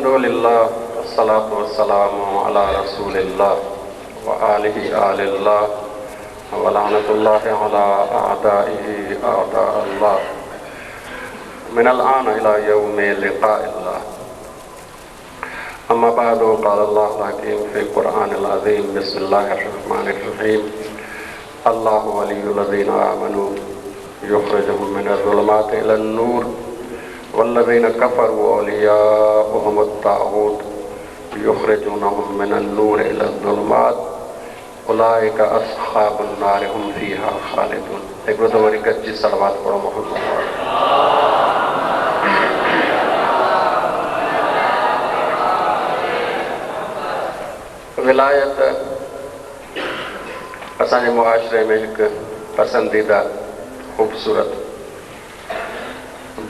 अल्हम्दुलिल्लाह वस्सलातु वस्सलामु अला रसूलिल्लाह व आलिहि आलिल्लाह व लानतुल्लाहि अला आदाइहि आदा अल्लाह मिनल आन इला यौमि लिक़ाइल्लाह। अम्मा बअदु क़ाल अल्लाहुल हकीम फ़ी क़ुरआनिल अज़ीम बिस्मिल्लाहिर रहमानिर रहीम। अल्लाहु वलियुल लज़ीना आमनू युख़्रिजुहुम मिनज़-ज़ुलुमाति इलन-नूर वल्लज़ीना कफ़रू औलियाउहुमुत-ताग़ूत युख़्रिजूनहुम मिनन-नूरि इलज़-ज़ुलुमात उलाइका अस्हाबुन-नार हुम फ़ीहा ख़ालिदून। एक बार वरी गच्ची सलवात पढ़ो मोहम्मद। विलायत असांजे मुआशरे में एक पसंदीदा ख़ूबसूरत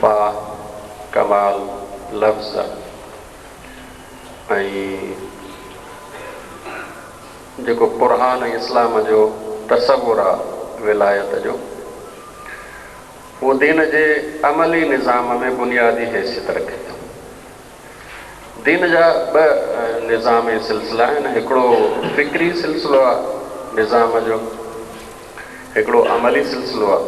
बा कमाल लफ्ज़ ऐं जेको क़ुरान ऐं इस्लाम जो तसव्वुर आहे विलायत जो, उहो दीन जे अमली निज़ाम में बुनियादी हैसियत रखे थो। दीन जा ॿ निज़ाम ऐं सिलसिला आहिनि, हिकिड़ो फ़िक्री सिलसिलो आहे निज़ाम जो, हिकिड़ो अमली सिलसिलो आहे।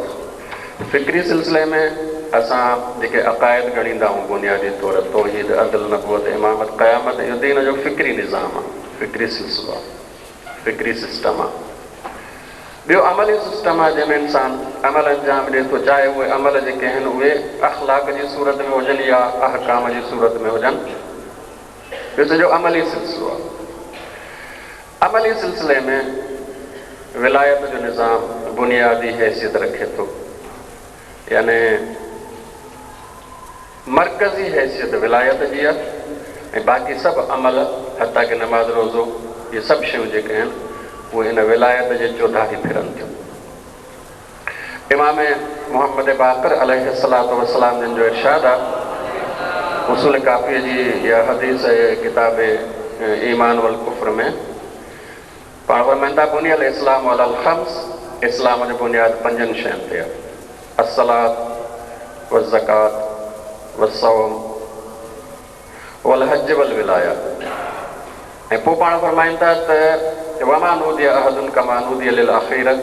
फ़िक्री सिलसिले में असां जेके अक़ाइद ॻणींदा आहियूं बुनियादी तौर तौहीद, अदल, नबूवत, इमामत, क़यामत, इहो दीन जो फ़िक्री निज़ाम आहे, फ़िक्री सिलसिलो आहे, फ़िक्री सिस्टम आहे। ॿियो अमली सिस्टम आहे जंहिंमें इंसान अमल अंजाम ॾिए थो, चाहे उहे अमल जेके आहिनि उहे अख़लाक़ जी सूरत में हुजनि या अहकाम जी सूरत में हुजनि। इहो सॼो अमली सिलसिलो आहे। अमली सिलसिले में विलायत जो निज़ाम बुनियादी हैसियत रखे थो, यानी मरकज़ी हैसियत विलायत जी आहे ऐं बाक़ी सभु अमल हता कि नमाज़ रोज़ो इहे सभु शयूं जेके आहिनि उहे हिन विलायत जे चौधारी फिरनि थियूं। इमाम मुहम्मद बाक़र अलैहिस्सलातु वस्सलाम जिन जो इरशाद आहे उसूल काफ़ी जी या हदीस किताब ईमान वल कुफ्र में पाण फरमाईंदा बुनियल इस्लाम अलल ख़म्स, इस्लाम जो बुनियाद 5 शयुनि ते आहे, अस्सलात व ज़कात व सौम वल हज वल विलाया। ऐं पोइ पाण फरमाईंदा त वमा नूदिया अहदुन कमा नूदिया लिल आख़िरत,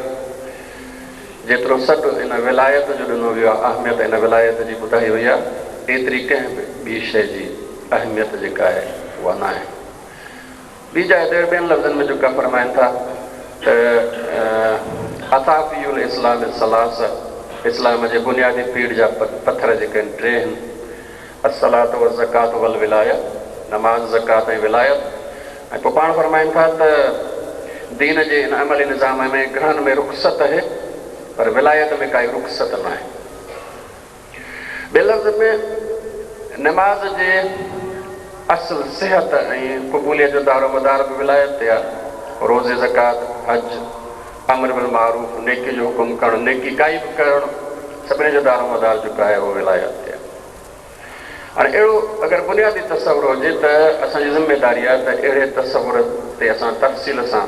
जेतिरो सॾु इन विलायत जो ॾिनो वियो आहे, अहमियत इन विलायत जी ॿुधाई वई आहे, एतिरी कंहिं बि ॿी शइ जी अहमियत जेका आहे उहा न आहे। ॿी जाइ ते ॿियनि लफ़्ज़नि में जेका फरमाइनि था त अताफ़ियुल इस्लाम सलास, इस्लाम जे बुनियादी पीढ़ जा पथर जेके आहिनि 3 आहिनि, अस्सलात व ज़कात वल विलाया, नमाज़, ज़कात ऐं विलायत। ऐं पोइ पाण फरमाइनि था त दीन जे इन अमली निज़ाम में घणनि में रुख़्सत आहे पर विलायत में काई रुख़्सत न आहे। ॿिए लफ़्ज़ में नमाज़ जे असुल सिहत ऐं क़बूलियत जो दारो मदार बि विलायत ते आहे। रोज़े, ज़कात, हज, अमर बिल मारूफ़, नेकी जो हुकुम करणु, नेकी काई बि करणु, सभिनी जो दारो मदार जेको आहे उहो विलायत ते आहे। हाणे अहिड़ो अगरि बुनियादी तसवुर हुजे त असांजी ज़िमेदारी आहे त अहिड़े तसवुर ते असां तफ़सील सां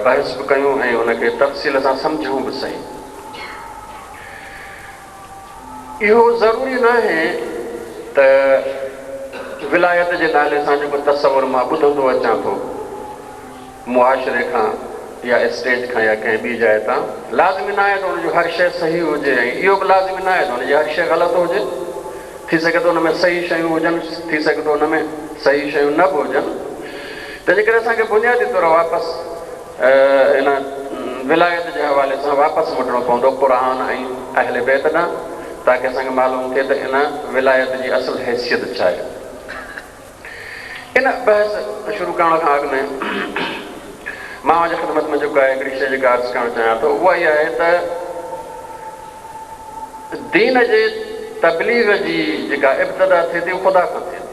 बहस बि कयूं ऐं उनखे तफ़सील सां सम्झूं बि सही। इहो ज़रूरी न आहे त विलायत जे नाले सां जेको तसवुर मां ॿुधंदो अचां थो मुआशरे खां या स्टेज खां या कंहिं ॿी जाइ तां, लाज़िमी न आहे त हुनजो हर शइ सही हुजे ऐं इहो बि लाज़िमी न आहे त हुनजी हर शइ ग़लति हुजे। थी सघे थो हुन में सही शयूं हुजनि, थी सघे थो हुन में सही शयूं न बि हुजनि। तंहिंजे करे असांखे बुनियादी तौरु वापसि इन विलायत जे हवाले सां वापसि मोटणो पवंदो क़ुर ऐं अहले बैत ॾांहुं, ताकी असांखे मालूम थिए त इन विलायत जी असुल हैसियत छा आहे। इन बहस शुरू करण खां अॻु में मां जे ख़िदमत में जेको आहे हिकिड़ी शइ जेका अर्ज़ु करणु चाहियां थो उहा इहा आहे त दीन जे तबलीग जी जेका इब्तिदा थिए थी उहा ख़ुदा खां थिए थी।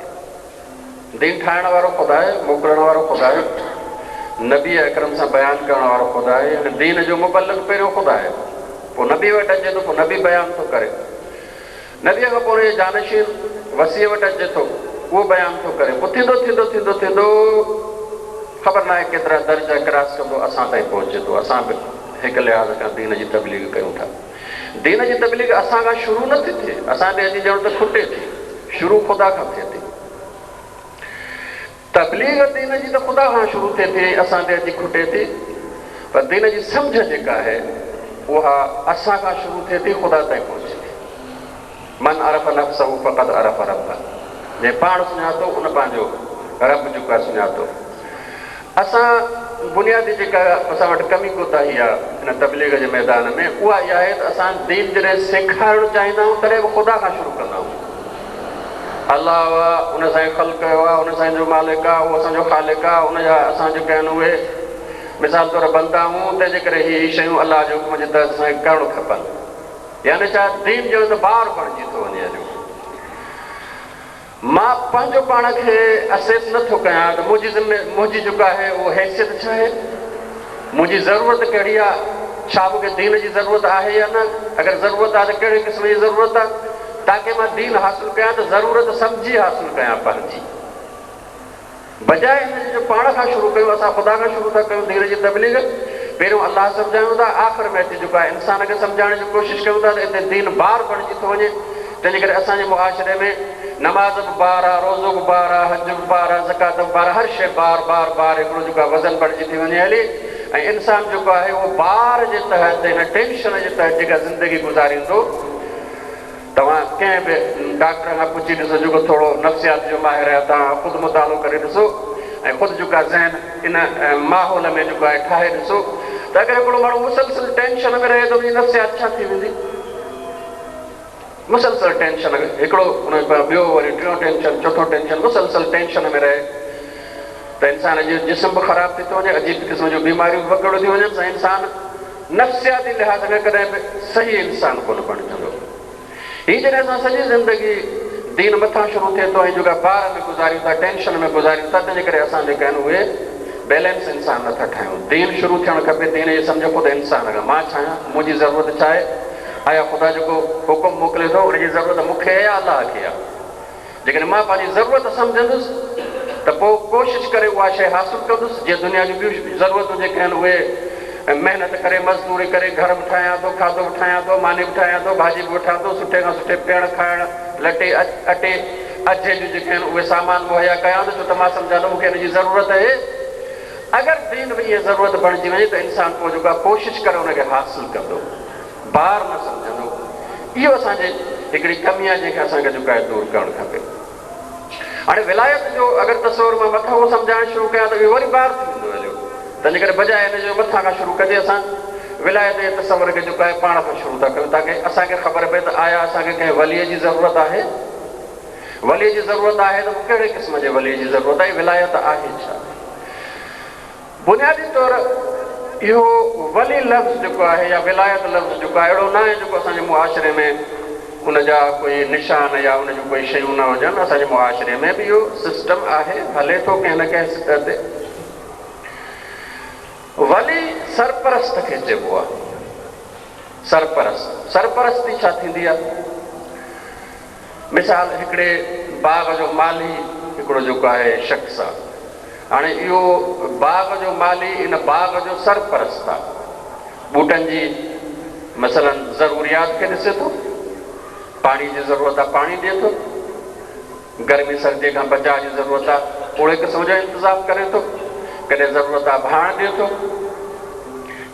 दीन ठाहिण वारो ख़ुदा आहे, मोकिलण वारो ख़ुदा आहे, नबी अकरम सां बयानु करण वारो ख़ुदा आहे। दीन जो मुबल्लिग़ पहिरियों ख़ुदा आहे, पोइ नबी वटि अचे थो, पोइ नबी बयानु थो करे, नबीअ खां पोइ जानशीन वसीअ वटि अचे थो, उहो बयानु थो करे, पोइ थींदो थींदो थींदो थींदो ख़बर न आहे केतिरा दर्जा क्रॉस कंदो असां ताईं पहुचे थो। असां बि हिकु लिहाज़ खां दीन जी तबलीग कयूं था। दीन जी तबलीग असां खां शुरू नथी थिए, असां ॾे अची ॼण त खुटे थी, शुरू ख़ुदा खां थिए थी। तबलीग दीन जी तो ख़ुदा खां शुरू थिए थी, असां ते अची खुटे थी, पर दीन जी सम्झ जेका आहे उहा असां खां शुरू थिए थी, ख़ुदा ताईं पहुचे थी। मन अरफ़ नफ़्सहु फ़क़द अरफ़ रब्बह, जे पाण सुञातो उन पंहिंजो रब जेका सुञातो। असां बुनियादी जेका असां वटि कमी कोताही आहे हिन तबलीग जे मैदान में, उहा इहा आहे त असां दीन जॾहिं सेखारणु चाहींदा आहियूं तॾहिं बि ख़ुदा खां शुरू कंदा आहियूं। अलाह आहे, उन सां ई ख़ल्क़ कयो आहे, उन सां जो मालिक आहे, उहो असांजो ख़ालिक आहे, उनजा असां जेके आहिनि उहे मिसाल तौरु बंदा आहियूं, तंहिंजे करे हीअ शयूं अलाह जे हुकुम जे तहत असांखे करणु खपनि। यानी छा, दीन जो त ॿार बणिजी थो वञे। अॼु मां पंहिंजो पाण खे असेस नथो कयां त मुंहिंजी जेका आहे उहा हैसियत छा आहे, मुंहिंजी ज़रूरत कहिड़ी आहे, छा मूंखे दीन जी ज़रूरत आहे या न। अगरि ज़रूरत आहे त कहिड़े क़िस्म जी ज़रूरत आहे, ताकी मां दीन हासिलु कयां त ज़रूरत सम्झी हासिलु कयां पंहिंजी, बजाए हिन जो पाण खां शुरू कयूं। असां ख़ुदा खां शुरू था कयूं दीन जी तबलीग, पहिरियों अलाह सम्झायूं था, आख़िर में अची जेको आहे इंसान खे सम्झाइण जी कोशिशि कयूं था त हिते दीन ॿार बणिजी थो वञे। तंहिंजे करे असांजे मुआशिरे में नमाज़ बि ॿार आहे, रोज़ो बि ॿार आहे, हज बि ॿार आहे, ज़कात बि ॿार, हर शइ ॿार ॿार ॿार, हिकिड़ो जेको आहे वज़न बणिजी थी वञे हली। ऐं इंसान जेको आहे उहो ॿार जे तहत, हिन टेंशन जे तहत जेका ज़िंदगी गुज़ारींदो। तव्हां कंहिं बि डॉक्टर खां पुछी ॾिसो जेको थोरो नफ़्सियात जो माहिर आहे, तव्हां ख़ुदि मुतालो करे ॾिसो ऐं ख़ुदि जेका ज़हन इन माहौल में जेको आहे ठाहे ॾिसो त अगरि हिकिड़ो माण्हू मुसलसिल टेंशन में रहे त उनजी नफ़्सियात छा थी वेंदी। मुसलसिल टेंशन, हिकिड़ो उन ॿियो वरी टियों टेंशन, चोथों टेंशन, मुसलसिल टेंशन में रहे त इंसान जो जिस्म बि ख़राबु थी थो वञे, अजीब क़िस्म जूं बीमारियूं बि पकड़ थी वञनि, त इंसान नफ़्सियाती लिहाज़ में कॾहिं बि सही इंसान कोन बणिजंदो। हीअ जॾहिं असां सॼी ज़िंदगी दीन मथां शुरू थिए थो ऐं जेका ॿार में गुज़ारियूं था, टेंशन में गुज़ारियूं था, तंहिंजे करे असां जेके आहिनि उहे बैलेंस इंसान नथा ठाहियूं। दीन शुरू थियणु खपे, दीन जी सम्झ ख़ुदि इंसान खां, मां छा आहियां, मुंहिंजी ज़रूरत छा आहे, आया ख़ुदा जेको हुकुम मोकिले थो उनजी ज़रूरत मूंखे आहे या अलाह खे आहे। जेकॾहिं मां पंहिंजी ज़रूरत सम्झंदुसि त पोइ कोशिशि करे उहा शइ हासिलु कंदुसि। जीअं दुनिया जूं ॿियूं ज़रूरतूं जेके आहिनि उहे महिनत करे, मज़दूरी करे, घर बि ठाहियां थो, खाधो बि ठाहियां थो, मानी बि ठाहियां थो, भाॼी बि वठां थो, सुठे खां सुठे पीअण खाइण लटे अटे अजे जूं जेके आहिनि उहे सामान मुहैया कयां थो, छो त मां सम्झां थो मूंखे हिनजी ज़रूरत आहे। अगरि दीन में इहा ज़रूरत बणिजी वञे त इंसान पोइ जेको आहे कोशिशि करे हुनखे हासिलु कंदो, ॿार न सम्झंदो। इहो असांजे हिकिड़ी कमी आहे जंहिंखे असांखे जेको आहे दूरि करणु खपे। हाणे विलायत जो अगरि तस्वुर मां मथां उहो सम्झाइणु शुरू कयां त इहो वरी ॿार थी वेंदो हलियो। तंहिंजे करे बजाए हिन जो मथां खां शुरू कजे असां विलायत जे तस्वर खे जेको आहे पाण खां शुरू था कयूं, ताकी असांखे ख़बर पए त आया असांखे कंहिं वलीअ जी ज़रूरत आहे। वलीअ जी ज़रूरत आहे त कहिड़े क़िस्म जे वलीअ जी ज़रूरत आहे, विलायत आहे छा। बुनियादी तौर इहो वली लफ़्ज़ जेको आहे या विलायत लफ़्ज़ जेको आहे अहिड़ो न आहे जेको असांजे मुआशिरे में उनजा कोई निशान या उनजूं कोई शयूं न हुजनि। असांजे मुआशिरे में बि इहो सिस्टम आहे, हले थो कंहिं न कंहिं सतह ते। वली सरपरस्त खे चइबो आहे। सरपरस्ती छा थींदी आहे? मिसाल हिकिड़े बाग़ जो माली हिकिड़ो जेको आहे शख़्स आहे। हाणे इहो बाग़ जो माली इन बाग़ जो सरपरस्त आहे। ॿूटनि जी मसलन ज़रूरियात खे ॾिसे थो, पाणी जी ज़रूरत आहे पाणी ॾिए थो, गर्मी सर्दी खां बचाव जी ज़रूरत आहे ओड़े क़िस्म जो इंतज़ाम करे थो, कॾहिं ज़रूरत आहे भाण ॾिए थो,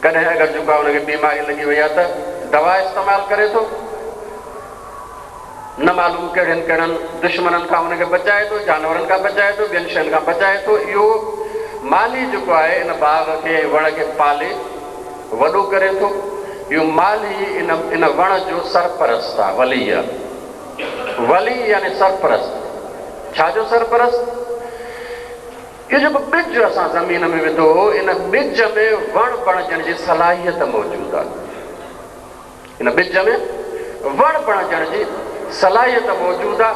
कॾहिं अगरि जेको आहे हुनखे बीमारी लॻी वई आहे त दवा इस्तेमालु करे थो, न मालूम कहिड़नि कहिड़नि दुश्मननि खां हुनखे बचाए थो, जानवरनि खां बचाए थो, ॿियनि शयुनि खां बचाए थो। इहो माली जेको आहे इन बाग़ खे वण खे पाले वॾो करे थो। इहो माली इन वण जो सरपरस्त आहे, वली आहे। वली यानी सरपरस्त। छा जो सरपरस्त? इहो जेको ॿिज असां ज़मीन में विधो हो, इन ॿिज में वण बणजण जी सलाहियत मौजूदु आहे। इन ॿिज में वण बणजण जी सलाहियत मौजूदु आहे।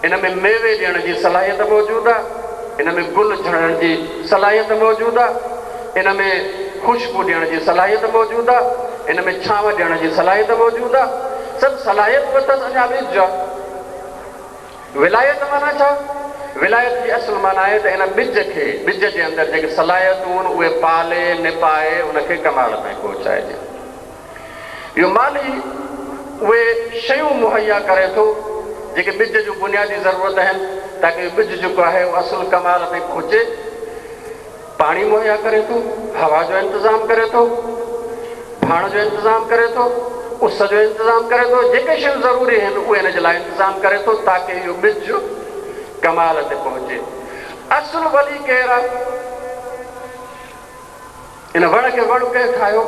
इन में मेवे ॾियण जी सलाहियत मौजूदु आहे। इन में गुल झड़ण जी सलाहियत मौजूदु आहे। इन में ख़ुशबू ॾियण जी सलाहियत मौजूदु आहे। इन में छांव ॾियण जी सलाहियत मौजूदु आहे। सभु सलाहियत वरितसि अञा ॿिज आहे। विलायत माना छा? विलायत जी असुल माना आहे त इन ॿिज खे, ॿिज जे अंदरि जेके सलाहियतूं आहिनि उहे पाले निपाए उनखे कमाल ताईं पहुचाइजे। इहो माली उहे शयूं मुहैया करे थो जेके ॿिज जूं बुनियादी ज़रूरत आहिनि। ताकि बिज जेको आहे उहो असुल कमाल ते पहुचे। पाणी मुहैया करे थो, हवा जो इंतज़ाम करे थो, भाण जो इंतज़ाम करे थो, उस जो इंतज़ाम करे थो, जेके शयूं ज़रूरी आहिनि उहे हिन जे लाइ इंतज़ाम करे थो ताकि इहो बिज कमाल ते पहुचे। असुल वली केरु आहे? इन वण खे वण कंहिं ठाहियो?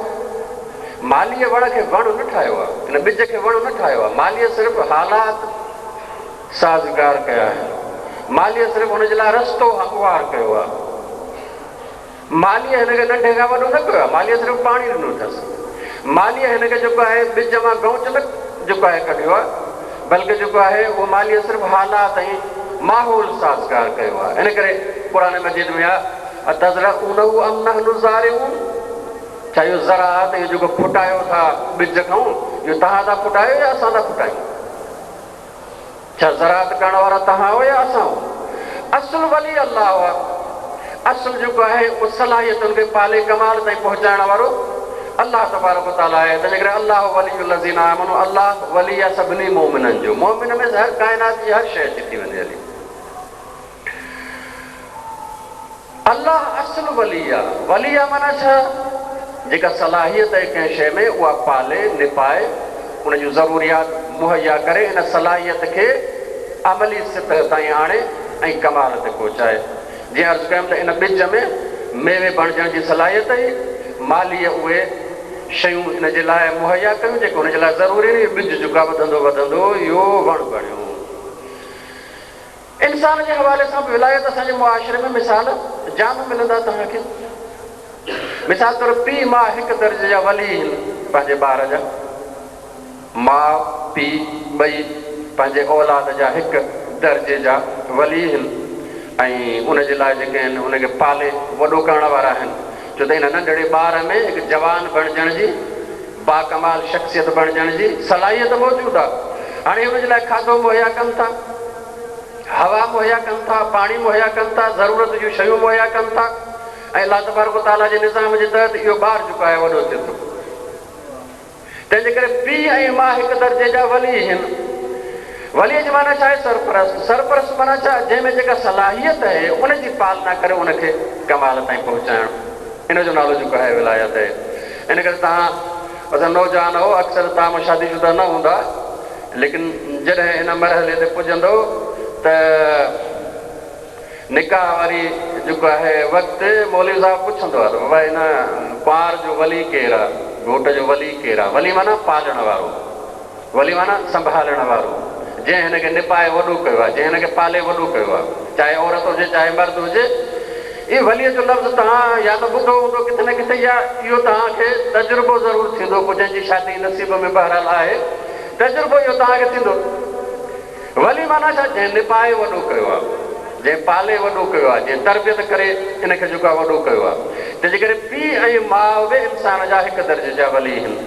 मालीअ वण खे वण न ठाहियो आहे, इन बिज खे वण न ठाहियो आहे। मालीअ सिर्फ़ु हालात साज़गार कया आहिनि। मालीअ सिर्फ़ु हुन जे लाइ रस्तो हमवार कयो आहे। मालीअ हिनखे नंढे खां वॾो न कयो आहे, मालीअ सिर्फ़ु पाणी ॾिनो अथसि। मालीअ हिनखे जेको आहे बिज मां गौच न जेको आहे कढियो आहे, बल्कि जेको आहे उहो मालीअ सिर्फ़ु हालात ऐं माहौल साज़गार कयो आहे। इन करे क़ुरान मजीद में आहे अतज़रऊनहु अम नहनु ज़ारिऊन, छा इहो ज़राअत इहो जेको फुटायो था बिज खां इहो तव्हां था फुटायो या असां था फुटायूं? छा ज़राअत करण वारा तव्हां हो या असां हो? असुल वली अल्लाह हुआ। असुल जेको आहे उहो सलाहियतुनि खे पाले कमाल ताईं पहुचाइण वारो अल्लाह तबारक व तआला आहे। तंहिंजे करे अल्लाह वलियुल लज़ीना आमनू, अल्लाह वली आहे सभिनी मोमिननि जो। मोमिन में हर काइनात जी हर शइ अची थी वञे हली। अल्लाह असुल वली आहे। वली आहे माना छा? जेका सलाहियत आहे कंहिं शइ में उहा पाले निपाए उन जूं ज़रूरियात मुहैया करे इन सलाहियत खे अमली सतह ताईं आणे ऐं कमाल ते पहुचाए। जीअं अर्ज़ु कयमि त इन बिज में मेवे बणजण जी सलाहियत हुई, मालीअ उहे शयूं इन जे लाइ मुहैया कयूं जेके हुन जे लाइ ज़रूरी हुई। बिज जेका वधंदो वधंदो इहो वण बणियो। इंसान जे हवाले सां बि विलायत असांजे मुआशिरे में मिसाल जाम मिलंदा तव्हांखे। मिसाल तौर पीउ माउ हिकु दर्जे जा वली आहिनि पंहिंजे ॿार जा। माउ पीउ ॿई पंहिंजे औलाद जा हिकु दर्जे जा वली आहिनि ऐं उन जे लाइ जेके आहिनि उनखे पाले वॾो करण वारा आहिनि। छो त हिन नंढड़े ॿार में हिकु जवान बणजण जी, बाकमाल शख़्सियत बणजण जी सलाहियत मौजूदु आहे। हाणे हुन जे लाइ खाधो मुहैया कनि था, हवा मुहैया कनि था, पाणी मुहैया कनि था, ज़रूरत जूं शयूं मुहैया कनि था ऐं अल्लाह तबारक व तआला जे निज़ाम जे तहत इहो ॿारु जेको आहे वॾो थिए थो। तंहिंजे करे पीउ ऐं माउ हिकु दर्जे जा वली आहिनि। वलीअ जी माना छा आहे? सरपरस्त। सरपरस्त माना छा? जंहिंमें जेका सलाहियत आहे उनजी पालना करे उनखे कमाल ताईं पहुचाइणु, इन जो नालो जेको आहे विलायत आहे। इन करे तव्हां असां नौजवान हो, अक्सर तव्हां शादीशुदा न हूंदा, लेकिन जॾहिं हिन मरहले ते पुॼंदो त निकाह वारी जेको आहे वक़्तु मौलवी साहिबु पुछंदो आहे त बाबा हिन कुंवार जो वली केरु आहे, घोट जो वली केरु आहे? वली माना पालण वारो, वली माना संभालण वारो, जंहिं हिनखे निपाए वॾो कयो आहे, जंहिं हिनखे पाले वॾो कयो आहे, चाहे औरत हुजे चाहे मर्द हुजे। इहे वलीअ जो लफ़्ज़ तव्हां या त ॿुधो हूंदो किथे न किथे, या इहो तव्हांखे तजुर्बो ज़रूरु थींदो। को जंहिंजी शादी नसीब में बहरहाल आहे, तजुर्बो इहो तव्हांखे थींदो। वली माना छा? जंहिं निपाए वॾो कयो आहे, जंहिं पाले वॾो कयो आहे, जंहिं तरबियत करे इनखे जेको आहे वॾो कयो आहे। तंहिंजे करे पीउ ऐं माउ बि इंसान जा हिकु दर्जे जा वली आहिनि।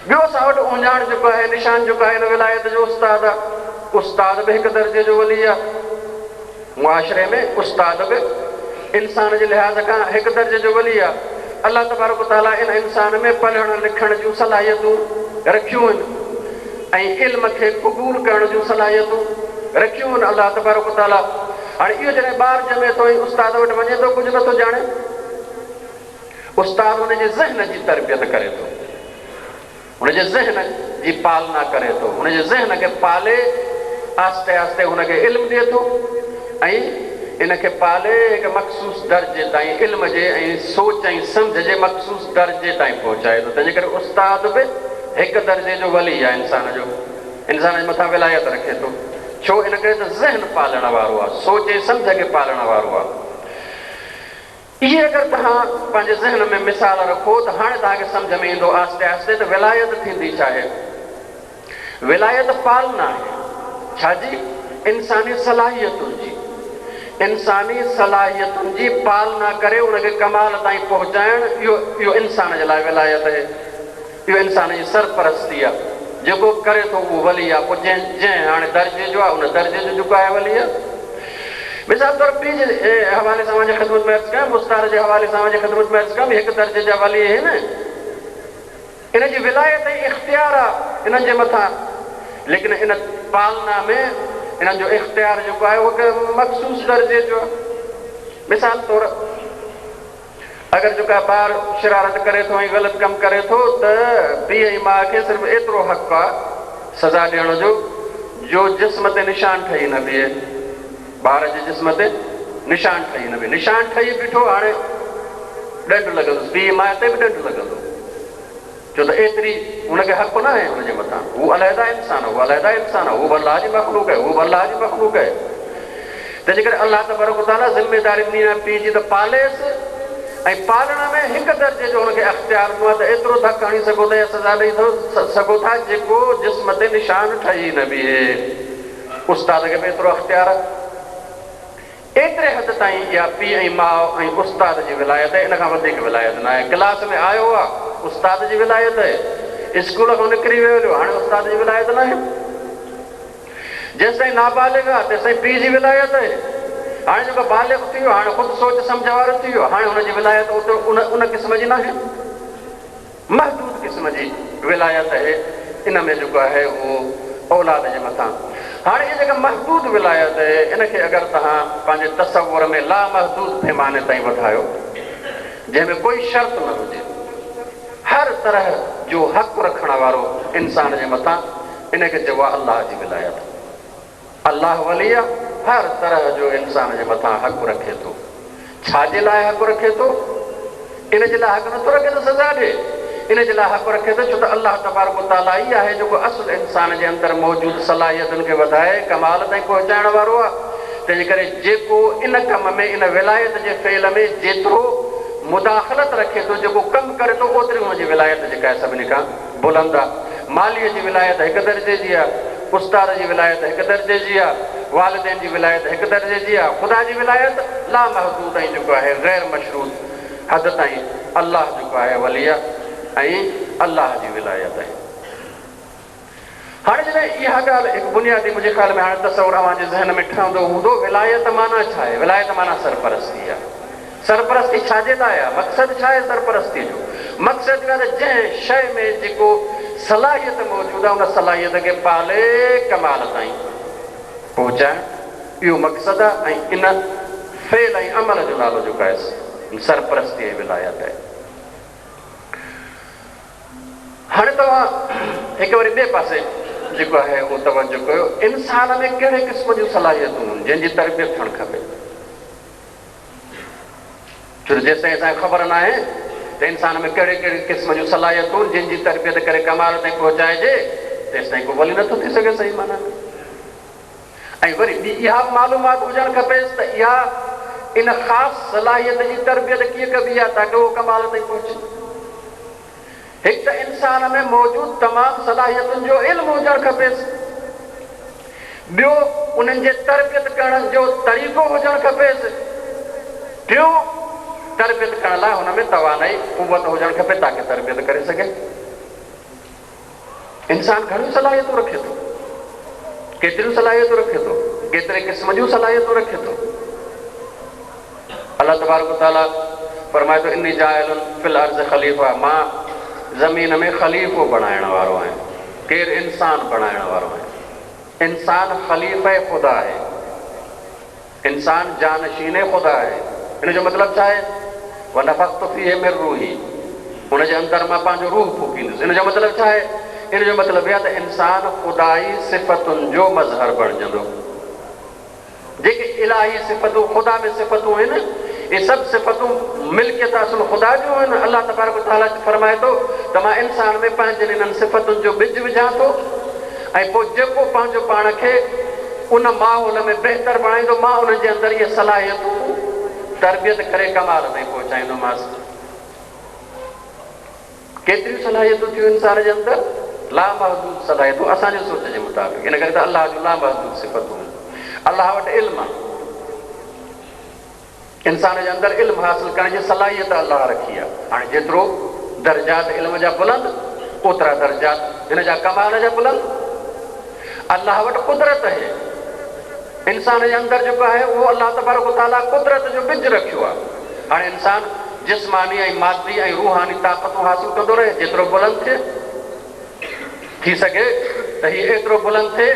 ॿियो असां वटि उञाण जेको आहे, निशान जेको आहे हिन विलायत जो उस्ताद आहे। उस्ताद बि हिकु दर्जे जो वली आहे। मुआशिरे में उस्ताद बि इंसान जे लिहाज़ खां हिकु दर्जे जो वली आहे। अल्लाह तबारक व तआला इन इंसान में पढ़ण लिखण जूं सलाहियतूं रखियूं आहिनि ऐं इल्म खे क़बूल करण जूं सलाहियतूं रखियूं आहिनि अल्लाह तबारक व तआला। हाणे इहो जॾहिं ॿारु ॼमे थो ऐं उस्ताद वटि वञे थो, कुझु नथो ॼाणे, उस्ताद हुनजे ज़हन जी तरबियत करे थो, हुनजे ज़हन जी पालना करे थो, हुनजे ज़हन खे पाले आस्ते आस्ते हुनखे इल्मु ॾिए थो ऐं इनखे पाले हिकु मख़सूस दर्जे ताईं इल्म जे ऐं सोच ऐं सम्झ जे मख़सूस दर्जे ताईं पहुचाए थो। तंहिंजे करे उस्ताद बि हिकु दर्जे जो वली आहे इंसान जो, इंसान जे मथां विलायत रखे थो। छो? इन करे त ज़हन पालण वारो आहे, सोच ऐं सम्झ खे पालण वारो आहे। इहे अगरि तव्हां पंहिंजे ज़हन में मिसाल रखो त हाणे तव्हांखे सम्झ में ईंदो आस्ते आस्ते त विलायत थींदी छा आहे। विलायत पालना आहे छाजी? इंसानी सलाहियतुनि जी, इंसानी सलाहियतुनि जी पालना करे उनखे कमाल ताईं पहुचाइण, इहो इंसान जे लाइ विलायत आहे। इहो इंसान जी सरपरस्ती आहे। जेको करे थो उहो वली आहे। पोइ जंहिं हाणे दर्जे जो आहे उन दर्जे जो जेको आहे वली आहे। मिसाल तौर पीउ जे हवाले सां मुंहिंजे ख़िदमत में अर्ज़ु कयां, उस्ताद जे हवाले सां मुंहिंजे ख़िदमत में अर्ज़ु कयां, हिकु दर्जे जा वली आहिनि। इन जी विलायत ऐं इख़्तियार आहे इन्हनि जे मथां, लेकिन इन पालना में इन्हनि जो इख़्तियार जेको आहे उहो मख़सूस दर्जे जो आहे। मिसाल तौरु अगरि जेका ॿार शरारत करे थो ऐं ग़लति कमु करे थो त पीउ ऐं माउ खे सिर्फ़ु एतिरो हक़ु आहे सज़ा ॾियण जो जिस्म ते निशान ठही न बीहे, ॿार जे जिस्म ते निशान ठही न बीहे। निशान ठही बीठो, हाणे ॾंढु लॻंदुसि, पीउ माउ ते बि ॾंढु लॻंदो, छो त एतिरी हुनखे हक़ु न आहे हुनजे मथां। हू अलहदा इंसान आहे, उहो अलहदा इंसान आहे, उहो अलाह जी मख़लूक़ आहे, उहो अलाह जी मख़लूक़ आहे। तंहिंजे करे अलाह तबारक व तआला ज़िमेदारी ॾिनी आहे पीउ जी त पालेसि, ऐं पालण में हिकु दर्जे जो हुनखे अख़्तियार ॾिनो आहे त एतिरो धकु हणी सघो था या सज़ा ॾेई सघो था जेको जिस्म ते निशान ठही न बीहे। उस्ताद खे बि एतिरो अख़्तियार आहे। एतिरे हद ताईं इहा पीउ ऐं माउ ऐं उस्ताद जी विलायत आहे, इन खां वधीक विलायत न आहे। क्लास में आयो आहे उस्ताद जी विलायत आहे, स्कूल खां निकिरी वियो हाणे उस्ताद जी विलायत न आहे। जेसि ताईं नाबालिग आहे तेसि ताईं पीउ जी विलायत आहे। हाणे जेको बालिग थी वियो, हाणे ख़ुदि सोच सम्झ वारो थी वियो, हाणे हुनजी विलायत उन क़िस्म जी न आहे, महदूद क़िस्म जी विलायत आहे। इन में जेको आहे उहो औलाद जे मथां। हाणे इहा जेका महदूद विलायत आहे इनखे अगरि तव्हां पंहिंजे तसवुर में लामहदूद पैमाने ताईं वधायो, जंहिंमें कोई शर्त न हुजे, हर तरह जो हक़ु रखण वारो इंसान जे मथां, इनखे चइबो आहे अलाह जी विलायत। अलाह वली आहे, हर तरह जो इंसान जे मथां हक़ु रखे थो। छाजे लाइ हक़ु रखे थो? इन जे लाइ हक़ु नथो रखे त सज़ा ॾे, इन जे लाइ हक़ु रखे थो छो त अलाह तबारक व तआला ई आहे जेको असुल इंसान जे अंदरि मौजूदु सलाहियतुनि खे वधाए कमाल ताईं पहुचाइण वारो आहे। तंहिंजे करे जेको इन कम में, इन विलायत जे फेल में जेतिरो मुदाख़लत रखे थो, जेको कमु करे थो, ओतिरी हुनजी विलायत जेका आहे सभिनी खां बुलंद आहे। मालीअ जी विलायत हिकु दर्जे जी आहे, उस्ताद जी विलायत हिकु दर्जे जी आहे, वालिदैन जी विलायत हिकु दर्जे जी आहे। ख़ुदा जी विलायत लामहदूद ऐं जेको आहे ग़ैर मशरूत हद ताईं अलाह जेको आहे वली आहे ऐं अलाह जी विलायत आहे। हाणे जॾहिं इहा ॻाल्हि हिकु बुनियादी मुंहिंजे ख़्याल में हाणे तसवुर अव्हांजे ज़हन में ठहंदो हूंदो, विलायत माना छा आहे? विलायत माना सरपरस्ती आहे। सरपरस्ती छाजे लाइ आहे? मक़सदु छा आहे सरपरस्ती जो? मक़सदु आहे त जंहिं शइ में जेको सलाहियत मौजूदु आहे उन सलाहियत खे पाले कमाल ताईं पहुचाइणु, इहो मक़सदु आहे। ऐं इन फेल ऐं अमल जो नालो जेको आहे सरपरस्ती ऐं विलायत आहे। हाणे तव्हां हिकु वरी ॿिए पासे जेको आहे उहो तवजो कयो, इंसान में कहिड़े क़िस्म जूं सलाहियतूं आहिनि जंहिंजी तरबियत थियणु खपे। छो त जेसिताईं असांखे ख़बर न आहे त इंसान में कहिड़े कहिड़े क़िस्म जूं सलाहियतूं आहिनि जंहिंजी तरबियत करे कमाल ताईं पहुचाइजे, तेसिताईं को वली नथो थी सघे सही माना में। ऐं वरी ॿी इहा मालूमात हुजणु खपेसि त इहा इन ख़ासि सलाहियत जी तरबियत कीअं कबी आहे ताकी उहो कमाल ताईं पहुचे। हिकु त इंसान में मौजूदु तमामु सलाहियतुनि जो इल्मु हुजणु खपेसि। ॿियो उन्हनि जे तरबियत करण जो तरीक़ो हुजणु खपेसि। टियों तरबियत करण लाइ हुन में तवानाई क़ुवत हुजणु खपे ताकी तरबियत करे सघे। इंसान घणियूं सलाहियतूं रखे थो, केतिरियूं सलाहियतूं रखे थो, केतिरे क़िस्म जूं सलाहियतूं रखे थो। अलाह तबारक व तआला फरमाए थो इन्नी जाइलुन फिल अर्ज़ ख़लीफ़ा, मां ज़मीन में ख़लीफ़ो बणाइण वारो आहियां। केरु? इंसान बणाइण वारो आहे। इंसान ख़लीफ़े ख़ुदा आहे, इंसान जानशीने ख़ुदा आहे। इन जो मतिलबु छा आहे? वनफ़ख़्तु फ़ीहि मिन रूही, हुनजे अंदरि मां पंहिंजो रूह फूकींदुसि। इन जो मतिलबु छा आहे? इन जो मतिलबु इहा त इंसान ख़ुदाई सिफ़तुनि जो मज़हर बणिजंदो। जेके इलाही सिफ़तूं ख़ुदा में सिफ़तूं आहिनि, इहे सभु सिफ़तूं मिल्कियत असुल ख़ुदा जूं आहिनि। अलाह तबारक व तआला फरमाए थो त मां इंसान में पंहिंजनि इन्हनि सिफ़तुनि जो ॿिज विझां थो ऐं पोइ जेको पंहिंजो पाण खे उन माहौल में बहितर बणाईंदो, मां उन्हनि जे अंदरि इहे सलाहियतूं तरबियत करे कमाल ताईं पहुचाईंदोमांसि। केतिरियूं सलाहियतूं थियूं इंसान जे अंदरि? लामहदूद सलाहियतूं असांजे सोच जे मुताबिक़। इन करे त अलाह जूं लामहदूद सिफ़तूं आहिनि। अलाह वटि इल्मु आहे, इंसान जे अंदरि इल्मु हासिल करण जी सलाहियत अलाह रखी आहे। हाणे जेतिरो दर्जात इल्म जा बुलंद, ओतिरा दर्जात हिन जा कमाल जा बुलंद। अलाह वटि कुदरत आहे, इंसान जे अंदरि जेको आहे उहो अलाह तबारक व तआला कुदरत जो बिज रखियो आहे। हाणे इंसान जिस्मानी ऐं मादी ऐं रूहानी ताक़तूं हासिल कंदो रहे, जेतिरो बुलंद थी सघे त हीउ एतिरो बुलंद थिए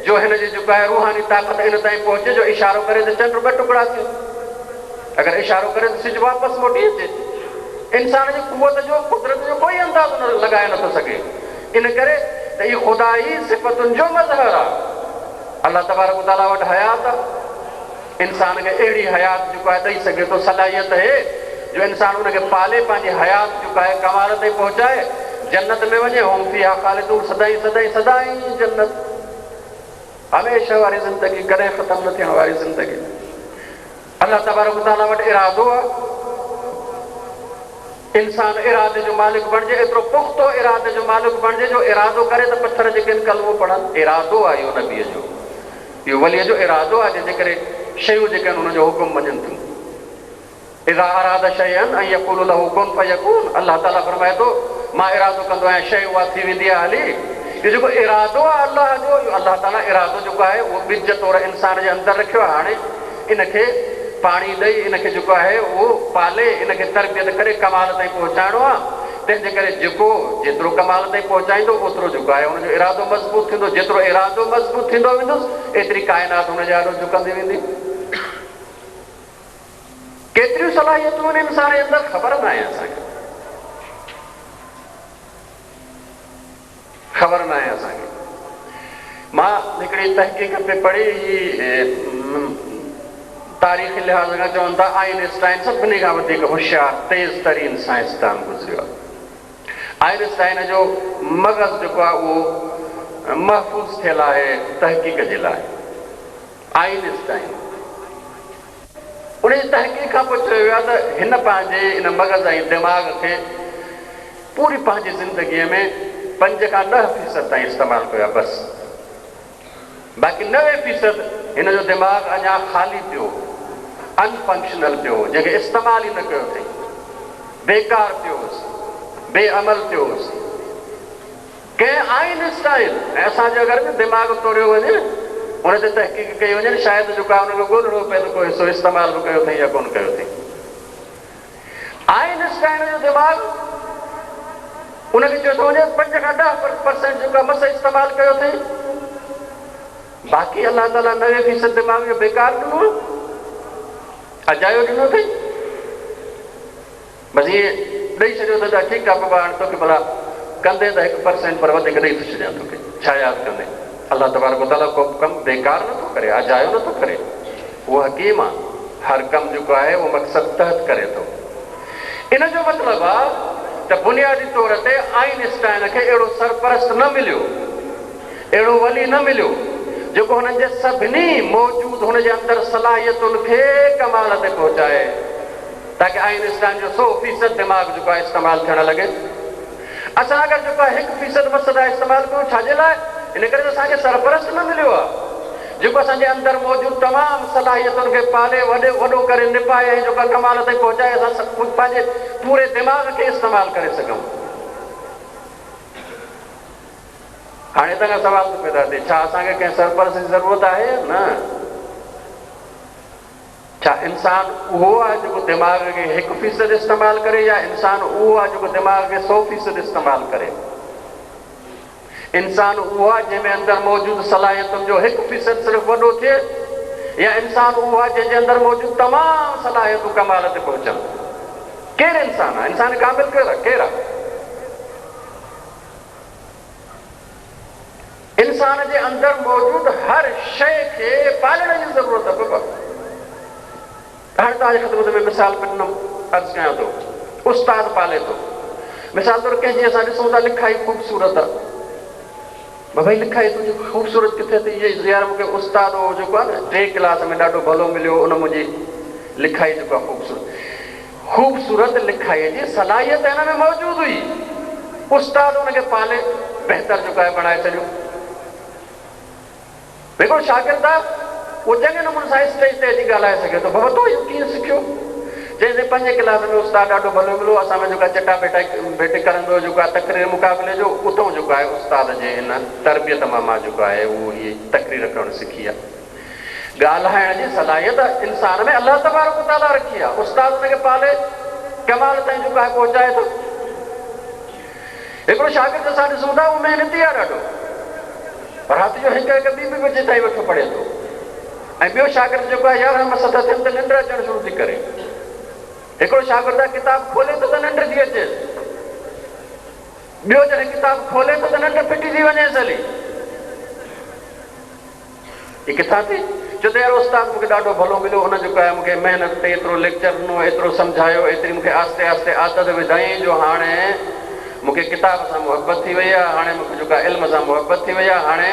जो हिन जी जेको आहे रूहानी ताक़त इन ताईं पहुचे जो इशारो करे त चंड ॿ टुकड़ा थियूं, अगरि इशारो करे त सिज वापसि मोटी अचे। इंसान जी कुवत जो कुदरत जो कोई अंदाज़ो न लॻाए नथो सघे। इन करे त इहो ख़ुदा ई सिफ़तुनि जो मज़हर आहे। अलाह तबारक व तआला वटि हयात आहे, इंसान खे अहिड़ी हयात जेको आहे ॾेई सघे थो, सलाहियत है जो इंसान उनखे पाले पंहिंजी हयात जेको आहे कमाल ताईं पहुचाए, जन्नत में वञे, होम फिहा ख़ालिदून, सदाईं सदाईं सदाईं जन्नत, हमेशह वारी ज़िंदगी, कॾहिं ख़तम न थियण वारी ज़िंदगी। अलाह तबारक व तआला वटि इरादो आहे इंसान इरादे जो मालिक बणिजे, एतिरो पुख़्तो इरादे जो मालिक बणिजे जो इरादो करे त पत्थर जेके आहिनि कलमो पढ़नि। इरादो आहे इहो नबीअ जो, इहो वलीअ जो इरादो आहे, जंहिंजे करे शयूं जेके आहिनि हुनजो हुकुम मञनि थियूं। इज़ा अराद शयअन अन यक़ूलु लहू कुन फयकून, अलाह ताला फरमाए थो मां इरादो कंदो आहियां, शइ उहा थी वेंदी आहे हली। इहो जेको इरादो आहे अलाह जो, इहो अलाह ताला इरादो जेको आहे उहो ॿिज तौरु इंसान जे अंदरि रखियो आहे। हाणे इनखे पाणी ॾेई इनखे जेको आहे उहो पाले, इनखे तरबियत करे कमाल ताईं पहुचाइणो आहे। तंहिंजे करे जेको जेतिरो कमाल ताईं पहुचाईंदो ओतिरो जेको आहे हुनजो इरादो मज़बूत थींदो। जेतिरो इरादो मज़बूत थींदो वेंदुसि एतिरी काइनात हुनजे आॾो झुकंदी वेंदी। केतिरियूं सलाहियतूं आहिनि इंसान जे अंदरि ख़बर न आहे, असांखे ख़बर न आहे। असांखे मां हिकिड़ी तहक़ीक़ पे पढ़ी, तारीख़ी लिहाज़ खां चवनि था आइनस्टाइन सभिनी खां वधीक होशियारु तेज़ तरीन साइंसदान गुज़रियो आहे। आइनस्टाइन जो मग़ज़ जेको आहे उहो महफ़ूज़ थियल आहे तहक़ीक़ जे लाइ। आइनस्टाइन उन जी तहक़ीक़ खां पोइ चयो वियो आहे त हिन पंहिंजे इन मग़ज़ ऐं दिमाग़ खे पूरी पंहिंजी ज़िंदगीअ में 5 खां 10% ताईं इस्तेमालु कयो आहे बसि। बाक़ी 90% हिन जो दिमाग़ अञा ख़ाली पियो, अनफंक्शनल पियो, जंहिंखे इस्तेमालु ई न कयो अथई, बेकार पियो हुउसि, बेअमल पियो हुउसि। कंहिं आइनस्टाइन ऐं असांजे घर में दिमाग़ तोड़ियो वञे, हुन ते तहक़ीक़ कई वञे, शायदि जेको आहे हुनखे ॻोल्हणो पए त कोई सो इस्तेमालु बि कयो अथई या कोन कयो अथई। आइनस्टाइन जो दिमाग़ उनखे चयो थो वञे 5 खां 10% जेको आहे मस इस्तेमालु कयो अथई। बाक़ी अलाह ताला 90% दिमाग़ जो बेकार ॾिनो, अजायो ॾिनो अथई। बसि ईअं ॾेई छॾियो त ठीकु आहे बाबा, हाणे तोखे भला कंदे त 1% पर वधीक ॾेई थो छॾियां तोखे, छा यादि कंदे। अलाह तबारक व तआला को कमु बेकार नथो करे, अजायो नथो करे। उहो हकीम आहे, हर कमु जेको आहे उहो मक़सद तहत करे थो। इन जो मतिलबु आहे त बुनियादी तौर ते आइनस्टाइन खे अहिड़ो सरपरस्त न मिलियो, अहिड़ो वली न मिलियो जेको हुननि जे सभिनी मौजूदु हुनजे अंदरि सलाहियतुनि खे कमाल ते पहुचाए, ताकी आइनस्टाइन जो 100% दिमाग़ जेको आहे इस्तेमालु थियणु लॻे। असां अगरि जेको आहे 1% मसइला इस्तेमालु कयूं, छाजे लाइ? इन करे त असांखे सरपरस्त न मिलियो आहे जेको असांजे अंदरि मौजूदु तमामु सलाहियतुनि खे पाले वॾो करे निभाए ऐं जेको कमाल ताईं पहुचाए असां सभु कुझु पंहिंजे पूरे दिमाग़ खे इस्तेमालु करे सघूं। हाणे त सवाल थो पैदा थिए, छा असांखे कंहिं सरपरस्त जी ज़रूरत आहे? न। छा इंसान उहो आहे जेको दिमाग़ खे 1% इस्तेमालु करे, या इंसान उहो आहे जेको दिमाग़ खे 100% इस्तेमालु करे? इंसान उहो आहे जंहिंमें अंदरि मौजूदु सलाहियतुनि जो 1% सिर्फ़ु वॾो थिए, या इंसान उहो आहे जंहिंजे अंदरि मौजूदु तमामु सलाहियतूं कमाल ते पहुचनि? केरु इंसान आहे? इंसान कामिल केरु आहे? इंसान जे अंदरि मौजूदु हर शइ खे पालण जी ज़रूरत आहे बाबा। हाणे तव्हांजे ख़िदमत में मिसाल ॾिनमि, अर्ज़ु कयां थो, उस्ताद पाले थो। मिसाल तौरु कंहिंजी असां ॾिसूं था लिखाई ख़ूबसूरत आहे, भई लिखाई तुंहिंजी ख़ूबसूरत किथे थी? इहे यार मूंखे उस्ताद हो जेको आहे न 3 क्लास में ॾाढो भलो मिलियो, उन मुंहिंजी लिखाई जेको आहे ख़ूबसूरत लिखाईअ जी सलाहियत हिन में मौजूदु हुई। उस्ताद हुनखे पाले बहितर जेको आहे बणाए छॾियो। हिकिड़ो शागिर्द आहे, उहो चङे नमूने सां स्टेज ते अची ॻाल्हाए सघे थो। बाबा तो इहो कीअं सिखियो? जंहिंजे 5 क्लास में उस्ताद ॾाढो भलो मिलियो, असां में जेको आहे चटा भेटे करंदो जेको आहे तक़रीर मुक़ाबले जो, उतां जेको आहे उस्ताद जे हिन तरबियत मां जेको आहे उहो इहे तक़रीर करणु सिखी आहे। ॻाल्हाइण जी सलाहियत इंसान में अलाह तबारक व तआला रखी आहे। उस्ताद हुनखे पाले कमाल ताईं जेको आहे पहुचाए थो। हिकिड़ो शागिर्द असां ॾिसूं था, उहो महिनती आहे ॾाढो, राति जो हिकु हिकु ॿी बजे ताईं वेठो पढ़े थो ऐं ॿियो शागिर्द जेको आहे 11 मां 7 थियनि त निंड अचणु शुरू थी करे। हिकिड़ो शागिर्द किताब खोले थो त निंड थी अचे, ॿियो जॾहिं किताब खोले थो त निंड फिटी थी वञेसि हली। ही किथां थी? छो त यार उस्ताद मूंखे ॾाढो भलो मिलियो, हुन जेको आहे मूंखे महिनत ते एतिरो लेक्चर ॾिनो, एतिरो सम्झायो, एतिरी मूंखे आस्ते आस्ते आदत विधाईं जो हाणे मूंखे किताब सां मुहबत थी वई आहे, हाणे मूंखे जेका इल्म सां मुहबत थी वई आहे। हाणे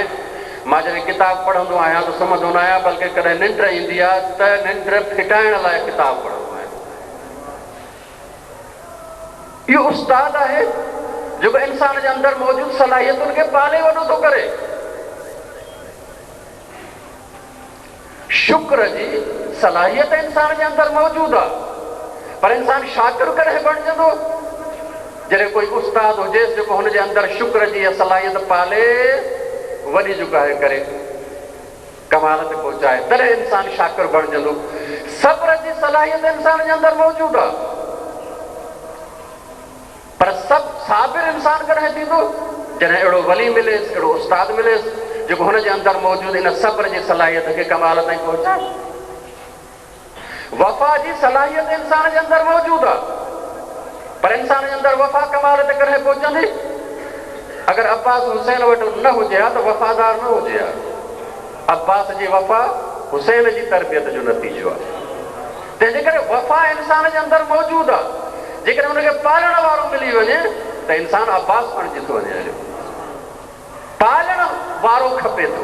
मां जॾहिं किताब पढ़ंदो आहियां त सम्झंदो न आहियां, बल्कि कॾहिं निंड ईंदी आहे त निंड फिटाइण लाइ किताब पढ़ंदो आहियां। इहो उस्ताद आहे जेको इंसान जे अंदरि मौजूदु सलाहियतुनि खे पाले वॾो थो करे। शुक्र जी सलाहियत इंसान जे अंदरि मौजूदु आहे, पर इंसान शाकिर कॾहिं बणिजंदो? जॾहिं कोई उस्ताद हुजेसि जेको हुनजे अंदरि शुक्र जी सलाहियत पाले वॾी जेको आहे करे कमाल ते पहुचाए, तॾहिं इंसान शाकिर बणिजंदो। सब्र जी सलाहियत इंसान जे अंदरि मौजूदु आहे, पर सभु साबिर इंसान कॾहिं थींदो? जॾहिं अहिड़ो वली मिलेसि, अहिड़ो उस्ताद मिलेसि जेको हुनजे अंदरि मौजूदु इन सब्र जी सलाहियत खे कमाल ताईं पहुचाए। वफ़ा जी सलाहियत इंसान जे अंदरि मौजूदु आहे, पर इंसान जे अंदरि वफ़ा कमाल ते कॾहिं पहुचंदी? अगरि अब्बास हुसैन वटि न हुजे हा त वफ़ादार न हुजे हा। अब्बास जी वफ़ा हुसैन जी तरबियत जो नतीजो आहे। तंहिंजे करे वफ़ा इंसान जे अंदरि मौजूदु आहे। जेकॾहिं हुनखे पालण वारो मिली वञे त इंसान अब्बास बणिजी थो वञे। पालण वारो खपे थो।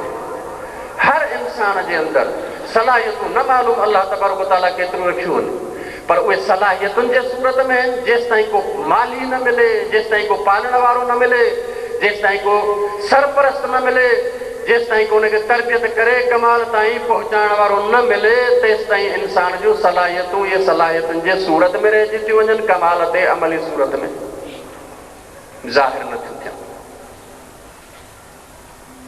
हर इंसान जे अंदरि सलाहियतूं न मालूम अलाह तबारक व तआला केतिरो रखियूं आहिनि, पर उहे सलाहियतुनि जे सूरत में आहिनि। जेसि ताईं को माली न मिले, जेसि ताईं को पालण वारो न मिले, जेसि ताईं को सरपरस्त न मिले, जेसि ताईं को हुनखे तरबियत करे कमाल ताईं पहुचाइण वारो न मिले, तेसि ताईं इंसान जूं सलाहियतूं इहे सलाहियतुनि जे सूरत में रहिजी थियूं वञनि, कमाल ते अमली सूरत में ज़ाहिर न थियूं थियनि।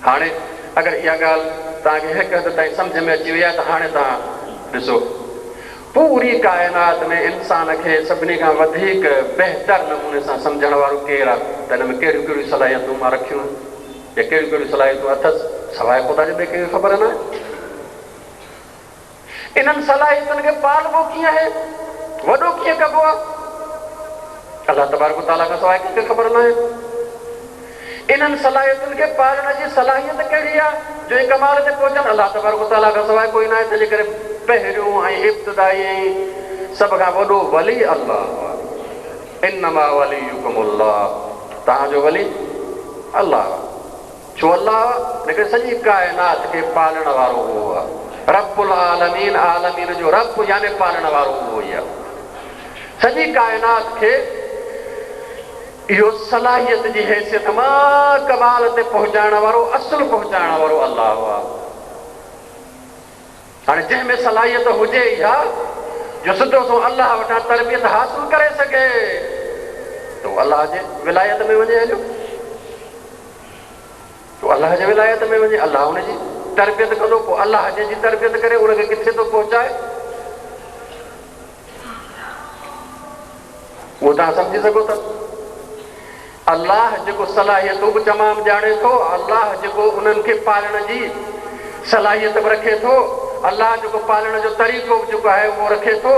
हाणे अगरि इहा ॻाल्हि तव्हांखे हिकु हद ताईं सम्झ में अची वई आहे त हाणे तव्हां ॾिसो पूरी काइनात में इंसान खे सभिनी खां वधीक बहितर नमूने सां सम्झण वारो केरु आहे, त हिन में कहिड़ियूं कहिड़ियूं सलाहियतूं मां रखियूं आहिनि या कहिड़ियूं कहिड़ियूं सलाहियतूं अथसि, सवाइ ख़ुदा जे ॿिए कंहिंखे ख़बर न आहे। इन्हनि सलाहियतुनि खे पालबो कीअं आहे, वॾो कीअं कबो आहे, अलाह तबारक व तआला खां सवाइ कंहिंखे ख़बर न आहे। इन्हनि सलाहियतुनि खे पालण जी सलाहियत कहिड़ी आहे जो हे कमाल ते पहुचनि, अलाह तबारक व तआला खां सवाइ कोई न आहे। तंहिंजे करे पहिरियों ऐं इब्तिदाई ऐं सभ खां वॾो वली अल्लाह। इन्नमा वलियुकुमुल्लाह, तव्हांजो वली अल्लाह। छो अल्लाह? लेकिन सॼी काइनात खे पालण वारो उहो आहे। रब्बुल आलमीन, आलमीन जो रब यानी पालण वारो उहो ई आहे। सॼी काइनात खे इहो सलाहियत जी हैसियत मां कमाल ते पहुचाइण वारो, असुल पहुचाइण वारो अल्लाह आहे। हाणे जंहिंमें सलाहियत हुजे इहा जो सिधो सो अल्लाह वटां तरबियत हासिल करे सघे त उहो अल्लाह जे विलायत में वञे हलियो, तो अल्लाह जे विलायत में वञे, अल्लाह हुनजी तरबियत कंदो। पोइ अल्लाह जंहिंजी तरबियत करे उनखे किथे थो पहुचाए उहो तव्हां सम्झी सघो था। अल्लाह जेको सलाहियतूं बि तमामु ॼाणे थो, अल्लाह जेको उन्हनि खे पालण जी सलाहियत बि रखे थो, अल्लाह जेको पालण जो तरीक़ो बि जेको आहे उहो रखे थो।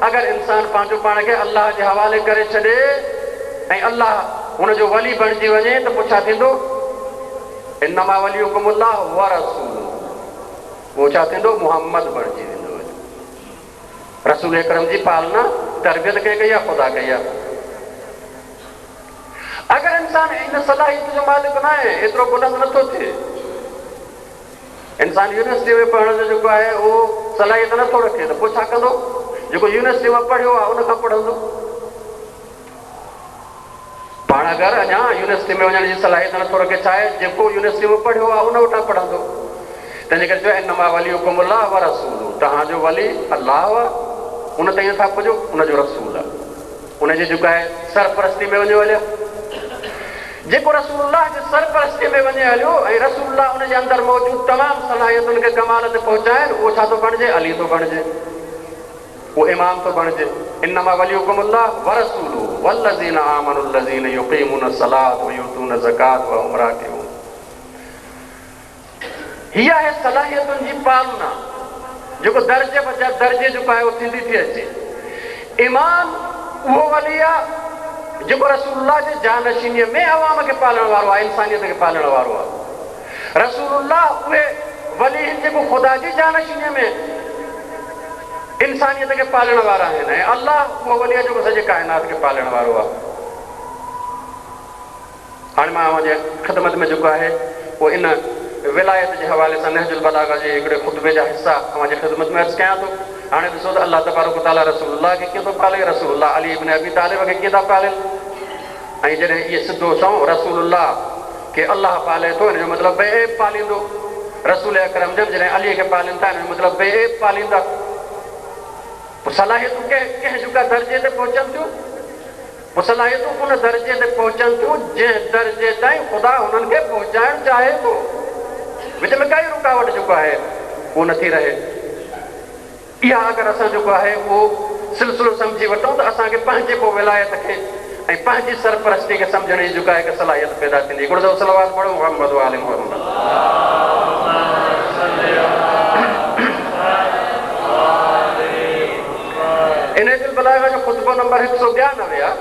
अगरि इंसान पंहिंजो पाण खे अल्लाह जे हवाले करे छॾे ऐं अल्लाह हुनजो वली बणिजी वञे त पोइ छा थींदो? इन्नमा वलियुकुमुल्लाह व रसूलुहु, उहो छा थींदो? मुहम्मद बणिजी वेंदो। रसूल अकरम जी पालना तरबियत कंहिं कई आहे? ख़ुदा कई आहे। अगरि इंसान इन सलाहियत जो मालिक न आहे, एतिरो बुलंद नथो थिए, इंसान यूनिवर्सिटी में पढ़ण जो जेको आहे उहो सलाहियत नथो रखे त पोइ छा कंदो? जेको यूनिवर्सिटी में पढ़ियो आहे उनखां पढ़ंदो। पाण अगरि अञा यूनिवर्सिटी में वञण जी सलाहियत नथो रखे, छा आहे जेको यूनिवर्सिटी में पढ़ियो आहे उन वटां पढ़ंदो। तंहिंजे करे चयो इन्नमा वलियुकुमुल्लाह व रसूलुहु, तव्हांजो वली अल्लाह आहे, उन ताईं था पुॼो, उनजो रसूल आहे, उनजी जेको आहे सरपरस्ती में वञो हलियो। जेको रसूलुल्लाह जे सरपरस्ती में वञे हलियो ऐं रसूलुल्लाह उनजे अंदरि मौजूदु तमामु सलाहियतुनि खे कमाल ते पहुचाइनि, उहो छा थो बणिजे? अली थो बणिजे, उहो इमाम थो बणिजे। इन्नमा वलियुकुमुल्लाह व रसूलुहु वल्लज़ीना आमनुल्लज़ीना युक़ीमून सलात व यूतून ज़कात व हुम राकिऊन। हीअ आहे सलाहियतुनि जी पालना, जेको दर्जे बजाए दर्जे जेको आहे उहो थींदी थी अचे। इमाम उहो वली आहे जेको रसूलुल्लाह जे जानशीनीअ में अवाम खे पालण वारो आहे, इंसानियत खे पालण वारो आहे। रसूलुल्लाह उहे वली आहिनि जेको ख़ुदा जी जानशीनीअ में इंसानियत खे पालण वारा आहिनि, ऐं अल्लाह उहो वली आहे जेको सॼे काइनात खे पालण वारो आहे। हाणे मां मुंहिंजे ख़िदमत में जेको आहे उहो इन विलायत जे हवाले सां नहजुल बलागा जे हिकिड़े ख़ुतबे जा हिसा तव्हांजे ख़िदमत में अर्ज़ु कयां थो। हाणे ॾिसो त अल्लाह तबारक व तआला रसूलुल्लाह खे कीअं थो पाले, रसूलुल्लाह अली इब्न अबी तालिब खे कीअं था पालनि। ऐं जॾहिं इहे सिधो चऊं रसूलुल्लाह खे अल्लाह पाले थो, हिन जो मतिलबु बेऐब पालींदो। रसूल अकरम जन जॾहिं अलीअ खे पालीनि था, हिन जो मतिलबु बेऐब पालींदा। पोइ सलाहियतूं कंहिं जेका दर्जे ते पहुचनि थियूं, पोइ सलाहियतूं उन दर्जे ते पहुचनि थियूं जंहिं दर्जे ताईं ख़ुदा हुननि खे पहुचाइणु चाहे थो। विच में काई रुकावट जेको आहे उहो नथी रहे। इहा अगरि असां जेको आहे उहो सिलसिलो सम्झी वठूं त असांखे पंहिंजे पोइ विलायत खे ऐं पंहिंजी सरपरस्ती खे सम्झण जी जेका आहे सलाहियत पैदा थींदी। हिकिड़ो दफ़ो सलवात पढ़ो मुहम्मद व आले मुहम्मद। इन नहजुल बलागा जो ख़ुतबो नंबर 192 आहे।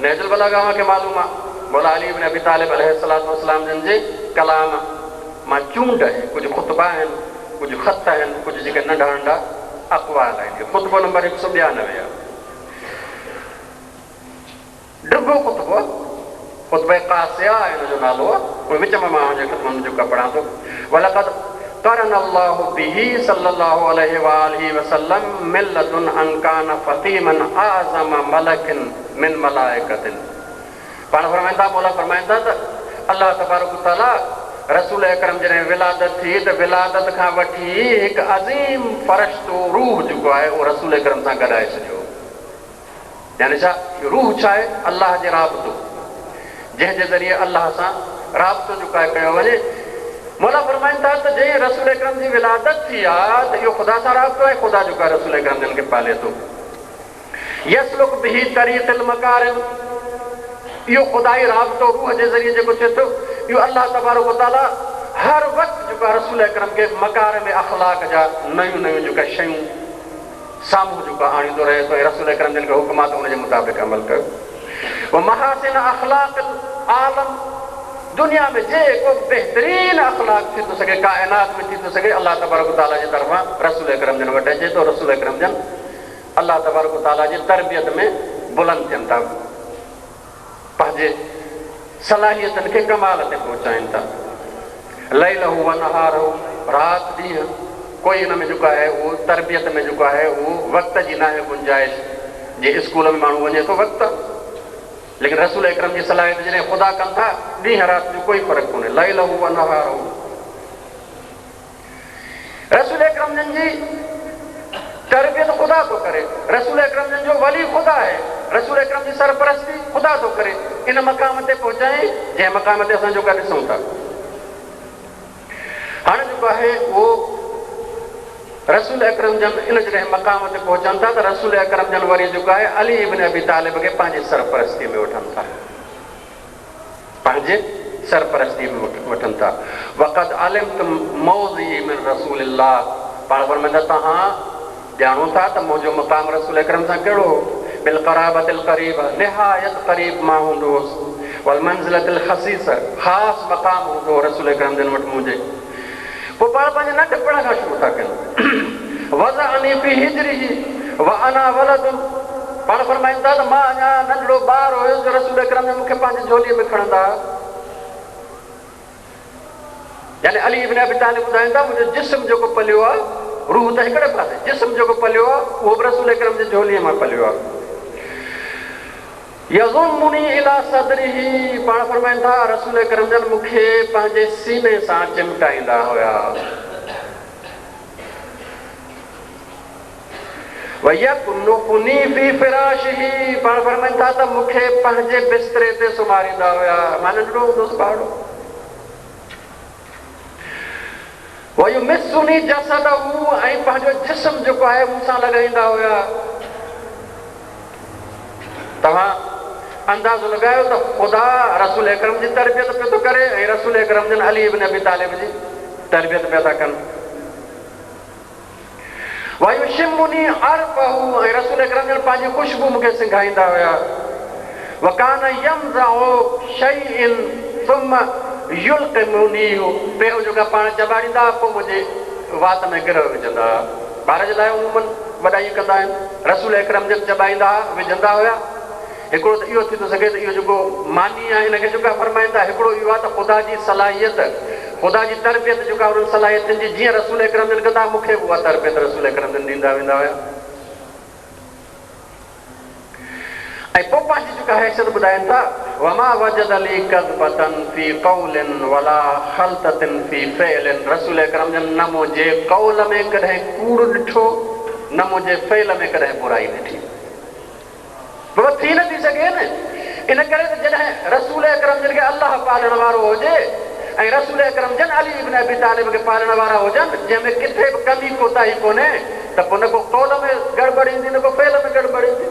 नहजुल बलागा खे मालूम आहे मौला अली इब्न अबी तालिब अलैहिस्सलातु वस्सलाम जन जे कलाम मां चूंड आहे। कुझु ख़ुतबा आहिनि, कुझु ख़त आहिनि, कुझु जेके नंढा नंढा अक़वाल आहिनि। ख़ुतबो नंबर 192 आहे। डिघो ख़ुतबो, ख़ुतबे क़ासिया हिन जो नालो आहे। उहे विच में मां हुनजे ख़िदमत में जेका पढ़ां थो, वलक़द क़रन अल्लाहु बिही सल्लल्लाहु अलैहि व आलिहि वसल्लम मिल्लतुन अनकान फ़तीमन आज़म मलकिन मिन मलाइकतिन। पाण फरमाईंदा, मौला फरमाईंदा त अल्लाह तबारक व तआला रसूल अकरम जॾहिं विलादत थी त विलादत खां वठी हिकु अज़ीम फ़रिश्तो रूह जेको आहे उहो रसूल अकरम सां गॾाए छॾियो। यानी छा, रूह छा आहे? अल्लाह जे राबतो, जंहिंजे ज़रिए अल्लाह सां राबतो जेको आहे कयो वञे। मौला फरमाइनि था त जंहिं रसूल अकरम जी विलादत थी आहे त इहो ख़ुदा सां राबतो आहे। ख़ुदा जेको आहे रसूल अकरम जिन खे पाले थो। यसलुक बिही तरीक़ुल मकारिम, इहो ख़ुदाई राबतो रूह जे ज़रिए जेको थिए थो, इहो अल्लाह तबारक व तआला हर वक़्तु जेको आहे रसूल अकरम खे मकारिम अख़लाक जा नयूं नयूं जेका शयूं साम्हूं जेको आणींदो रहे थो। ऐं रसूल अकरम जिन खे हुकुम आहे त उनजे मुताबिक़ अमल कयो। उहो महासिन अख़लाक आलम, दुनिया में जेको बहितरीन अख़लाक थी थो सघे, काइनात में थी थो सघे, अल्लाह तबारक व तआला जे तरफ़ां रसूल अकरम जिन वटि अचे थो। रसूल अकरम जन अल्लाह तबारक व तआला जी तरबियत में बुलंद थियनि था, पंहिंजे सलाहियतनि खे कमाल ते पहुचाइनि था। लैलहु व नहारहु, राति ॾींहुं, कोई हिन में जेको आहे उहो तरबियत में जेको आहे उहो वक़्त जी न आहे गुंजाइश। जे स्कूल में माण्हू वञे थो वक़्तु, लेकिन रसूल अकरम जी सलाहियत जॾहिं ख़ुदा कनि था, ॾींहुं राति जो कोई फ़र्क़ु कोन्हे। लैलहु व नहारहु, रसूल अकरम जन जी तरबियत ख़ुदा थो करे। रसूल अकरम जन जो वली ख़ुदा आहे। रसूल अकरम जी सरपरस्ती ख़ुदा थो करे। इन मक़ाम ते पहुचाए जंहिं मक़ाम ते असां जेका ॾिसूं था। हाणे जेको आहे उहो रसूल अकरम जन इन जॾहिं मक़ाम ते पहुचनि था त रसूल अकरम जन वरी जेको आहे अली इब्न अबी तालिब खे पंहिंजी सरपरस्ती में वठनि था, पंहिंजे सरपरस्ती में वठनि था। वक़द अलिमतुम मौज़ी मिन रसूलिल्लाह, पाण फरमाईंदा तव्हां ॼाणो था त मुंहिंजो मक़ाम रसूल अकरम सां कहिड़ो हो। बिल क़राबतिल क़रीब, निहायत क़रीब मां हूंदो हुउसि। वल मंज़िलतिल ख़सीस, ख़ासि मक़ाम हूंदो हो रसूल अकरम जन वटि मुंहिंजे। पोइ पाण पंहिंजे नंढपण खां शुरू था कनि। वज़अनी फ़ी हिजरिही व अना वलदुन, पाण फरमाईनि था त मां अञा नंढड़ो ॿार हुयुसि जो रसूल अकरम जन मूंखे पंहिंजी झोलीअ में खणंदा। यानी अली इब्न अबी तालिब ॿुधाइनि था मुंहिंजो जिस्म जेको पलियो आहे, रूह त हिकिड़े पासे, जिस्म जेको पलियो आहे उहो बि रसूल अकरम जी झोलीअ मां पलियो आहे। यज़ुम्मुनी इला सदरिही, पाण फरमाइनि था रसूल अकरम जन मूंखे पंहिंजे सीने सां चिमटाईंदा हुया। वयकुनुफ़ुनी फ़ी फ़िराशिही, पाण फरमाइनि था त मूंखे पंहिंजे बिस्तरे ते सुम्हारींदा हुया। मां नंढड़ो हूंदुसि ॿारड़ो। वयुमिस्सुनी जसदहू, ऐं पंहिंजो जिस्म जेको आहे मूंसां लॻाईंदा हुया। तव्हां अंदाज़ो लॻायो त ख़ुदा रसूल अकरम जी तरबियत पियो थो करे ऐं रसूल अकरम जन अली इब्न अबी तालिब जी तरबियत पैदा कनि। वयुशिमुनी अरफ़हु, ऐं रसूल अकरम जन पंहिंजी ख़ुशबू मूंखे सिंघाईंदा हुया। वकान यमज़उ शैइन सुम युल्क़िमुनीहु, पहिरियों जेका पाण चॿाड़ींदा पोइ मुंहिंजे वात में गिरह विझंदा। ॿार जे लाइ उमूमन वॾा इहे कंदा आहिनि, रसूल अकरम जन चॿाईंदा विझंदा हुया। हिकिड़ो त इहो थी थो सघे त इहो जेको मानी आहे हिनखे जेका फरमाईंदा, हिकिड़ो इहो आहे त ख़ुदा जी सलाहियत, ख़ुदा जी तरबियत जेका उन्हनि सलाहियतुनि जी जीअं रसूल अकरम जन कंदा, मूंखे उहा तरबियत रसूल अकरम जन ॾींदा वेंदा हुया। ऐं पोइ पंहिंजी जेका हैसियत ॿुधाइनि था, वमा वजद ली कज़बतन फी क़ौलिन वला ख़लततिन फी फ़इलिन, रसूल अकरम जन न मुंहिंजे क़ौल में कॾहिं कूड़ ॾिठो, न मुंहिंजे फ़इल में कॾहिं बुराई ॾिठी। पोइ थी न थी सघे न, इन करे त जॾहिं रसूल अकरम जन खे अलाह पालण वारो हुजे ऐं रसूल अकरम जन अली इब्न अबी तालिब खे पालण वारा हुजनि, जंहिंमें किथे बि कमी कोताही कोन्हे, त पोइ न को क़ौल में गड़बड़ ईंदी, न को फ़इल में गड़बड़ ईंदी।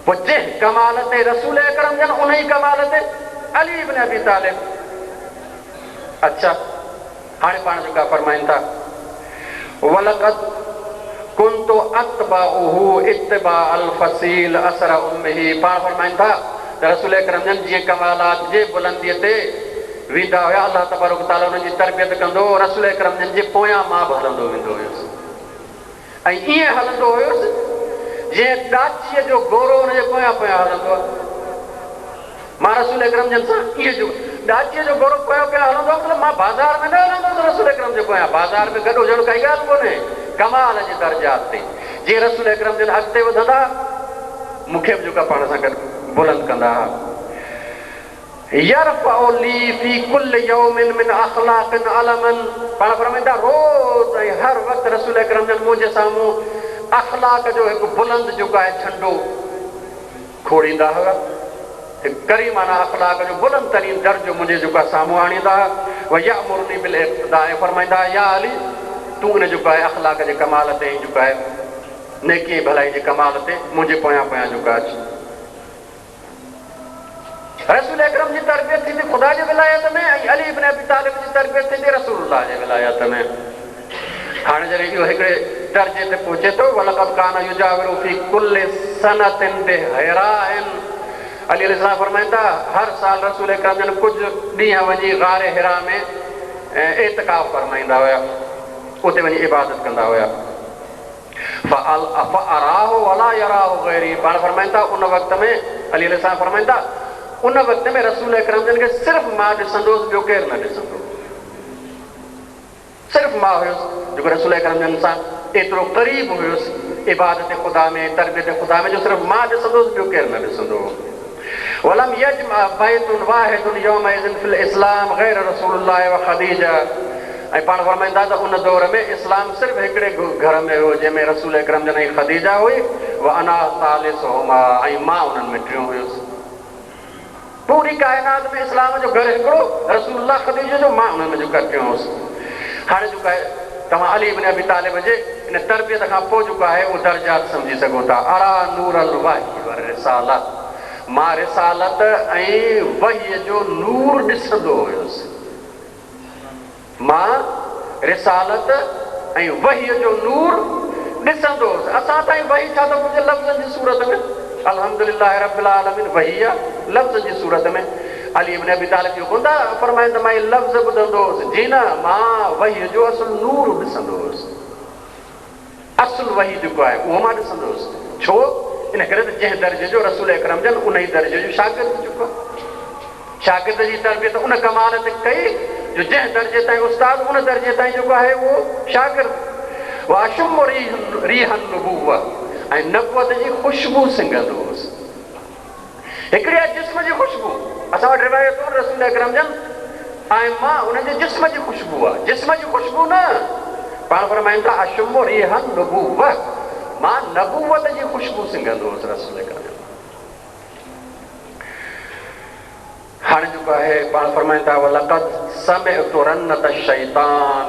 पोइ जंहिं कमाल ते रसूल अकरम जन, उन ई कमाल ते अली इब्न अबी तालिब। अच्छा, हाणे पाण जेका फरमाइनि था, वलक़द कुंतु अत्बअहु इत्तिबाअल फसील असर उम्मिही, पाण फरमाइनि था त रसूल अकरम जन जीअं कमालात जे बुलंदीअ ते वेंदा हुया, अलाह तबारक ताला उन्हनि जी तरबियत कंदो, रसूल अकरम जन जे पोयां मां बि हलंदो वेंदो हुयुसि। ऐं ईअं हलंदो हुयुसि जीअं ॾाचीअ जो गोरो हुनजे पोयां पोयां हलंदो आहे। मां रसूल अकरम जन सां ईअं जो ॾाचीअ जो गोरो पोयां पोयां हलंदो आहे, मतिलबु मां बाज़ार में न हलंदुसि रसूल अकरम जे पोयां। बाज़ार में गॾु हुजण काई ॻाल्हि कोन्हे, कमाल जे दर्जात ते जीअं रसूल अकरम जन अॻिते वधंदा, मूंखे बि जेका पाण सां गॾु बुलंद कंदा। यरफ़उ ली फी कुल्ल यौमिन मिन अख़लाक़िन अलमन, पाण फरमाईंदा रोज़ ऐं हर वक़्तु रसूल अकरम जन मुंहिंजे साम्हूं अख़लाक़ जो हिकु बुलंद जेको आहे झंडो खोड़ींदा हुआ। हिकु करीमाना अख़लाक़ जो बुलंद तरीन दर्जो मुंहिंजे जेको आहे साम्हूं आणींदा हुआ। वयअमुरनी बिल इक़्तिदा, ऐं फरमाईंदा या अली तूं उन जेको आहे अख़लाक़ जे कमाल ते ऐं जेको आहे नेकी भलाई जे कमाल ते मुंहिंजे पोयां पोयां जेको आहे अचु। रसूल अकरम जी तरबियत थींदी ख़ुदा जे विलायत में, ऐं अली इब्न अबी तालिब जी तरबियत थींदी रसूलुल्लाह जे विलायत में। हाणे जॾहिं इहो हिकिड़े दर्जे ते पहुचे थो, वलक़द कान युजाविरु फी कुल्लि सनतिन बिहिराइन, अली अलैहिस्सलाम फरमाईंदा हर साल रसूल अकरम जन कुझु ॾींहं वञी गारे हिरा में एतिकाफ़ फरमाईंदा हुया, उते वञी इबादत कंदा हुया। फअराहु वला यराहु गैरी, पाण फरमाईंदा उन वक़्त में अली अलैहिस्सलाम फरमाईंदा उन वक़्त में रसूल अकरम जन खे सिर्फ़ु मां ॾिसंदुसि, ॿियो केरु न ॾिसंदो। सिर्फ़ु मां हुयुसि जेको रसूल अकरम जन सां एतिरो क़रीब हुयुसि इबादत ख़ुदा में, तरबियत ख़ुदा में, जो सिर्फ़ु मां ॾिसंदुसि, ॿियो केरु न ॾिसंदो। वलम यजमा बैतुन वाहिदुन यौमइज़िन फिल इस्लाम गैर रसूलुल्लाह व ख़दीजा, ऐं पाण फरमाईंदा त उन दौर में इस्लाम सिर्फ़ु हिकिड़े घर में हो, जंहिंमें रसूल अकरम जन ऐं ख़दीजा हुई, व अना सालिसुहुमा, ऐं मां उन्हनि में टियों हुयुसि। पूरी काइनात में इस्लाम जो घर हिकिड़ो, रसूलुल्लाह ख़दीजा जो, मां उन्हनि में जेका टियों हुयुसि। हाणे जेको आहे तव्हां अली इब्न अबी तालिब जे इन तरबियत खां पोइ जेको आहे उहो दर्जात सम्झी सघो था। अरा नूरल वही व रिसालत, मां रिसालत ऐं वहीअ जो नूर ॾिसंदो हुयुसि। मां रिसालत ऐं वहीअ जो नूर ॾिसंदो हुयुसि। असां ताईं वही छा त मुंहिंजे लफ़्ज़नि जी सूरत में, अल्हम्दुलिल्लाह रब्बिल आलमीन, वही आहे लफ़्ज़ जी सूरत में। अली इब्न अबी तालिब जो कोन्ह फरमाईंदा मां लफ़्ज़ ॿुधंदो हुउसि, जी न, मां वही जो असुल नूर ॾिसंदो हुउसि। असुल वही जेको आहे उहो मां ॾिसंदो हुउसि। छो? इन करे त जंहिं दर्जे जो रसूल अकरम जन, उन ई दर्जे जो शागिर्द जेको शागिर्द जी तरबियत उन कमाल ते कई जो जंहिं दर्जे ताईं उस्ताद, उन दर्जे ताईं जेको आहे उहो शागिर्द। वाशुम रीहन नबुव्वह, ऐं नबुवत जी ख़ुशबू सिंघंदो हुउसि। हिकिड़ी आहे जिस्म जी ख़ुशबू, असां वटि रिवायत रसूल अकरम जन ऐं मां उनजे जिस्म जी ख़ुशबू आहे, जिस्म जी ख़ुशबू न। पाण फरमाइनि था अशुम रीहन नबुव्वह, मां नबुवत जी ख़ुशबू सिंघंदो हुउसि रसूल अकरम। हाणे जेको आहे पाण फरमाइनि था वलक़द समिअतु रन्नत शैतान,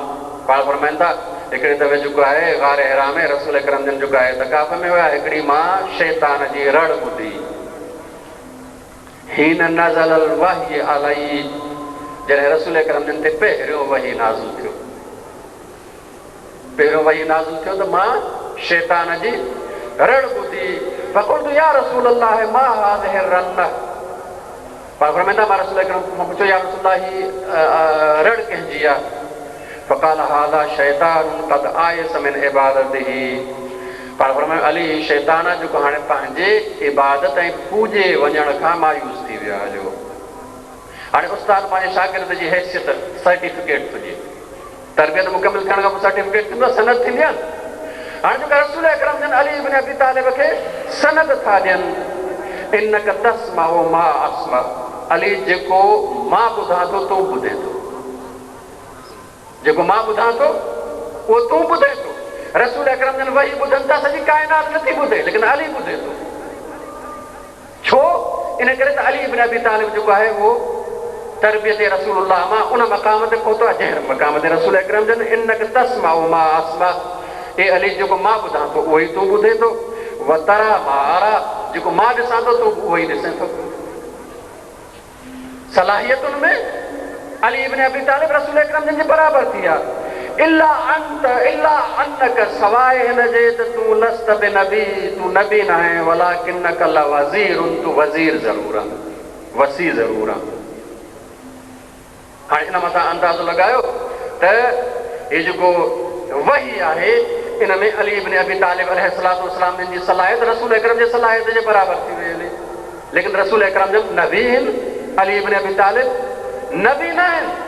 पाण फरमाइनि था हिकिड़े दफ़े जेको आहे गारे हिरा में रसूल अकरम जन जेको आहे इतिकाफ़ में हुया, हिकिड़ी मां शैतान जी रड़ ॿुधी। हिन नज़ल वही अलई, जॾहिं रसूल अकरम जन ते पहिरियों वही नाज़िल थियो, पहिरियों वही नाज़िल थियो त मां शैतान जी रड़ ॿुधी, फ़क़ुल्तु या रसूल अल्लाह मा हाज़िहि रन्न, पाण फरमाईंदा मां रसूल अकरम खां पुछियो या रसूल अल्लाह ही रड़ कंहिंजी आहे? फ़क़ाल हाज़ा शैतान क़द आयस मिन इबादतिही, पाण फरमायो अली शैतान आहे जेको हाणे पंहिंजे इबादत ऐं पूॼे वञण खां मायूस थी वियो हलियो। हाणे उस्ताद पंहिंजे शागिर्द जी हैसियत सर्टिफिकेट थी, तरबियत मुकमिल थियण खां पोइ सर्टिफिकेट थींदो, सनद थींदी आहे। हाणे जेका रसूल अकरम जन अली इब्न अबी तालिब खे सनद था ॾियनि, इन्नक तस्मउ मा अस्मा, अली जेको मां ॿुधां थो तूं ॿुधे थो, जेको मां ॿुधां थो उहो तूं ॿुधे थो। रसूल अकरम जन वही ॿुधनि था, सॼी काइनात नथी ॿुधे, लेकिन अली ॿुधे थो। छो? इन करे त अली इब्न अबी तालिब जेको आहे उहो तरबियत रसूलुल्लाह मां उन मक़ाम ते पहुतो आहे जंहिं मक़ाम ते रसूल अकरम जन इन्नक तस्मउ मा अस्मा, ए अली जेको मां ॿुधां थो उहो ई तूं ॿुधे थो, व तरा मा अरा, जेको मां ॾिसां थो तूं उहो ई ॾिसे थो। सलाहियतुनि में अली इब्न अबी तालिब रसूल अकरम जन जे बराबरि थी आहे। इल्ला अन्नक, सवाइ हिन जे त तूं लस्त बिनबी, तूं नबी न आहे, वलाकिन्नक लवज़ीरुन, तूं वज़ीर ज़रूर आहे, वसी ज़रूर आहे। हाणे इन मथां अंदाज़ो लॻायो त हे जेको वही आहे इन में अली इब्न अबी तालिब अलैहिस्सलातु वस्सलाम जी सलाहियत रसूल अकरम जे सलाहियत जे बराबरि थी वई हले, लेकिन रसूल अकरम जन नबी आहिनि, अली इब्न अबी तालिब नबी न आहिनि।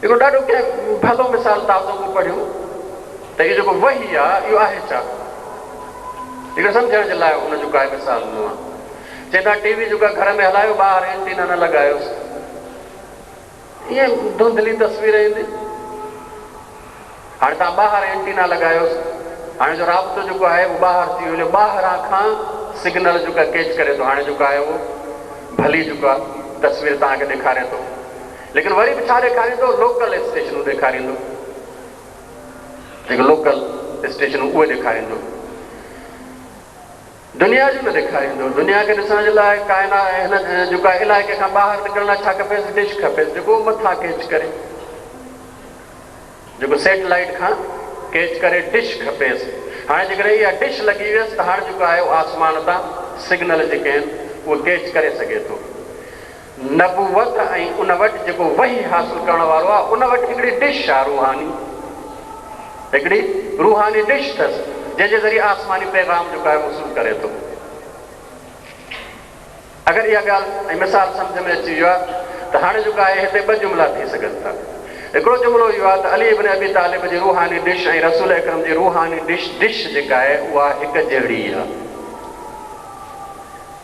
हिकिड़ो ॾाढो कंहिं भलो मिसाल ताज़ो को पढ़ियो त इहो जेको वही आहे इहो आहे छा, हिकिड़ो सम्झण जे लाइ उन जो का मिसाल ॾिनो आहे। चवंदा टीवी जेका घर में हलायो ॿाहिरि एंटीना न लॻायोसि, ईअं धुंधली तस्वीर ईंदी। हाणे तव्हां ॿाहिरि एंटीना लॻायोसि, हाणे जो राब्तो जेको आहे उहो ॿाहिरि थी वियो, ॿाहिरां खां सिग्नल जेका कैच करे थो, हाणे जेको आहे उहो भली जेको आहे तस्वीर तव्हांखे ॾेखारे थो, लेकिन वरी बि छा ॾेखारींदो, लोकल स्टेशनूं ॾेखारींदो, जेके लोकल स्टेशनूं उहे ॾेखारींदो, दुनिया जो न ॾेखारींदो। दुनिया खे ॾिसण जे लाइ काइना हिन जेका इलाइक़े खां ॿाहिरि निकिरण लाइ छा खपेसि, डिश खपेसि, जेको मथां कैच करे, जेको सैटेलाइट खां कैच करे डिश खपेसि। हाणे जेकॾहिं इहा डिश लॻी वियसि त हाणे जेको आहे उहो आसमान तां सिग्नल जेके आहिनि उहे कैच करे सघे थो। नबूवत ऐं उन वटि जेको वही हासिल करण वारो आहे उन वटि हिकिड़ी डिश आहे रूहानी, हिकिड़ी रूहानी डिश अथसि जंहिंजे ज़रिए आसमानी पैगाम जेको आहे वसूल करे थो। अगरि इहा ॻाल्हि ऐं मिसाल सम्झ में अची वियो आहे त हाणे जेको आहे हिते ॿ जुमिला थी सघनि था। हिकिड़ो जुमिलो इहो आहे त अली इब्न अबी तालिब जी रूहानी डिश ऐं रसूल अकरम जी रूहानी डिश जेका आहे उहा हिकु जहिड़ी आहे,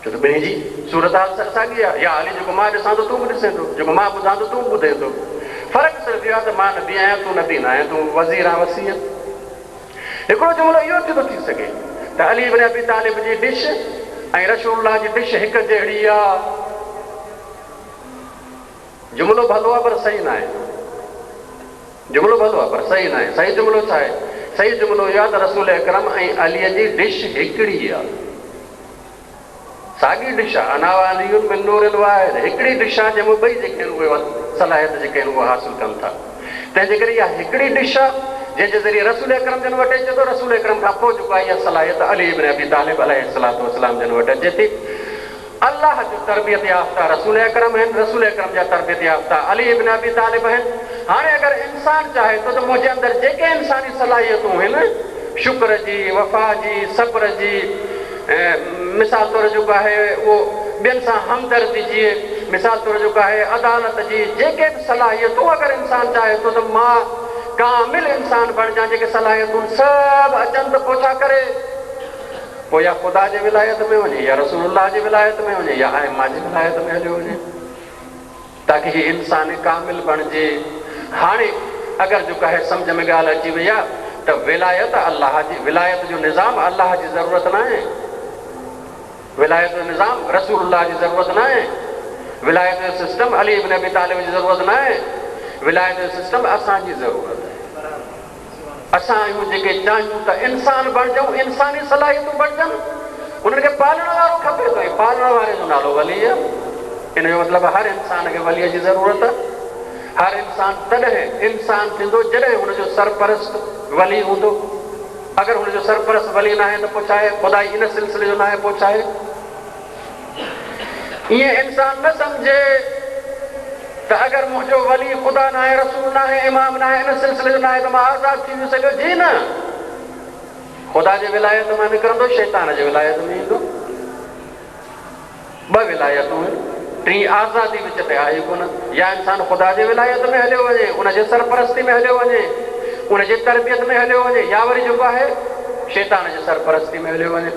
छो त ॿिन्ही जी सूरत हाल साॻी आहे। या अली जेको मां ॾिसां थो तूं बि ॾिसे थो, जेको मां ॿुधां थो तूं ॿुधे थो। फ़र्क़ु सिर्फ़ु इहो आहे त मां नबी आहियां, तूं नबी न आहियां, तूं वज़ीर आहीं, वसी आहे। हिकिड़ो जुमिलो इहो थी थो थी सघे त अली इब्न अबी तालिब जी डिश ऐं रसूलुल्लाह जी डिश हिकु जहिड़ी आहे। जुमिलो भलो आहे पर सही न आहे, जुमिलो भलो आहे पर सही न आहे। सही जुमिलो छा आहे? सही जुमिलो इहो आहे त रसूल अकरम ऐं अलीअ जी डिश हिकिड़ी आहे, साॻी डिश आहे। अना अलियुन मिन नूरिन वाहिद, हिकिड़ी डिश आहे जंहिंमें ॿई जेके आहिनि उहे सलाहियत जेके आहिनि उहे हासिल कनि था। तंहिंजे करे इहा हिकिड़ी डिश आहे जंहिंजे ज़रिए रसूल अकरम जन वटि अचे थो। रसूल अकरम खां पोइ जेको आहे इहा सलाहियत अली इब्न अबी तालिब अलैहिस्सलातु वस्सलाम जन वटि अचे थी। अल्लाह जो तरबियत याफ़्ता रसूल अकरम आहिनि, रसूल अकरम जा तरबियत याफ़्ता अली इब्न अबी तालिब आहिनि। हाणे अगरि इंसान चाहे थो त मुंहिंजे अंदरि जेके इंसानी सलाहियतूं आहिनि, शुक्र जी, वफ़ा जी, सब्र जी, मिसाल तौर जेको आहे उहो ॿियनि सां हमदर्दी जी, मिसाल तौर जेको आहे अदालत जी, जेके बि सलाहियतूं अगरि इंसान चाहे थो त मां कामिल इंसान बणिजां, जेके सलाहियतूं सभु अचनि त पोइ छा करे, पोइ या ख़ुदा जे विलायत में वञे, या रसूलुल्लाह जी विलायत में वञे, या अइम्मा जी विलायत में हलियो वञे, ताकी हीउ इंसान कामिल बणिजे। हाणे अगरि जेको आहे सम्झ में ॻाल्हि अची वई आहे त विलायत अलाह जी, विलायत जो निज़ाम अलाह जी ज़रूरत न आहे, विलायत जो निज़ाम रसूलुल्लाह जी ज़रूरत न आहे, विलायत जो सिस्टम अली इब्न अबी तालिब जी ज़रूरत न आहे, विलायत जो सिस्टम असांजी ज़रूरत आहे। असां आहियूं जेके चाहियूं त इंसान बणिजूं, इंसानी सलाहियतूं बणिजनि, उन्हनि खे पालण वारो खपे थो, पालण वारे जो नालो वली आहे। इन जो मतिलबु हर इंसान खे वलीअ जी ज़रूरत आहे। हर इंसान तॾहिं इंसान थींदो जॾहिं हुनजो सरपरस्त वली हूंदो। अगरि हुनजो सरपरस्त वली न आहे त पोइ छा आहे? ख़ुदा इन सिलसिले जो न आहे, पोइ छा आहे? ईअं इंसान न सम्झे त अगरि मुंहिंजो वली ख़ुदा न आहे, रसूल न आहे, इमाम न आहे, इन सिलसिले जो न आहे त मां आज़ादु थी थो सघियो। जी न, ख़ुदा जे विलायत मां निकिरंदो, शैतान जे विलायत में ईंदो। ॿ विलायतूं आहिनि, टी आज़ादी विच ते आहे कोन। या इंसान ख़ुदा जे विलायत में हलियो वञे, उनजे सरपरस्ती में हलियो वञे, उनजे तरबियत में हलियो वञे, या वरी जेको आहे शैतान जे सरपरस्ती में हलियो वञे।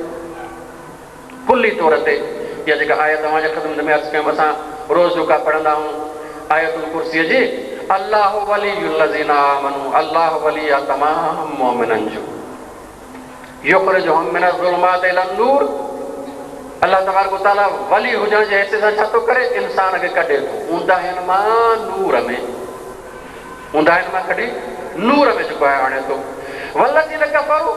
कुल्ली तौर ते इहा जेका आयत तव्हांजे ख़िदमत में अर्ज़ु कयमि, असां रोज़ जेका पढ़ंदा आहियूं आयतुल कुर्सीअ जी, अल्लाह वलियुल लज़ीना आमनू, अल्लाह वली आहे तमाम मोमिननि जो, युख़रिजुहुम मिनज़ ज़ुलुमाति इलन नूर। अल्लाह तबारक व तआला वली हुजण जे हिसे सां छा थो करे? इंसान खे कढे थो ऊंदाहियुनि मां नूर में, ऊंदाहियुनि मां कढी नूर में जेको आहे आणे थो। वल्लज़ीन कफ़रू,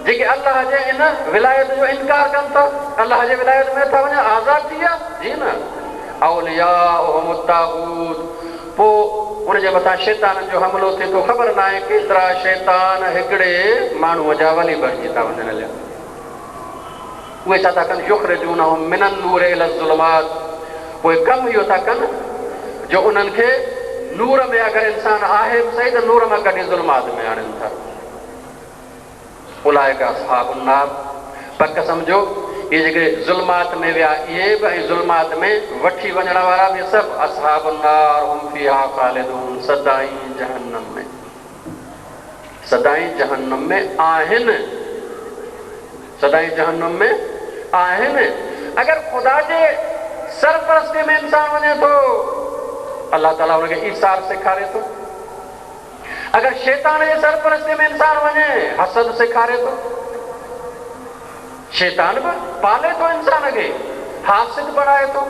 जेके अल्लाह जे इन विलायत जो इनकार कनि था, अल्लाह जे विलायत में था वञनि, आज़ाद थी विया। जी न, औलियाउहुम तागूत, पोइ उनजे मथां शैताननि जो हमिलो थिए थो। ख़बर न आहे केतिरा शैतान हिकिड़े माण्हूअ जा वली बणिजी था वञनि हलिया। उहे छा था कनि? युख़रिजूनहुम मिनन नूर इलज़ ज़ुलुमात, उहे कमु इहो था कनि जो उन्हनि खे नूर में अगरि इंसान आहे बि सही त नूर मां कढी ज़ुल्मात में आणनि था। उलाइका अस्हाबुन नार, पक सम्झो इहे जेके ज़ुल्मात में विया इहे बि, ऐं ज़ुल्मात में वठी वञण वारा बि सभु अस्हाबुन नार हुम फ़ीहा ख़ालिदून, सदाईं जहन्नम में, सदाईं जहन्नम में आहिनि, सदाईं जहन्नम में आहिनि। अगरि ख़ुदा जे सरपरस्ती में इंसान वञे थो, अल्लाह ताला हुनखे ईसार सेखारे थो। अगरि शैतान जे सरपरस्ती में इंसान वञे, हसद सेखारे थो। शैतान बि पाले थो इंसान खे, हासिद बणाए थो,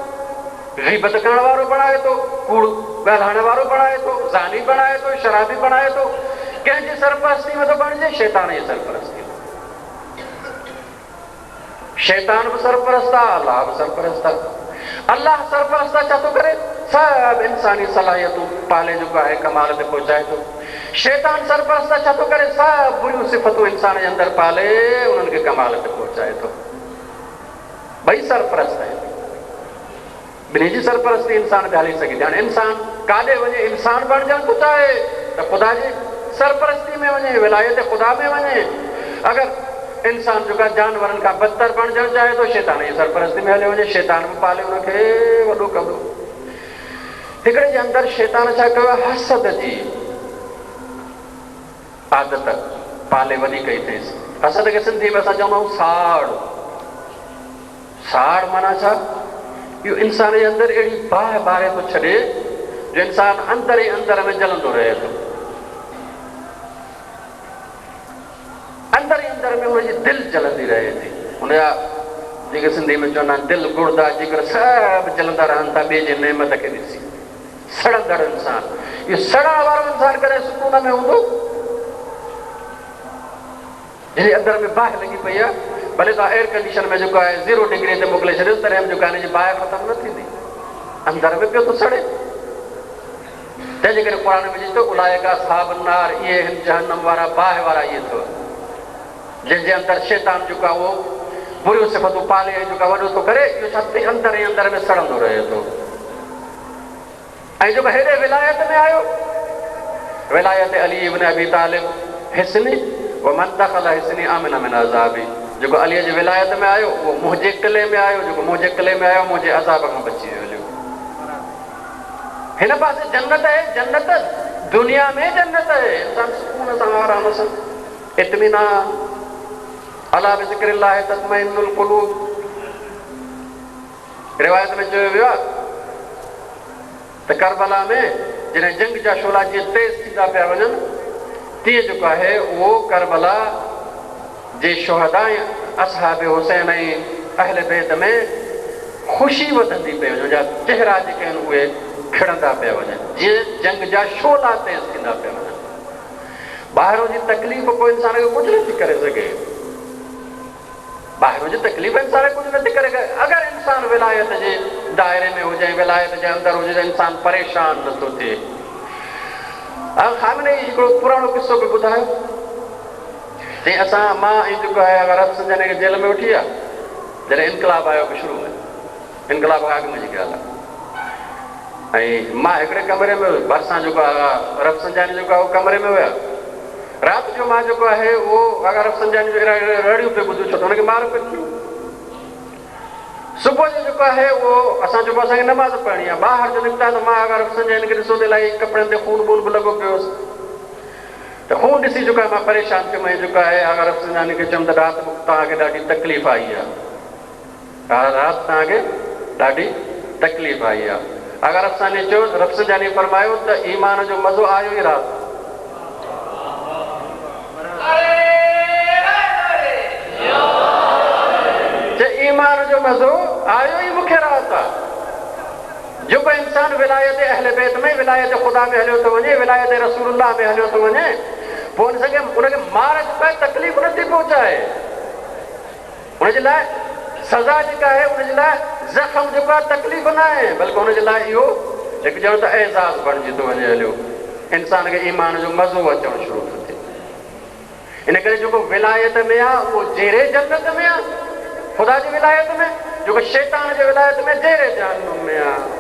ग़ीबत करण वारो बणाए थो, कूड़ ॻाल्हाइण वारो बणाए थो, ज़ानी बणाए थो, शराबी बणाए थो। कंहिंजी सरपरस्ती में थो बणिजे? शैतान जी सरपरस्ती में। शैतान बि सरपरस्त आहे, अल्लाह बि सरपरस्त आहे। अल्लाह सरपरस्त छा थो करे? सभु इंसानी सलाहियतूं पाले जेको आहे कमाल ते पहुचाए थो। शैतान सरपरस्त छा थो करे? सभु बुरियूं सिफ़तूं इंसान जे अंदरि पाले उन्हनि खे कमाल ते पहुचाए थो। ॿई सरपरस्त आहिनि, ॿिन्ही जी सरपरस्ती इंसान खे हली सघे थी। हाणे इंसान काॾे वञे? इंसान बणिजणु थो चाहे त ख़ुदा जी सरपरस्ती में वञे, विलायत ख़ुदा में वञे। अगरि इंसान जेका जानवरनि खां बदतर बणिजणु चाहे थो, शैतान जी सरपरस्ती में हली वञे, शैतान बि पाले हुनखे वॾो कबो। हिकिड़े जे अंदरि शैतान छा कयो? हसद जी आदत पाले वॾी कई अथईसि। हसद खे सिंधी में असां चवंदा आहियूं साड़। साड़ माना छा? इहो इंसान जे अंदरि अहिड़ी बाहि ॿारे थो छॾे जो इंसान अंदरि ई अंदरि में जलंदो रहे थो। अंदरि ई अंदरि में हुनजी दिलि जलंदी रहे थी। हुनजा जेके सिंधी में चवंदा आहिनि दिलि गुड़दा जिगर सभु जलंदा रहनि था ॿिए जे नेमत खे ॾिसी। सड़ंदड़ इंसान, इहो सड़ण वारो इंसान कॾहिं सुकून में हूंदो? जंहिंजे अंदरि में बाहि लॻी पई आहे, भले तव्हां एयर कंडीशन में जेको आहे 0 डिग्री ते मोकिले छॾियो, तॾहिं जेको आहे हिनजी बाहि ख़तमु न थींदी, अंदरि में पियो थो सड़े। तंहिंजे करे क़ुर में विझे थो उलाइका अस्हाबुन नार, इहे हिन जहन्नम वारा, बाहि वारा इहे अथव जंहिंजे अंदरि शैतान जेको आहे उहो बुरियूं सिफ़तूं पाले जेको आहे वॾो थो करे। इहो छा थी अंदरि ई अंदरि में सड़ंदो रहे थो। ऐं जेको हेॾे विलायत में आयो, विलायत अली इब्न अबी तालिब हिस्नी व मन दख़ल हिस्नी आमिन मिन अज़ाबी, जेको अलीअ जे विलायत में आयो उहो मुंहिंजे क़िले में आयो, जेको मुंहिंजे क़िले में आयो मुंहिंजे अज़ाब खां बची वियो। हिन पासे जन्नत आहे, जन्नत दुनिया में जन्नत आहे, इंसान सुकून सां आराम सां इत्मीनान, अला बिज़िक्रिल्लाह तत्मइन्नुल क़ुलूब। रिवायत में चयो वियो आहे त करबला में जॾहिं जंग जा शोला जीअं तेज़ थींदा पिया वञनि, तीअं जेको आहे उहो करबला जे शुहदा असहाब हुसैन ऐं अहल बैत में ख़ुशी वधंदी पई वञे, जा चेहरा जेके आहिनि उहे खिड़ंदा पिया वञनि, जीअं जंग जा शोला तेज़ थींदा पिया वञनि। ॿाहिरों जी तकलीफ़ कोई इंसान खे कुझु नथी करे सघे, ॿाहिरों जी तकलीफ़ इंसान खे कुझु नथी करे। अगरि इंसान विलायत जे दायरे में हुजे, विलायत जे अंदरि हुजे, इंसान परेशान नथो थिए। खामिनेई हिकिड़ो पुराणो किस्सो बि ॿुधायो, चई असां मां ऐं जेको आहे अरब संजानी खे जेल में वठी विया जॾहिं इनकलाब आयो शुरू में, इनकलाब खां अॻु में जी ॻाल्हि आहे। ऐं मां हिकिड़े कमरे में भरिसां जेको आहे अरब संजानी जेको आहे उहो कमरे में हुया। राति जो मां जेको आहे उहो अरब संजानी जो रड़ियूं पियो ॿुधूं, छो त हुनखे मार पियो थियूं। सुबुह जो जेको आहे उहो असां जेको असांखे नमाज़ पढ़णी आहे, ॿाहिरि जो निकिता त मां अरब संजानी खे ॾिसो त इलाही कपिड़नि ते खून वून बि लॻो पियो हुयुसि। त खून ॾिसी जेको आहे मां परेशान थियुमि ऐं जेको आहे अरब संजानी खे चयुमि त राति तव्हांखे ॾाढी तकलीफ़ आई आहे, राति तव्हांखे ॾाढी तकलीफ़ आई आहे। अगरि अफ़सानी चयो, रब संजानी फरमायो त ईमान जो मज़ो आयो ई राति। ईमान जो मज़ो आयो ई मूंखे राति आहे। जेको इंसान विलायत अहले बैत में, विलायत ख़ुदा में हलियो थो वञे, विलायत रसूलुल्लाह में हलियो थो वञे, पोइ उनखे मार पए तकलीफ़ नथी पहुचाए। उनजे लाइ सज़ा जेका आहे उनजे लाइ ज़ख़्म जेको आहे तकलीफ़ न आहे, बल्कि हुनजे लाइ इहो हिकु ॼणो त एज़ाज़ बणिजी थो वञे हलियो, इंसान खे ईमान जो मज़ो अचणु शुरू थो थिए। इन करे जेको विलायत में आहे उहो जहिड़े जन्नत में आहे ख़ुदा जी विलायत में, जेको शैतान जे विलायत में जहिड़े जहन्नुम में आहे।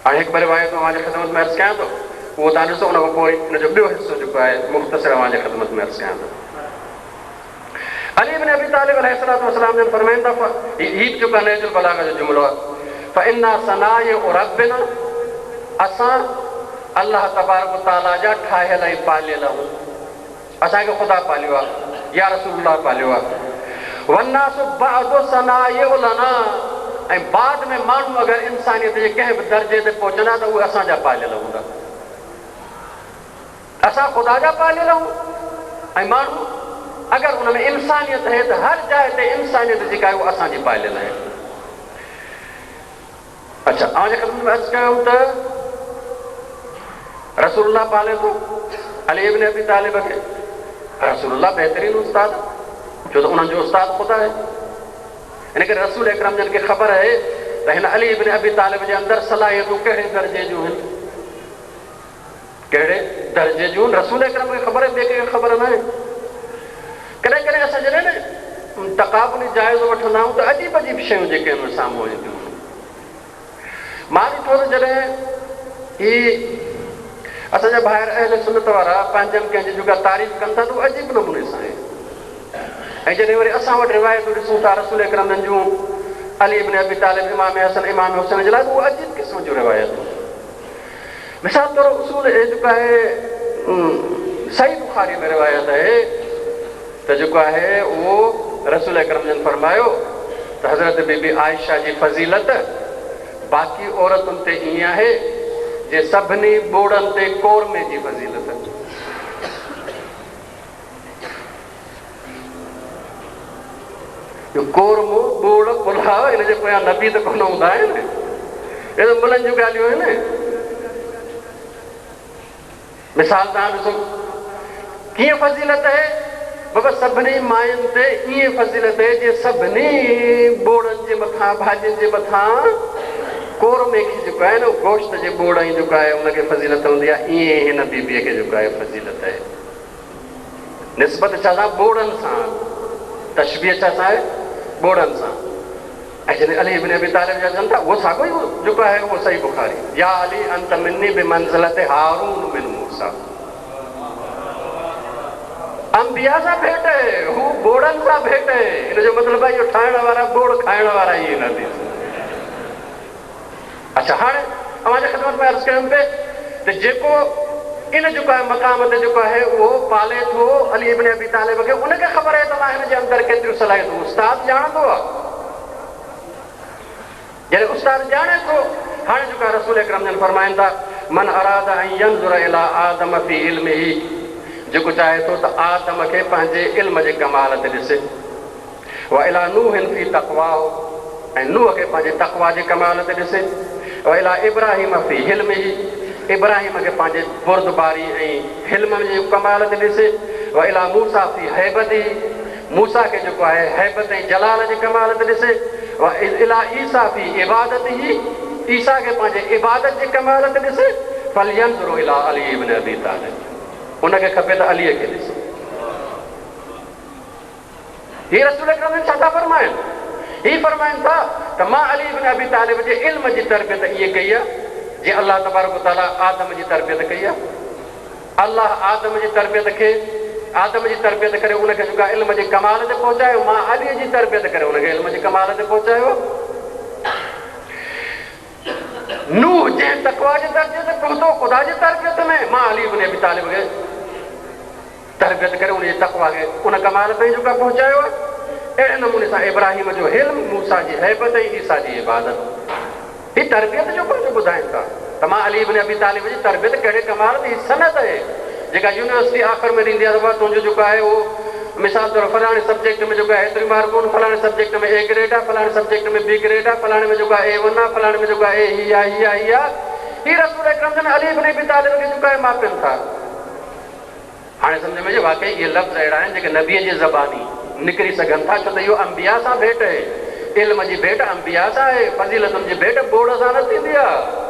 हाणे हिकु ॿ रिवायत मुंहिंजे ख़िदमत में अर्ज़ु कयां थो, उहो तव्हां ॾिसो, उन खां पोइ हिनजो ॿियो हिसो जेको आहे मुख़्तसिर मुंहिंजे ख़िदमत में अर्ज़ु कयां थो। अली इब्न अबी तालिब अलैहिस्सलातु वस्सलाम जन फरमाइनि था, हीउ जेको आहे नहजुल बलागा जो जुमिलो आहे, फ़इन्ना सनाइउ रब्बिना, असां अल्लाह तबारक व तआला जा ठाहियल ऐं पालियल आहियूं। असांखे ख़ुदा पालियो आहे या रसूलुल्लाह पालियो आहे। वन्नासु बअदु सनाइउ लना, ऐं बाद में माण्हू अगरि इंसानियत जे कंहिं बि दर्जे ते पहुचंदा त उहे असांजा पालियल हूंदा। असां ख़ुदा जा पालियल आहियूं ऐं माण्हू अगरि हुन में इंसानियत आहे त हर जाइ ते इंसानियत जेका आहे उहा असांजी पालियल आहे। अच्छा, तव्हांजे ख़िदमत में अर्ज़ु कयूं त रसूलुल्लाह पाले थो अली इब्न अबी तालिब खे। रसूलुल्लाह बहितरीन उस्ताद, छो त उन्हनि जो उस्ताद ख़ुदा आहे। इन करे रसूल अकरम जन खे ख़बर आहे त हिन अली इब्न अबी तालिब जे अंदरि सलाहियतूं कहिड़े दर्जे जूं आहिनि, कहिड़े दर्जे जूं। रसूल अकरम खे ख़बर आहे, ॿिए कंहिंखे ख़बर न आहे। कॾहिं कॾहिं असां जॾहिं न तक़ाबुली जाइज़ो वठंदा आहियूं त अजीब अजीब शयूं जेके आहिनि साम्हूं ईंदियूं। मां ॾिठो त जॾहिं ही असांजा ॿाहिरि अहले सुन्नत वारा पंहिंजनि कंहिंजी जेका तारीफ़ कनि था त उहा अजीब नमूने सां आहे। ऐं जॾहिं वरी असां वटि रिवायतूं ॾिसूं था रसूल अकरम जूं, अली इब्न अबी तालिब, इमाम हसन, इमाम हुसैन जे लाइ उहा अजीब क़िस्म जूं रिवायतूं। मिसाल तौर उसूल जेको आहे सही बुखारी में रिवायत आहे त जेको आहे उहो रसूल अकरम जन फरमायो त हज़रत बीबी आयशा जी फज़ीलत बाक़ी औरतुनि ते ईअं आहे जे सभिनी ॿोड़नि ते कोरमे जी फज़ीलत। कोरमो, ॿोड़, पुलाव, हिन जे पोयां नबी त कोन हूंदा आहिनि, हे त मुलनि जूं ॻाल्हियूं आहिनि। मिसाल तव्हां ॾिसो कीअं फज़ीलत आहे, बाबा सभिनी मायुनि ते ईअं फज़ीलत आहे जे सभिनी ॿोड़नि जे मथां, भाॼियुनि जे मथां कोरमे खे जेको आहे न गोश्त जे ॿोड़ ई जेको आहे उनखे फज़ीलत हूंदी आहे। ईअं हिन बीबीअ खे जेको आहे फज़ीलत आहे। निस्बत छा सां? ॿोड़नि सां। तशबीह छा सां आहे? ॿोड़नि सां। ऐं जॾहिं अली इब्न अबी तालिब जा चवनि था उहो साॻियो ई जेको आहे उहो सही बुखारी, या अली अंत मिन्नी बिमंज़िलत हारून मिन मूसा। अंबिया सां भेट आहे, हू ॿोड़नि सां भेट आहे। हिन जो मतिलबु आहे इहो ठाहिण वारा ॿोड़ खाइण वारा ई न थी। अच्छा, हाणे तव्हांजे ख़िदमत में अर्ज़ु कयुमि पिए त जेको इन जेको आहे मक़ाम ते जेको आहे उहो पाले थो अली इब्न अबी तालिब खे, उनखे ख़बर आहे त मां हिन जे अंदरि केतिरियूं सलाहियतूं। उस्ताद ॼाणंदो आहे, जॾहिं उस्ताद ॼाणे थो। हाणे जेको आहे रसूल अकरम जन फरमाइनि था मन अराद ऐं यंज़ुर इला आदम फी इल्मिही, जेको चाहे थो त आदम खे पंहिंजे इल्म जे कमाल ते ॾिसे। व इला नूहन फी तक़वाह, ऐं नूह खे पंहिंजे तक़वा जे कमाल ते ॾिसे। व इला इब्राहिम फी हिल्मिही, इब्राहिम खे पंहिंजे बुर्दबारी ऐं हिल्म जे कमाल ते ॾिसे। व इला मूसा फी हैबती, मूसा के जो है हैबत जलाल जे कमाल ते ॾिसे इला ईसा फी इबादत ही ईसा के पंहिंजे इबादत जे कमाल ते ॾिसे फलयंजुरु इला अली इब्न अबी तालिब उनखे खपे त अलीअ खे ॾिसे। ही रसूल अकरम छा था फरमाइनि? ही फरमाइनि था त मां अली इब्न अबी तालिब जे इल्म जी तरबियत ईअं कई आहे जीअं अल्लाह तबारक व तआला आदम जी तरबियत कई आहे। अल्लाह आदम जी तरबियत करे उनखे जेका इल्म जे कमाल ते पहुचायो, मां अलीअ जी तरबियत करे उनखे इल्म जे कमाल ते पहुचायो। नूह जंहिं तक़वा जे दर्जे ते पहुतो ख़ुदा जी तरबियत में, मां अली इब्न अबी तालिब खे तरबियत करे उन जे तक़वा खे उन कमाल ताईं जेका पहुचायो आहे। अहिड़े नमूने सां इब्राहिम जो इल्म, मूसा जी हैबत ऐं ईसा जी इबादत, ही तरबियत जो पंहिंजो ॿुधाइनि था त मां अली इब्न अबी तालिब जी तरबियत कहिड़े कमाल ते, ही सनत आहे जेका यूनिवर्सिटी आख़िर में ॾींदी आहे। तुंहिंजो जेको आहे उहो मिसाल तौर फलाणे सब्जेक्ट में जेको आहे हेतिरी मार्कूं, फलाणे सब्जेक्ट में ए ग्रेड आहे, फलाणे सब्जेक्ट में बी ग्रेड आहे, फलाणे में जेको आहे A1 आहे, फलाणे में जेको आहे ही आहे। ही रसूल अकरम जन अली इब्न अबी तालिब खे जेको आहे मापनि था। हाणे सम्झ में अचे वाकई इहे लफ़्ज़ अहिड़ा आहिनि जेके नबीअ जी ज़बानी निकिरी सघनि था, छो त इहो अंबिया सां भेट आहे। इल्म जी भेट अंबिया सां आहे, फज़ीलतुनि जी भेट बोड़ सां न थींदी आहे।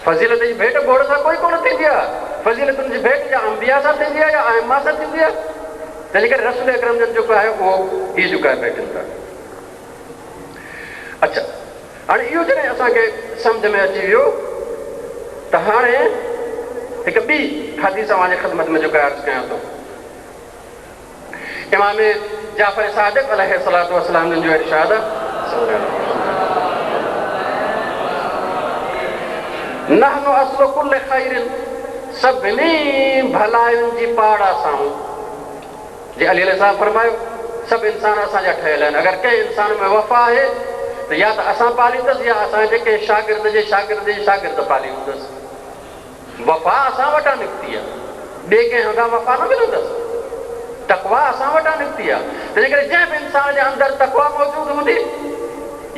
फज़ीलत जी भेट बोड़ सां कोई कोन थींदी आहे। फज़ीलतुनि जी भेट या अंबिया सां थींदी आहे या आइम्मा सां थींदी आहे। तंहिंजे करे रसूल अकरम जन जेको आहे उहो हीअ जेको आहे भेटनि था। अच्छा, हाणे इहो जॾहिं असांखे सम्झ में अची वियो त हाणे हिकु ॿी हदीस तव्हांजे ख़िदमत में जेको अर्ज़ु कयां थो। इमाम जाफ़र सादिक़ अलैहिस्सलातु वस्सलाम जो इरशाद आहे, नहनु अस्लु कुल्ल ख़ैरिन, सभिनी भलायुनि जी पाड़ असां। जे अली साहब फरमायो सभु इंसान असांजा ठहियल आहिनि। अगरि कंहिं इंसान में वफ़ा आहे त या त असां पालींदसि या असांजे कंहिं शागिर्द जे शागिर्द पाली हूंदसि। वफ़ा असां वटां निकिती आहे, ॿिए कंहिं हंधा वफ़ा न मिलंदसि। तक़वा असां वटां निकिती आहे। तंहिंजे करे जंहिं बि इंसान जे अंदरि तक़वा मौजूदु हूंदी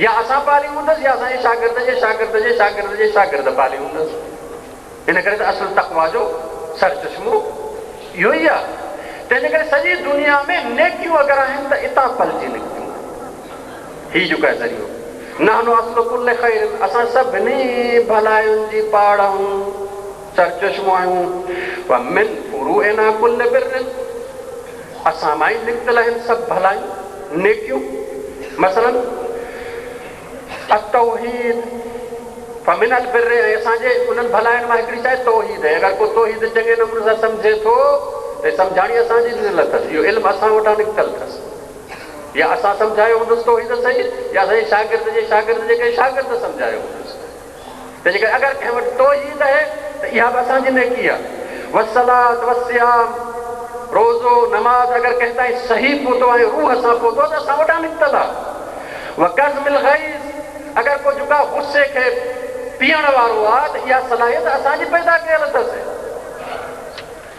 या असां पाली हूंदसि या असांजे शागिर्द पाली हूंदसि। इन करे त असुल तक़वा जो सरचश्मो इहो ई आहे। तंहिंजे करे सॼी दुनिया में नेकियूं अगरि आहिनि त इतां पलिजी निकितियूं। हीउ जेको आहे ज़रियो नहनु अस्लु कुल्ल ख़ैरिन, असां सभिनी भलायुनि जी पाड़ आहियूं, सरचश्मो आहियूं। व मिन फुरूइना कुल्ल बिर्रिन, असां मां ई निकितल आहिनि सभु भलायूं नेकियूं। मसलन अतौहीद फमिनल बिर्र, ऐं असांजे उन्हनि भलाइनि मां हिकिड़ी शइ तौहीद आहे। अगरि को तौहीद चङे नमूने सां सम्झे थो त सम्झाणी असांजी ज़िलत अथसि, इहो इल्मु असां वटां निकितल अथसि। या असां सम्झायो हूंदुसि तौहीद सही, या असांजे शागिर्द जे कंहिं शागिर्द सम्झायो हूंदुसि। तंहिंजे करे अगरि कंहिं वटि तौहीद आहे त इहा बि असांजी नेकी आहे। वसलात वसियाम, रोज़ो नमाज़ अगरि कंहिं ताईं सही पहुतो ऐं रूह सां पहुतो त असां वटां निकितल आहे। वक़ज़्मिल ग़ैज़, अगरि को जेका गुस्से खे पीअण वारो आहे त इहा सलाहियत असांजी पैदा कयल अथसि।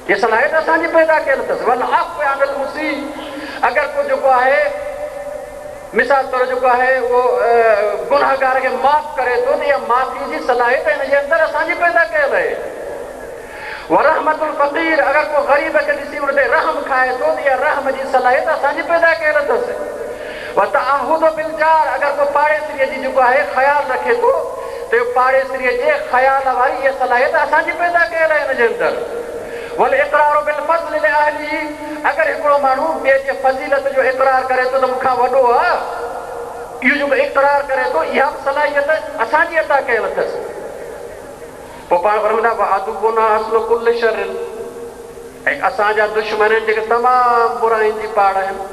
इहा सलाहियत असांजी पैदा कयल अथसि। वल अफ़्व अनिल मुसी, अगरि को जेको आहे मिसाल तौर जेको आहे उहो गुनाहगार खे माफ़ करे थो त इहा माफ़ी जी सलाहियत हिन जे अंदरि असांजी पैदा कयल आहे। वरहमतुल फ़क़ीर, अगरि को ग़रीब खे ॾिसी उन ते रहम खाए थो त इहा रहम जी सलाहियत असांजी पैदा कयल अथसि। वतअहुद बिल जार, अगरि को पाड़ेसरीअ जी जेको आहे ख़्यालु रखे थो त पाड़ेसरीअ जे ख़्याल वारी इहा सलाहियत असांजी पैदा कयल आहे हिन जे अंदरि। वल इक़रार बिल फ़ज़्ल लिअहलिही, अगरि हिकिड़ो माण्हू ॿिए जे फज़ीलत जो इक़रार करे थो त मूंखां वॾो आहे, इहो जेको इक़रार करे थो इहा बि सलाहियत असांजी अता कयल अथसि। पोइ पाण फरमाईंदा वअदुबुना अस्लु कुल्ल शर्रिन, ऐं असांजा दुश्मन आहिनि जेके तमामु बुराइनि जी पाड़ आहिनि।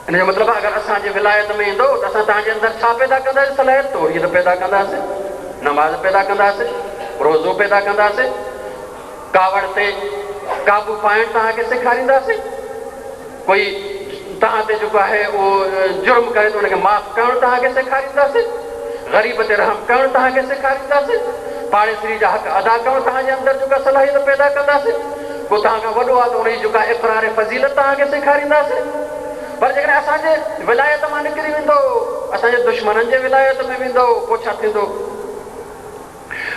हिन जो मतिलबु आहे अगरि असांजे विलायत में ईंदो त असां तव्हांजे अंदरि छा पैदा कंदासीं? सलाहियत तौहीद पैदा कंदासीं, नमाज़ पैदा कंदासीं, रोज़ो पैदा कंदासीं, कावड़ ते काबू पाइण तव्हांखे सेखारींदासीं। कोई तव्हां ते जेको आहे उहो जुर्म करे त हुनखे माफ़ करणु तव्हांखे सेखारींदासीं, ग़रीब ते रहम करणु तव्हांखे सेखारींदासीं, पाड़ेसरी जा हक़ अदा करणु तव्हांजे अंदरि जेका सलाहियत पैदा कंदासीं। को तव्हांखां वॾो आहे त हुनजी जेका इक़रार फज़ीलत तव्हांखे सेखारींदासीं। पर जेकॾहिं असांजे विलायत मां निकिरी वेंदो, असांजे दुश्मननि जे विलायत में वेंदो, पोइ छा थींदो?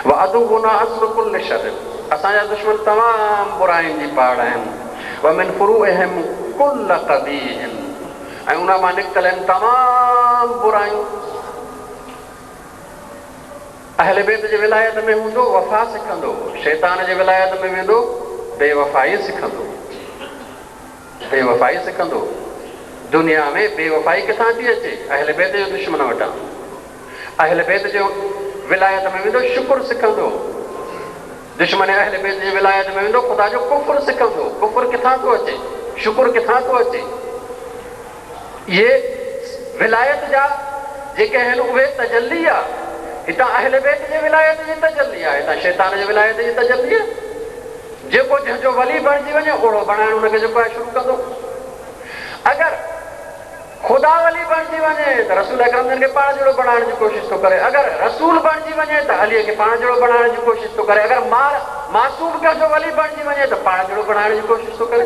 वअदुबुना अस्लु कुल्ल शर्रिन, असांजा दुश्मन तमामु बुराइनि जी पाड़ आहिनि। वमिन फुरूइहिम कुल्ल क़बीह, ऐं उन मां निकितल आहिनि तमामु बुरायूं। अहल बैत जे विलायत में हूंदो वफ़ा सिखंदो, शैतान जे विलायत में वेंदो बेवफ़ाई सिखंदो, बेवफ़ाई सिखंदो। दुनिया में बेवफ़ाई किथां थी अचे? अहल बैत जो दुश्मन वटां। अहल बैत जो विलायत में वेंदो शुक्र सिखंदो, दुश्मन अहल बैत जे विलायत में वेंदो ख़ुदा जो कुफ़्र सिखंदो। कुफ़्र किथां थो अचे? शुक्र किथां थो अचे? ये विलायत जा जेके आहिनि उहे तजल्ली आहे। हितां अहल बैत जे विलायत जी तजल्ली आहे, हितां शैतान जे विलायत जी तजल्ली आहे। जेको जंहिंजो वली बणिजी वञे ओड़ो बणाइण हुनखे जेको आहे शुरू कंदो। अगरि ख़ुदा वली बणिजी वञे त रसूल अकरम जन खे पाण जहिड़ो बणाइण जी कोशिशि थो करे। अगरि रसूल बणिजी वञे त अलीअ खे पाण जहिड़ो बणाइण जी कोशिशि थो करे। अगरि मासूम कंहिंजो वली बणिजी वञे त पाण जहिड़ो बणाइण जी कोशिशि थो करे।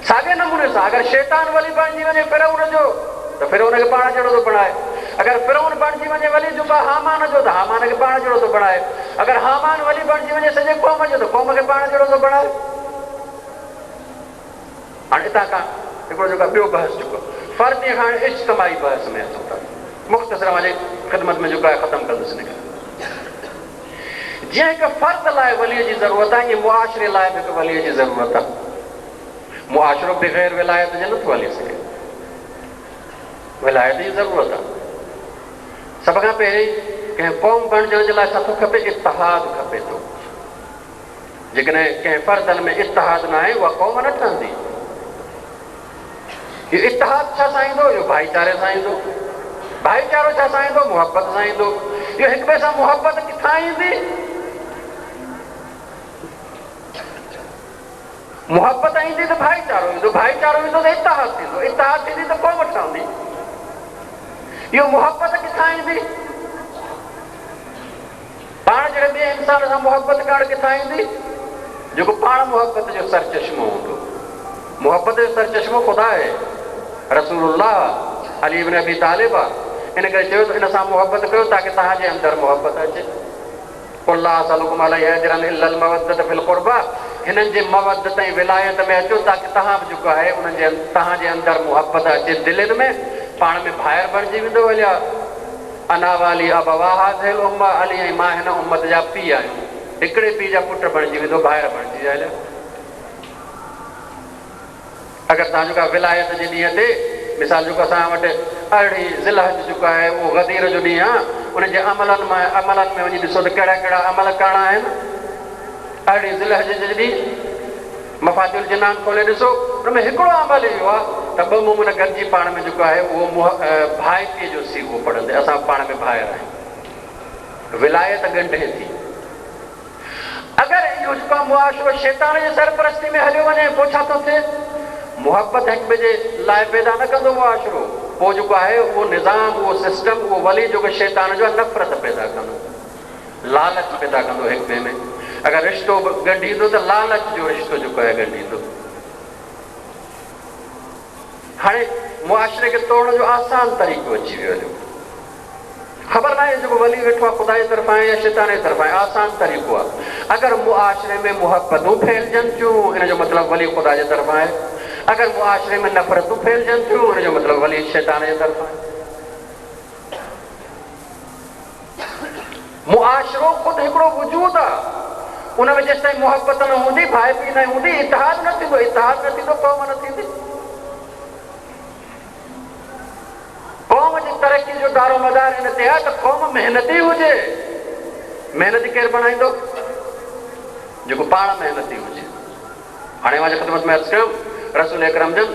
साॻे नमूने सां अगरि शैतान वली बणिजी वञे फिरौन जो त फिरौन खे पाण जहिड़ो थो बणाए। अगरि फिरौन बणिजी वञे वली जुबा हामान जो त हामान खे पाण जहिड़ो थो बणाए। अगरि हामान वली बणिजी वञे सॼे क़ौम जो त क़ौम खे पाण जहिड़ो थो बणाए। हाणे हितां खां हिकिड़ो जेको ॿियो बहस जेको फर्दी हाणे इज्तिमाई बहस में अचूं था। मुख़्तसर मुंहिंजी ख़िदमत में जेको आहे ख़तमु कंदुसि हिनखे। जीअं हिकु फ़र्द लाइ वलीअ जी ज़रूरत आहे, ईअं मुआशिरे लाइ बि हिकु वलीअ जी ज़रूरत आहे। मुआशिरो बग़ैर विलायत जे नथो हली सघे, विलायत जी ज़रूरत आहे। सभ खां पहिरीं कंहिं क़ौम बणिजण जे लाइ छा थो खपे? इत्तिहाद खपे थो। जेकॾहिं कंहिं फ़र्दनि में इत्तिहाद न आहे उहा क़ौम न ठहंदी। इहो इत्तिहाद छा साईंदो? इहो भाईचारे सां ईंदो। भाईचारो छा साईंदो? मुहबत सां ईंदो। इहो हिक ॿिए सां मुहबत किथां ईंदी? मुहबत ईंदी त भाईचारो ईंदो, भाईचारो ईंदो त इत्तिहाद थींदो, इत्तिहाद थींदी त क़ौम ठहंदी। इहो मुहबत किथां ईंदी? पाण जहिड़े ॿिए इंसान सां मुहबत करणु किथां ईंदी? जेको पाण मुहबत जो सरचश्मो हूंदो। मुहबत जो सरचश्मो ख़ुदा आहे, रसूलुल्लाह अली इब्न अबी तालिब आहे। इन करे चयो त इन सां मुहबत कयो ताकी तव्हांजे अंदरि मुहबत अचे। क़ुल ला असअलुकुम अलैहि अजरन इल्लल मवद्दत फिल क़ुर्बा, हिननि जे मवद्दत ऐं विलायत में अचो ताकी तव्हां बि जेको आहे उन्हनि जे तव्हांजे अंदरि मुहबत अचे दिलनि में। पाण में भाइर बणिजी वेंदो। हलिया अना वाली अबवाहा थियल उम्मा, अली ऐं मां हिन उम्मत जा पीउ आहियूं। हिकिड़े पीउ जा पुट बणिजी वेंदो, भाइर बणिजी हलिया। अगरि तव्हां जेका विलायत जे ॾींहं ते मिसाल जेको असां वटि अरिड़हीं ज़िलहज जेको आहे उहो गदीर जो ॾींहुं आहे, उनजे अमलनि में वञी ॾिसो त कहिड़ा कहिड़ा अमल करणा आहिनि। अरिड़हीं ज़िलहज जे ॾींहुं मफ़ातिहुल जिनान खोले ॾिसो, हुन में हिकिड़ो अमल इहो आहे त ॿ मुमन गॾिजी पाण में जेको आहे उहो भाइटीअ जो सीगो पढ़ंदे असां पाण में भाइर आहियूं। विलायत ॻंढे थी। अगरि इहो जेको आहे मुआशिरो शैतान जे सरपरस्ती में हलियो वञे पोइ छा थो थिए? मुहबत हिक ॿिए जे लाइ पैदा न कंदो मुआशिरो। पोइ जेको आहे उहो निज़ाम, उहो सिस्टम, उहो वली जेको शैतान जो आहे नफ़रत पैदा कंदो, लालच पैदा कंदो हिक ॿिए में। अगरि रिश्तो ॻंढींदो त लालच जो रिश्तो जेको आहे ॻंढींदो। हाणे मुआशिरे खे तोड़ण जो आसान तरीक़ो अची वियो आहे। ख़बर न आहे जेको वली वेठो आहे ख़ुदा जी तरफ़ां या शैतान जी तरफ़ां, आसान तरीक़ो आहे। अगरि मुआशिरे में मुहबतूं फैलिजनि थियूं इन जो मतिलबु वली ख़ुदा जे तरफ़ां आहे। अगरि मुआशिरे में नफ़रतूं फैलिजनि थियूं इन जो मतिलबु वली शैतान जे तरफ़ां आहे। मुआशिरो ख़ुदि हिकिड़ो वजूद आहे। उन में जेसिताईं मुहबत न हूंदी, भाई पी न हूंदी, इत्तिहाद न थींदो। इत्तिहाद न थींदो क़ौम न थींदी। क़ौम जी तरक़ी जो दारो मदार हिन ते आहे त क़ौम महिनती हुजे। महिनती केरु बणाईंदो? जेको पाण महिनती हुजे। हाणे मां ख़िदमत में अर्ज़ु कयो रसूल अकरम जन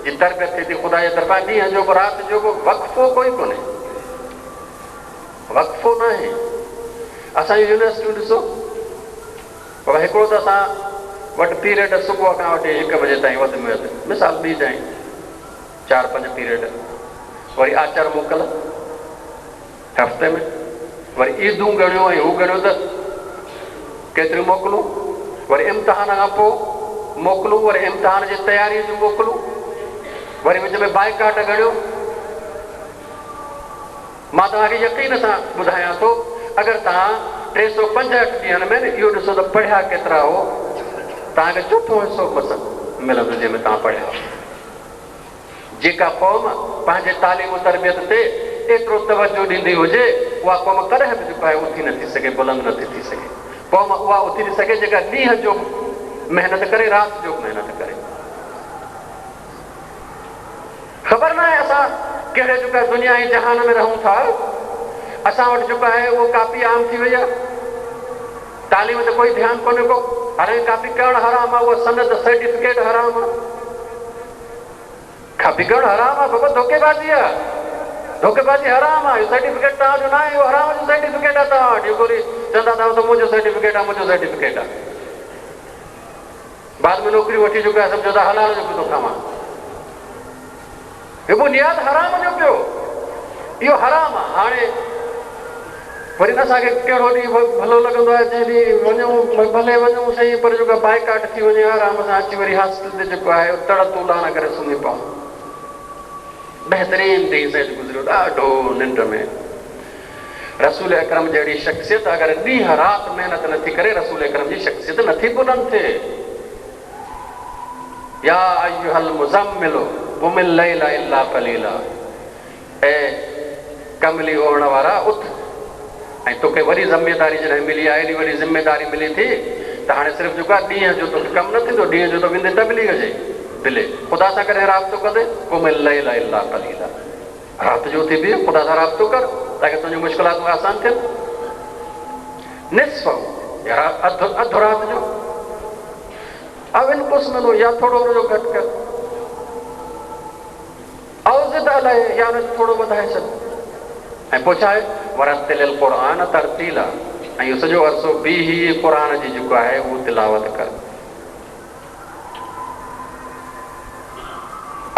जी तरबियत थिए थी ख़ुदा जे तरफ़ां। ॾींहं जो राति जो वक़फ़ो कोई कोन्हे, वक़फ़ो न आहे। असांजी यूनिवर्सिटियूं ॾिसो, पर हिकिड़ो त असां वटि पीरियड सुबुह खां वठी 1 बजे ताईं वधि में वधि, मिसाल ॿी ताईं 4-5 पीरियड। वरी आचार मोकल हफ़्ते में, वरी ईदूं ॻणियो ऐं हू ॻणियो त केतिरियूं मोकलूं, वरी इम्तिहान खां पोइ मोकलूं, वरी इम्तिहान जी तयारीअ जूं मोकलूं, वरी विच में बाइकाट ॻणियो। मां तव्हांखे यकीन सां ॿुधायां थो, अगरि तव्हां 365 ॾींहंनि में इहो ॾिसो त पढ़िया केतिरा हो तव्हांखे चोथों हिसो बसि मिलंदो जंहिंमें तव्हां पढ़िया। जेका क़ौम पंहिंजे तालीम तरबियत ते एतिरो तवजो ॾींदी हुजे उहा क़ौम कॾहिं बि जेको आहे उथी नथी सघे, बुलंद नथी थी सघे। क़ौम उहा उथी थी सघे जेका ॾींहं जो महिनत करे, राति जो महिनत करे। ख़बर न आहे असां कहिड़े जेको आहे दुनिया ऐं जहान में रहूं था। असां वटि जेको आहे उहो कापी आम थी वई आहे, तालीम ते कोई ध्यानु कोन्हे को। हाणे कापी करणु हराम आहे, उहा सनद सर्टिफिकेट हराम आहे। कापी करणु हराम आहे बाबा, धोखेबाज़ी आहे, धोखेबाज़ी हराम आहे। सर्टिफिकेट तव्हांजो न आहे, इहो हराम जो सर्टिफिकेट आहे। तव्हां वटि इहो चवंदा अथव त मुंहिंजो सर्टिफिकेट आहे, मुंहिंजो सर्टिफिकेट आहे। बाद में नौकिरी वठी चुका आहे, सम्झो था हलाल जो पियो थो खावां। इहो बुनियाद हराम जो पियो, इहो हराम आहे। हाणे वरी असांखे कहिड़ो ॾींहुं भलो लॻंदो आहे जंहिं ॾींहुं वञूं, भले वञूं सही, पर जेको बाइकाट थी वञे आराम सां अची वरी हॉस्पिटल ते जेको आहे तड़ तूलाना करे सुम्ही पऊं। बहितरीन ॾींहुं से गुज़रियो ॾाढो निंड में। रसूल अकरम जहिड़ी शख़्सियत अगरि ॾींहं राति महिनत नथी करे, रसूल अकरम जी शख़्सियत नथी बुलंद थिए। या अय्युहल मुज़म्मिलु क़ुमिल लैला इल्ला क़लीला, ऐ कमली ओढ़ण वारा उथ। ऐं तोखे वॾी ज़िमेदारी जॾहिं मिली आहे, एॾी वॾी ज़िमेदारी मिली थी त हाणे सिर्फ़ु जेको आहे ॾींहं जो तोखे कमु न थींदो, ॾींहं जो तो वेंदे तबलीग जे बिले ख़ुदा सां कॾहिं राब्तो कंदे, क़ुमिल लैला इल्ला क़लीला, राति जो उथी बीह ख़ुदा सां राब्तो कर ताकि तुंहिंजूं मुश्किलातूं आसान थियनि। निस्फ़ या अधु राति जो, अब इन कुछ मिलो या थोड़ो जो घटि कर, औज़िद अलैहि या न थोड़ो वधाए छॾ। ऐं पोइ छा आहे, वरतिलिल क़ुरान तरतीला, ऐं इहो सॼो अरसो बीही क़ुरान जी जेको आहे उहो तिलावत कर।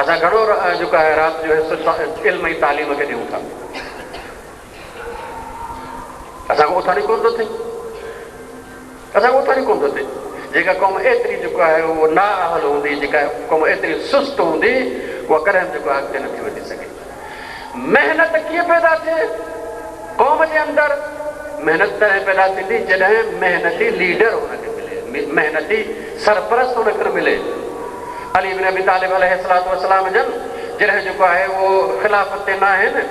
असां घणो जेको आहे राति जो हिसो इल्म ऐं तालीम खे ॾियूं था। असांखे उथण ई कोन थो थिए, असांखे उथण ई कोन थो थिए। जेका क़ौम एतिरी जेको आहे उहो नाअहल हूंदी, जेका क़ौम एतिरी सुस्त हूंदी, उहा कॾहिं जेको आहे अॻिते नथी वधी सघे। महिनत कीअं पैदा थिए क़ौम जे अंदरि? महिनत तॾहिं पैदा थींदी जॾहिं महिनती लीडर हुनखे मिले, महिनती सरपरस्त हुनखे मिले। अली इब्न अबी तालिब अलैहिस्सलातु वस्सलाम जन जॾहिं जेको आहे उहो ख़िलाफ़त ते न आहिनि,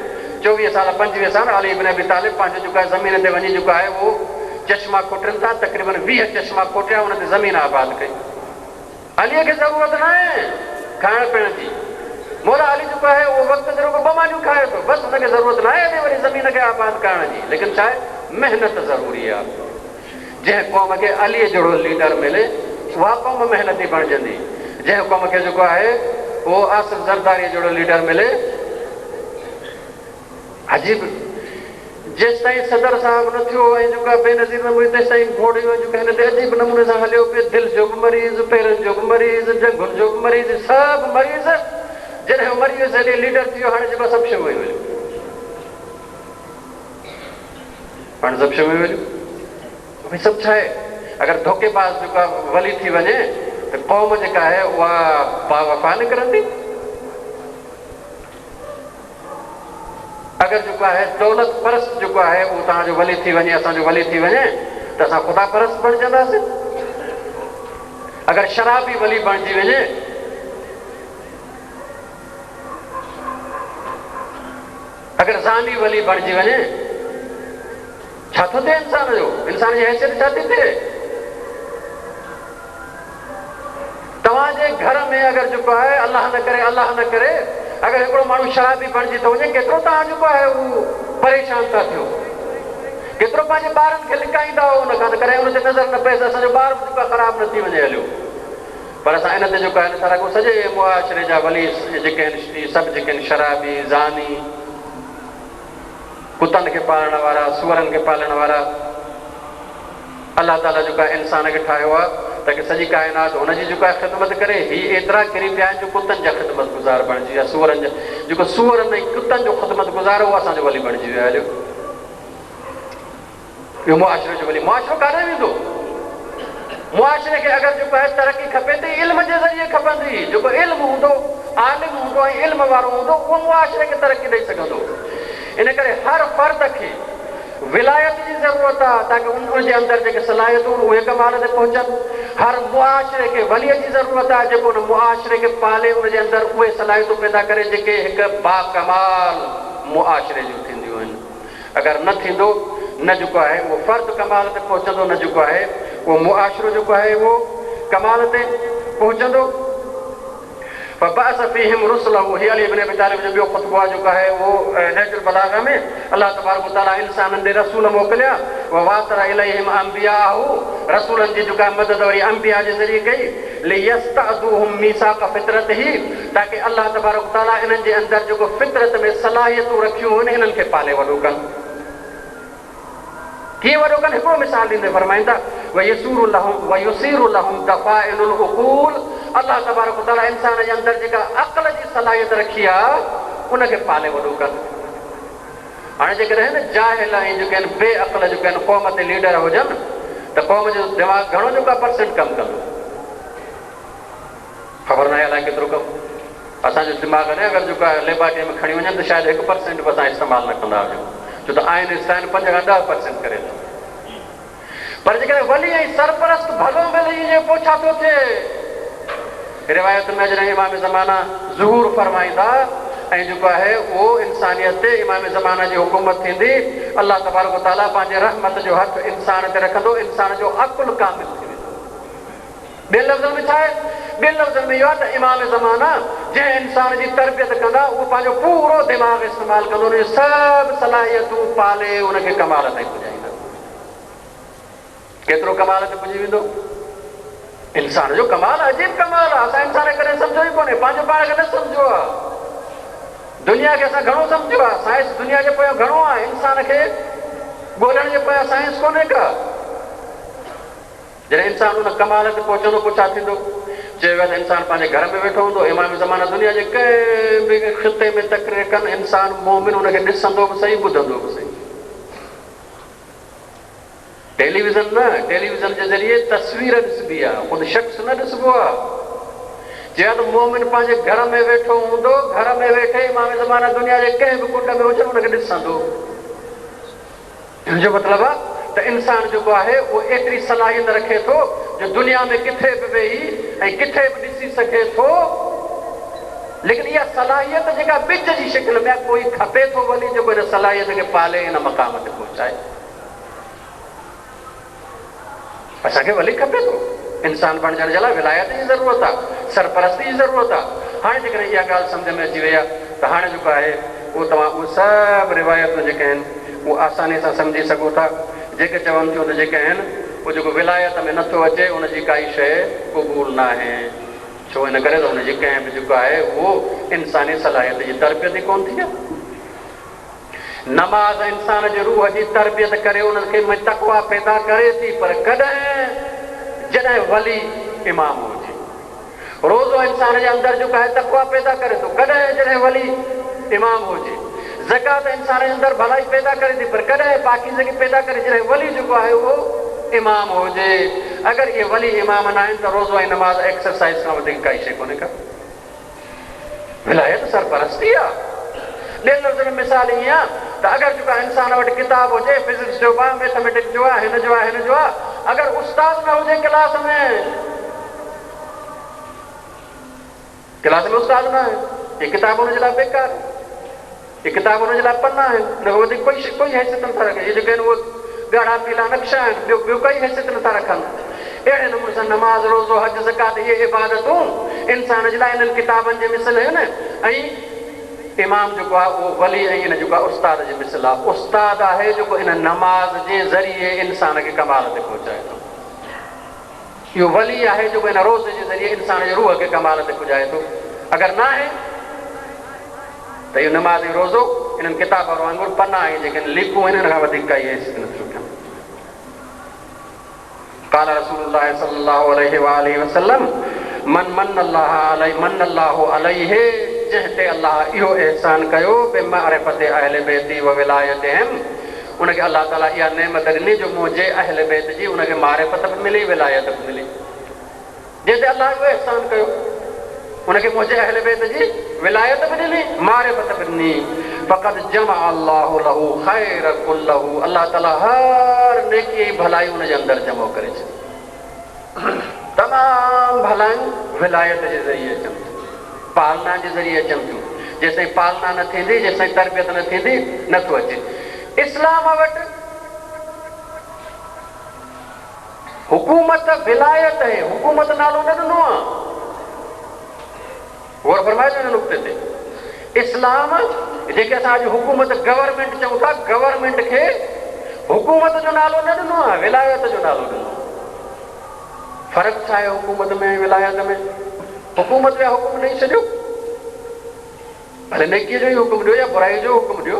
24 साल 25 साल अली इब्न अबी तालिब पंहिंजो जेको आहे ज़मीन ते वञी जेको आहे उहो चश्मा कोटनि था, तक़रीबन 20 चश्मा कोटिया, हुन ते ज़मीन आबाद कई। अलीअ खे ज़रूरत न आहे खाइण पीअण जी, मौला अली जेको आहे उहो वक़्तु ते रुॻो 2 मानियूं खाए थो, बसि हुनखे ज़रूरत न आहे एॾी वरी ज़मीन खे आबाद करण जी। लेकिन छा आहे, महिनत ज़रूरी आहे। जंहिं क़ौम खे अलीअ जहिड़ो लीडर मिले उहा क़ौम महिनती बणिजंदी। जंहिं क़ौम खे जेको आहे उहो आसिफ़ ज़रदारी जहिड़ो लीडर मिले, अजीब, जेसि ताईं सदर साहिब न थियो ऐं जेको आहे बेनज़ीर नमूने तेसि ताईं घोड़े जेको हिन ते अजीब नमूने सां हलियो पियो। दिलि जो बि मरीज़, पेरनि जो बि मरीज़, जंगुनि जो बि मरीज़, सभु मरीज़। जॾहिं मरी वियो जॾहिं लीडर थी वियो, हाणे जेको सभु शयूं वही वञो, हाणे सभु शयूं वही वञो। भई सभु छा आहे, अगरि धोखेबाज़ जेको आहे वली थी वञे त क़ौम जेका आहे उहा बावफ़ा निकिरंदी। अगरि जेको आहे दौलत परस्त जेको आहे उहो तव्हांजो वली थी वञे, असांजो वली थी वञे त असां ख़ुदा परस्त बणिजंदासीं। अगरि शराबी वली बणिजी वञे, अगरि ज़ानी वली बणिजी वञे, छा थो थिए इंसान जो? इंसान जी हैसियत छा थी थिए? तव्हांजे घर में अगरि जेको आहे अलाह न करे अगरि हिकिड़ो माण्हू शराबी बणिजी थो वञे, केतिरो तव्हां जेको आहे उहो परेशान था थियो, केतिरो पंहिंजे ॿारनि खे लिकाईंदा हो हुन खां, त करे हुन ते नज़र न पए, असांजो ॿार बि जेको आहे ख़राबु न थी वञे हलियो। पर असां इन ते जेको आहे नथा रखूं। सॼे मुआशिरे जा वली जेके आहिनि, सभु जेके आहिनि शराबी, ज़ानी, कुतनि खे पालण वारा, सूअरनि खे पालण वारा। अलाह ताला जेको आहे इंसान खे ठाहियो आहे ताकी सॼी काइनात हुनजी जेको आहे ख़िदमत करे। हीअ एतिरा किरी पिया आहिनि जो कुतनि जा ख़िदमत गुज़ार बणिजी विया, सूअरनि जा जेको सूअरनि ऐं कुतनि जो ख़िदमत गुज़ार उहो असांजो वली बणिजी वियो हलियो। इहो मुआशिरे जो वली। मुआशिरो काॾे वेंदो? मुआशिरे खे अगरि जेको आहे तरक़ी खपे त इल्म जे ज़रिए खपंदी। जेको इल्मु हूंदो, आलिम हूंदो ऐं इल्म वारो हूंदो, उहो मुआशिरे खे तरक़ी ॾेई सघंदो। इन करे हर फ़र्द खे विलायत जी ज़रूरत आहे ताकी उनजे अंदरि जेके सलाहियतूं उहे कमाल ते पहुचनि। हर मुआशरे के वलीअ जी ज़रूरत आहे जेको उन मुआशरे के पाले उनजे अंदरि उहे सलाहियतूं पैदा करे जेके हिकु बाकमाल मुआशरे जूं थींदियूं आहिनि। अगरि न थींदो न जेको आहे उहो फ़र्द कमाल ते पहुचंदो, न जेको आहे उहो मुआशरो जेको आहे उहो कमाल ते पहुचंदो। फबअस फ़ीहिम रुसलहु, हीअ अली इब्न अबी तालिब जो ॿियो ख़ुतबो आहे जेको आहे उहो नहजुल बलागा में अलाह तबारक व तआला इंसाननि ॾे रसूल मोकिलिया, ववातरा इलैहिम अंबियाहु, रसूलनि जी जेका मदद वरी अंबिया जे ज़रिए कई, लियस्तअदूहुम मीसाक़ फितरतिही, ताकि अलाह तबारक व तआला इन्हनि जे अंदरि जेको फितरत में सलाहियतूं रखियूं आहिनि इन्हनि खे पाले वॾो कनि। कीअं वॾो कनि? हिकिड़ो मिसाल ॾींदे फरमाईंदा वयुसीरु लहुम दफ़ाइलुल उक़ूल, अलाह तबारक व तआला इंसान जे अंदरि जेका अक़ल जी सलाहियत रखी आहे उनखे पाले वॾो कनि। हाणे जेकॾहिं न जाहिल ऐं जेके आहिनि बेअक़ल जेके आहिनि क़ौम ते लीडर हुजनि त क़ौम जो दिमाग़ घणो जेको आहे परसेंट कमु कंदो? ख़बर न आहे अलाए केतिरो कमु। असांजो दिमाग़ न अगरि जेको आहे लेबोरेटरी में खणी वञनि त शायदि 1% बि असां इस्तेमालु न कंदा हुजूं, छो त आइंस्टाइन 5 खां 10% करे थो। पर जेकॾहिं वली ऐं सरपरस्त भलो मिली जे पोइ छा थो थिए? रिवायत में जॾहिं इमाम ज़माना ज़ुहूर फरमाईंदा ऐं जेको आहे उहो इंसानियत ते इमाम ज़माना जी हुकूमत थींदी, अलाह तबारक व तआला पंहिंजे रहमत जो हथ इंसान ते रखंदो, इंसान जो अक़ुल कामिल थी वेंदो। ॿियनि लफ़्ज़नि में छा आहे? ॿियनि लफ़्ज़नि में इहो आहे त इमाम ज़माना जंहिं इंसान जी तरबियत कंदा उहो पंहिंजो पूरो दिमाग़ इस्तेमालु कंदो, उनजी सभु सलाहियतूं पाले उनखे कमाल ताईं पुॼाईंदा। केतिरो कमाल ते पुॼी वेंदो? इंसान जो कमाल अजीब कमाल आहे, असां इंसान कॾहिं सम्झो ई कोन्हे, पंहिंजो पाण खे न सम्झो आहे। दुनिया खे असां घणो सम्झो आहे, साइंस दुनिया जे पोयां घणो आहे, इंसान खे ॻोल्हण जे पोयां साइंस कोन्हे का। जॾहिं इंसान उन कमाल ते पहुचंदो पोइ छा थींदो? चयो वियो त इंसान पंहिंजे घर में वेठो हूंदो, इमाम ज़माना दुनिया जे कंहिं बि ख़िते में तकरीर कनि, इंसान मोमिन उनखे ॾिसंदो बि सही, ॿुधंदो बि सही। टेलीविज़न न, टेलीविज़न जे ज़रिए तस्वीर ॾिसबी आहे, ख़ुदि शख़्स न ॾिसबो आहे। चयो त मोमिन पंहिंजे घर में वेठो हूंदो, घर में वेठे इमाम ज़माना दुनिया जे कंहिं बि कुंड में हुजनि उनखे ॾिसंदो। हिन जो मतिलबु आहे त इंसान जेको आहे उहो एतिरी सलाहियत रखे थो जो दुनिया में किथे बि वेही ऐं किथे बि ॾिसी सघे थो। लेकिन इहा सलाहियत जेका ॿिज जी शिकिल में कोई खपे थो वली जेको हिन सलाहियत खे पाले हिन मक़ाम ते पहुचाए। असांखे वली खपे थो, इंसान बणजण जे लाइ विलायत जी ज़रूरत आहे, सरपरस्ती जी ज़रूरत आहे। हाणे जेकॾहिं इहा ॻाल्हि सम्झ में अची वई आहे त हाणे जेको आहे उहो तव्हां उहे सभु रिवायतूं जेके आहिनि उहे आसानी सां सम्झी सघो था। जेके चवनि थियूं त जेके आहिनि उहो जेको विलायत में नथो अचे उनजी काई शइ क़बूल न आहे, छो हिन करे त हुनजी कंहिं बि जेको आहे उहो इंसानी सलाहियत जी तरबियत ई कोन थी आहे। नमाज़ इंसान जे रूह जी तरबियत करे उनखे तक़वा पैदा करे थी, पर कॾहिं जॾहिं वली इमाम हुजे। रोज़ो इंसान जे अंदरि जेको आहे तक़वा पैदा करे थो, कॾहिं जॾहिं वली इमाम हुजे। ज़कात इंसान जे अंदरि भलाई पैदा करे थी, पर कॾहिं पाकीज़गी पैदा करे जॾहिं वली जेको आहे उहो इमाम हुजे। अगरि इहे वली इमाम न आहिनि त रोज़ो ऐं नमाज़ एक्सरसाइज़ खां वधीक काई शइ कोन्हे का। विलायत सरपरस्ती आहे। ॿियनि लफ़्ज़नि में मिसाल ईअं आहे त अगरि जेको इंसान वटि किताब हुजे, फिज़िक्स जो आहे, मैथमेटिक्स जो आहे, हिन जो आहे, हिन जो आहे, अगरि उस्ताद न हुजे क्लास में उस्ताद न आहे, ये किताब हुनजे लाइ बेकार, ये किताब हुनजे लाइ पना आहिनि, न वधीक कोई हैसियत नथा रखे। इहे जेके आहिनि उहे ॻाढ़ा पीला नक्शा आहिनि, ॿियो कोई हैसियत नथा रखनि। अहिड़े नमूने सां नमाज़, रोज़ो, हज, ज़कात इहे इबादतूं इंसान जे लाइ इन्हनि किताबनि जे मिसल आहिनि। ऐं इमाम जेको आहे उहो वली ऐं इन जेको आहे उस्ताद जे मिसल आहे। उस्ताद आहे जेको इन नमाज़ जे ज़रिए इंसान खे कमाल ते पहुचाए थो। इहो वली आहे जेको इन रोज़े जे ज़रिए इंसान जे रूह खे कमाल ते पुॼाए थो। अगरि न आहे त इहो नमाज़ ऐं रोज़ो इन्हनि किताब वांगुरु पना ऐं जेके लिखूं आहिनि हिन खां वधीक काई हैसियत नथियूं थियनि। क़ाल रसूलुल्लाह सल्लल्लाहु अलैहि वसल्लम मन अल्लाहु अलैहि, जंहिं ते अलाह इहो एहसान कयो बिमारिफत अहल बैती व विलायतहिम, उनखे अलाह ताला इहा नेमत ॾिनी जो मुंहिंजे अहल बैत जी उनखे मारिफत बि मिली, विलायत बि मिली। जंहिं ते अलाह इहो एहसान कयो उनखे मुंहिंजे अहल बैत जी विलायत बि ॾिनी, मारिफत बि ॾिनी। फ़क़द जमा अल्लाहु लहू ख़ैर कुल्लहू, अलाह ताला हर नेकी भलाई उनजे अंदरि जमो करे छॾी। तमाम भलायूं विलायत जे ज़रिए अचनि थियूं, पालना जे ज़रिए अचनि थियूं। जेसिताईं पालना न थींदी, जेसिताईं तरबियत न थींदी, नथो अचे। इस्लाम वटि हुकूमत विलायत है, हुकूमत नालो न ॾिनो आहे। गौर फरमाइजो हिन नुक़्ते ते। इस्लाम जेके असां अॼु हुकूमत गवर्नमेंट चऊं था, गवर्नमेंट खे हुकूमत जो नालो न ॾिनो आहे, विलायत जो नालो ॾिनो। फ़र्क़ु छा आहे हुकूमत में विलायत में? हुकूमत जा हुकुम ॾेई छॾियो, भले नेकीअ जो ई हुकुम ॾियो या बुराई जो हुकुम ॾियो,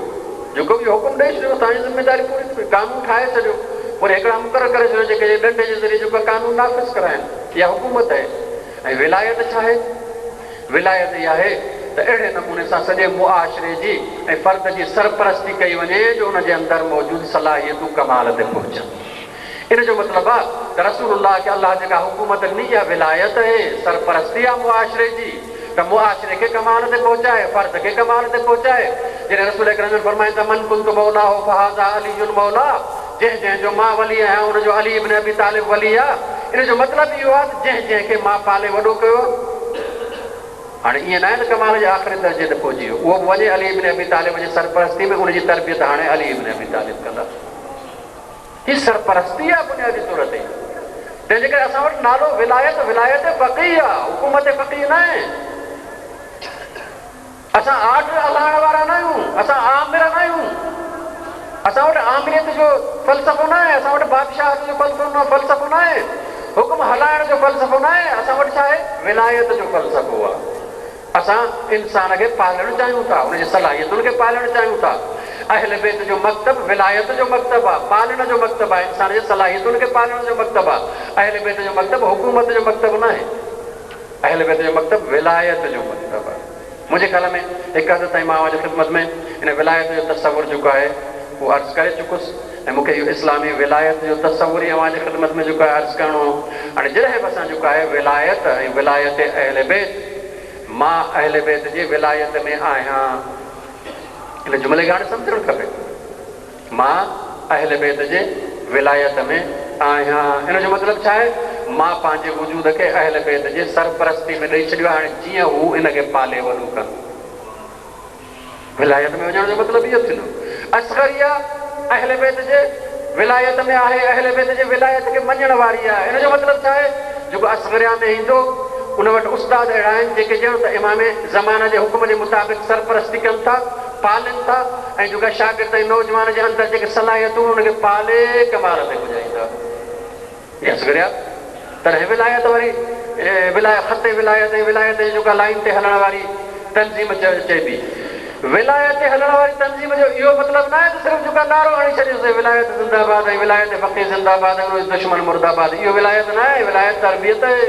जेको बि हुकुम ॾेई छॾियो तव्हांजी ज़िमेदारी पूरी थी। कानून ठाहे छॾियो, वरी हिकिड़ा मुक़ररु करे छॾियो जेके ॾंडे जे ज़रिए जेको कानून नाफ़िज़ कराइनि। इहा हुकूमत आहे। ऐं विलायत छा आहे? विलायत इहा आहे त अहिड़े नमूने सां सॼे मुआशिरे जी ऐं फ़र्द जी सरपरस्ती कई वञे जो हुनजे अंदरि मौजूदु सलाहियतूं कमाल ते पहुचनि। इन जो मतिलबु आहे त रसूलुल्लाह खे अलाह जेका हुकूमत ॾिनी आहे विलायत आहे, सरपरस्ती आहे मुआशिरे जी, त मुआशिरे खे कमाल ते पहुचाए, फ़र्द खे कमाल ते पहुचाए। जॾहिं रसूल अकरम फरमाइनि त मन कुंतु मौला हो फहाज़ा अलीयुल मौला, जंहिंजो मां वली आहियां हुनजो अली इब्न अबी तालिब वली आहे। इन जो मतिलबु इहो आहे त जंहिंखे मां पाले वॾो कयो। हाणे ईअं न आहे त कमाल जे आख़िरी दर्जे ते पहुची वियो, उहो बि वञे अली इब्न अबी तालिब जी सरपरस्ती में, उनजी तरबियत हाणे अली इब्न अबी तालिब कंदा। हीअ सरपरस्ती आहे बुनियादी तौर ते। तंहिंजे करे असां वटि नालो विलायत, विलायत फ़क़ीह आहे, हुकूमत फ़क़ीह न आहे। असां आर्डर हलाइण वारा न आहियूं, असां आमिर न आहियूं। असां वटि आमिरियत जो फ़लसफ़ो न आहे, असां वटि बादशाह जो फ़लसफ़ो न आहे, हुकुम हलाइण जो फ़लसफ़ो न आहे। असां वटि छा आहे? विलायत जो फ़लसफ़ो आहे। असां इंसान खे पालणु चाहियूं था, हुनजी सलाहियतुनि खे पालणु चाहियूं था। अहल बैत जो मकतब विलायत जो मकतब आहे, पालण जो मकतब आहे, इंसान जे सलाहियतुनि खे पालण जो मकतब आहे। अहल बैत जो मकतब हुकूमत जो मकतब न आहे, अहल बैत जो मकतब विलायत जो मकतब आहे। मुंहिंजे ख़्याल में हिकु हद ताईं मां जी ख़िदमत में हिन विलायत जो तसवुरु जेको आहे उहो अर्ज़ु करे चुकुसि, ऐं मूंखे इहो इस्लामी विलायत जो तसवुरु ई अव्हां जी ख़िदमत में जेको आहे अर्ज़ु करिणो हो। हाणे जॾहिं बि असां जेको आहे विलायत ऐं विलायत अहल बैत, मां अहल बैत जी विलायत में आहियां, इन जुमिले खे हाणे सम्झणु खपे। मां अहल बैत जे विलायत में आहियां, इन जो मतिलबु छा आहे? मां पंहिंजे वजूद खे अहल बैत जे सरपरस्ती में ॾेई छॾियो आहे, हाणे जीअं हू इनखे पाले वॾो कनि। विलायत में वञण जो मतिलबु इहो थींदो। असगरिया अहल बैत जे विलायत में आहे, अहल बैत जे विलायत खे मञण वारी आहे। इन जो मतिलबु छा आहे? जेको असगरिया में ईंदो उन वटि उस्ताद अहिड़ा आहिनि जेके ॼण त इमाम ज़माना जे हुकुम जे मुताबिक़ सरपरस्ती कनि था, पालनि था, ऐं जेका शागिर्द ऐं नौजवान जे अंदरि जेके सलाहियतूं उनखे पाले कमाल ते पुॼाईंदा। इहा असगरिया। तॾहिं विलायत वारी ख़त विलायत ऐं विलायत जी जेका लाइन ते हलण वारी तंज़ीम चइबी। विलायत ते हलण वारी तंज़ीम जो इहो मतिलबु न आहे त सिर्फ़ु जेका नारो हणी छॾियोसीं विलायत ज़िंदाबाद ऐं विलायत फ़क़ीह ज़िंदाबाद ऐं दुश्मन मुर्दाबाद। इहो विलायत न आहे, विलायत तरबियत आहे।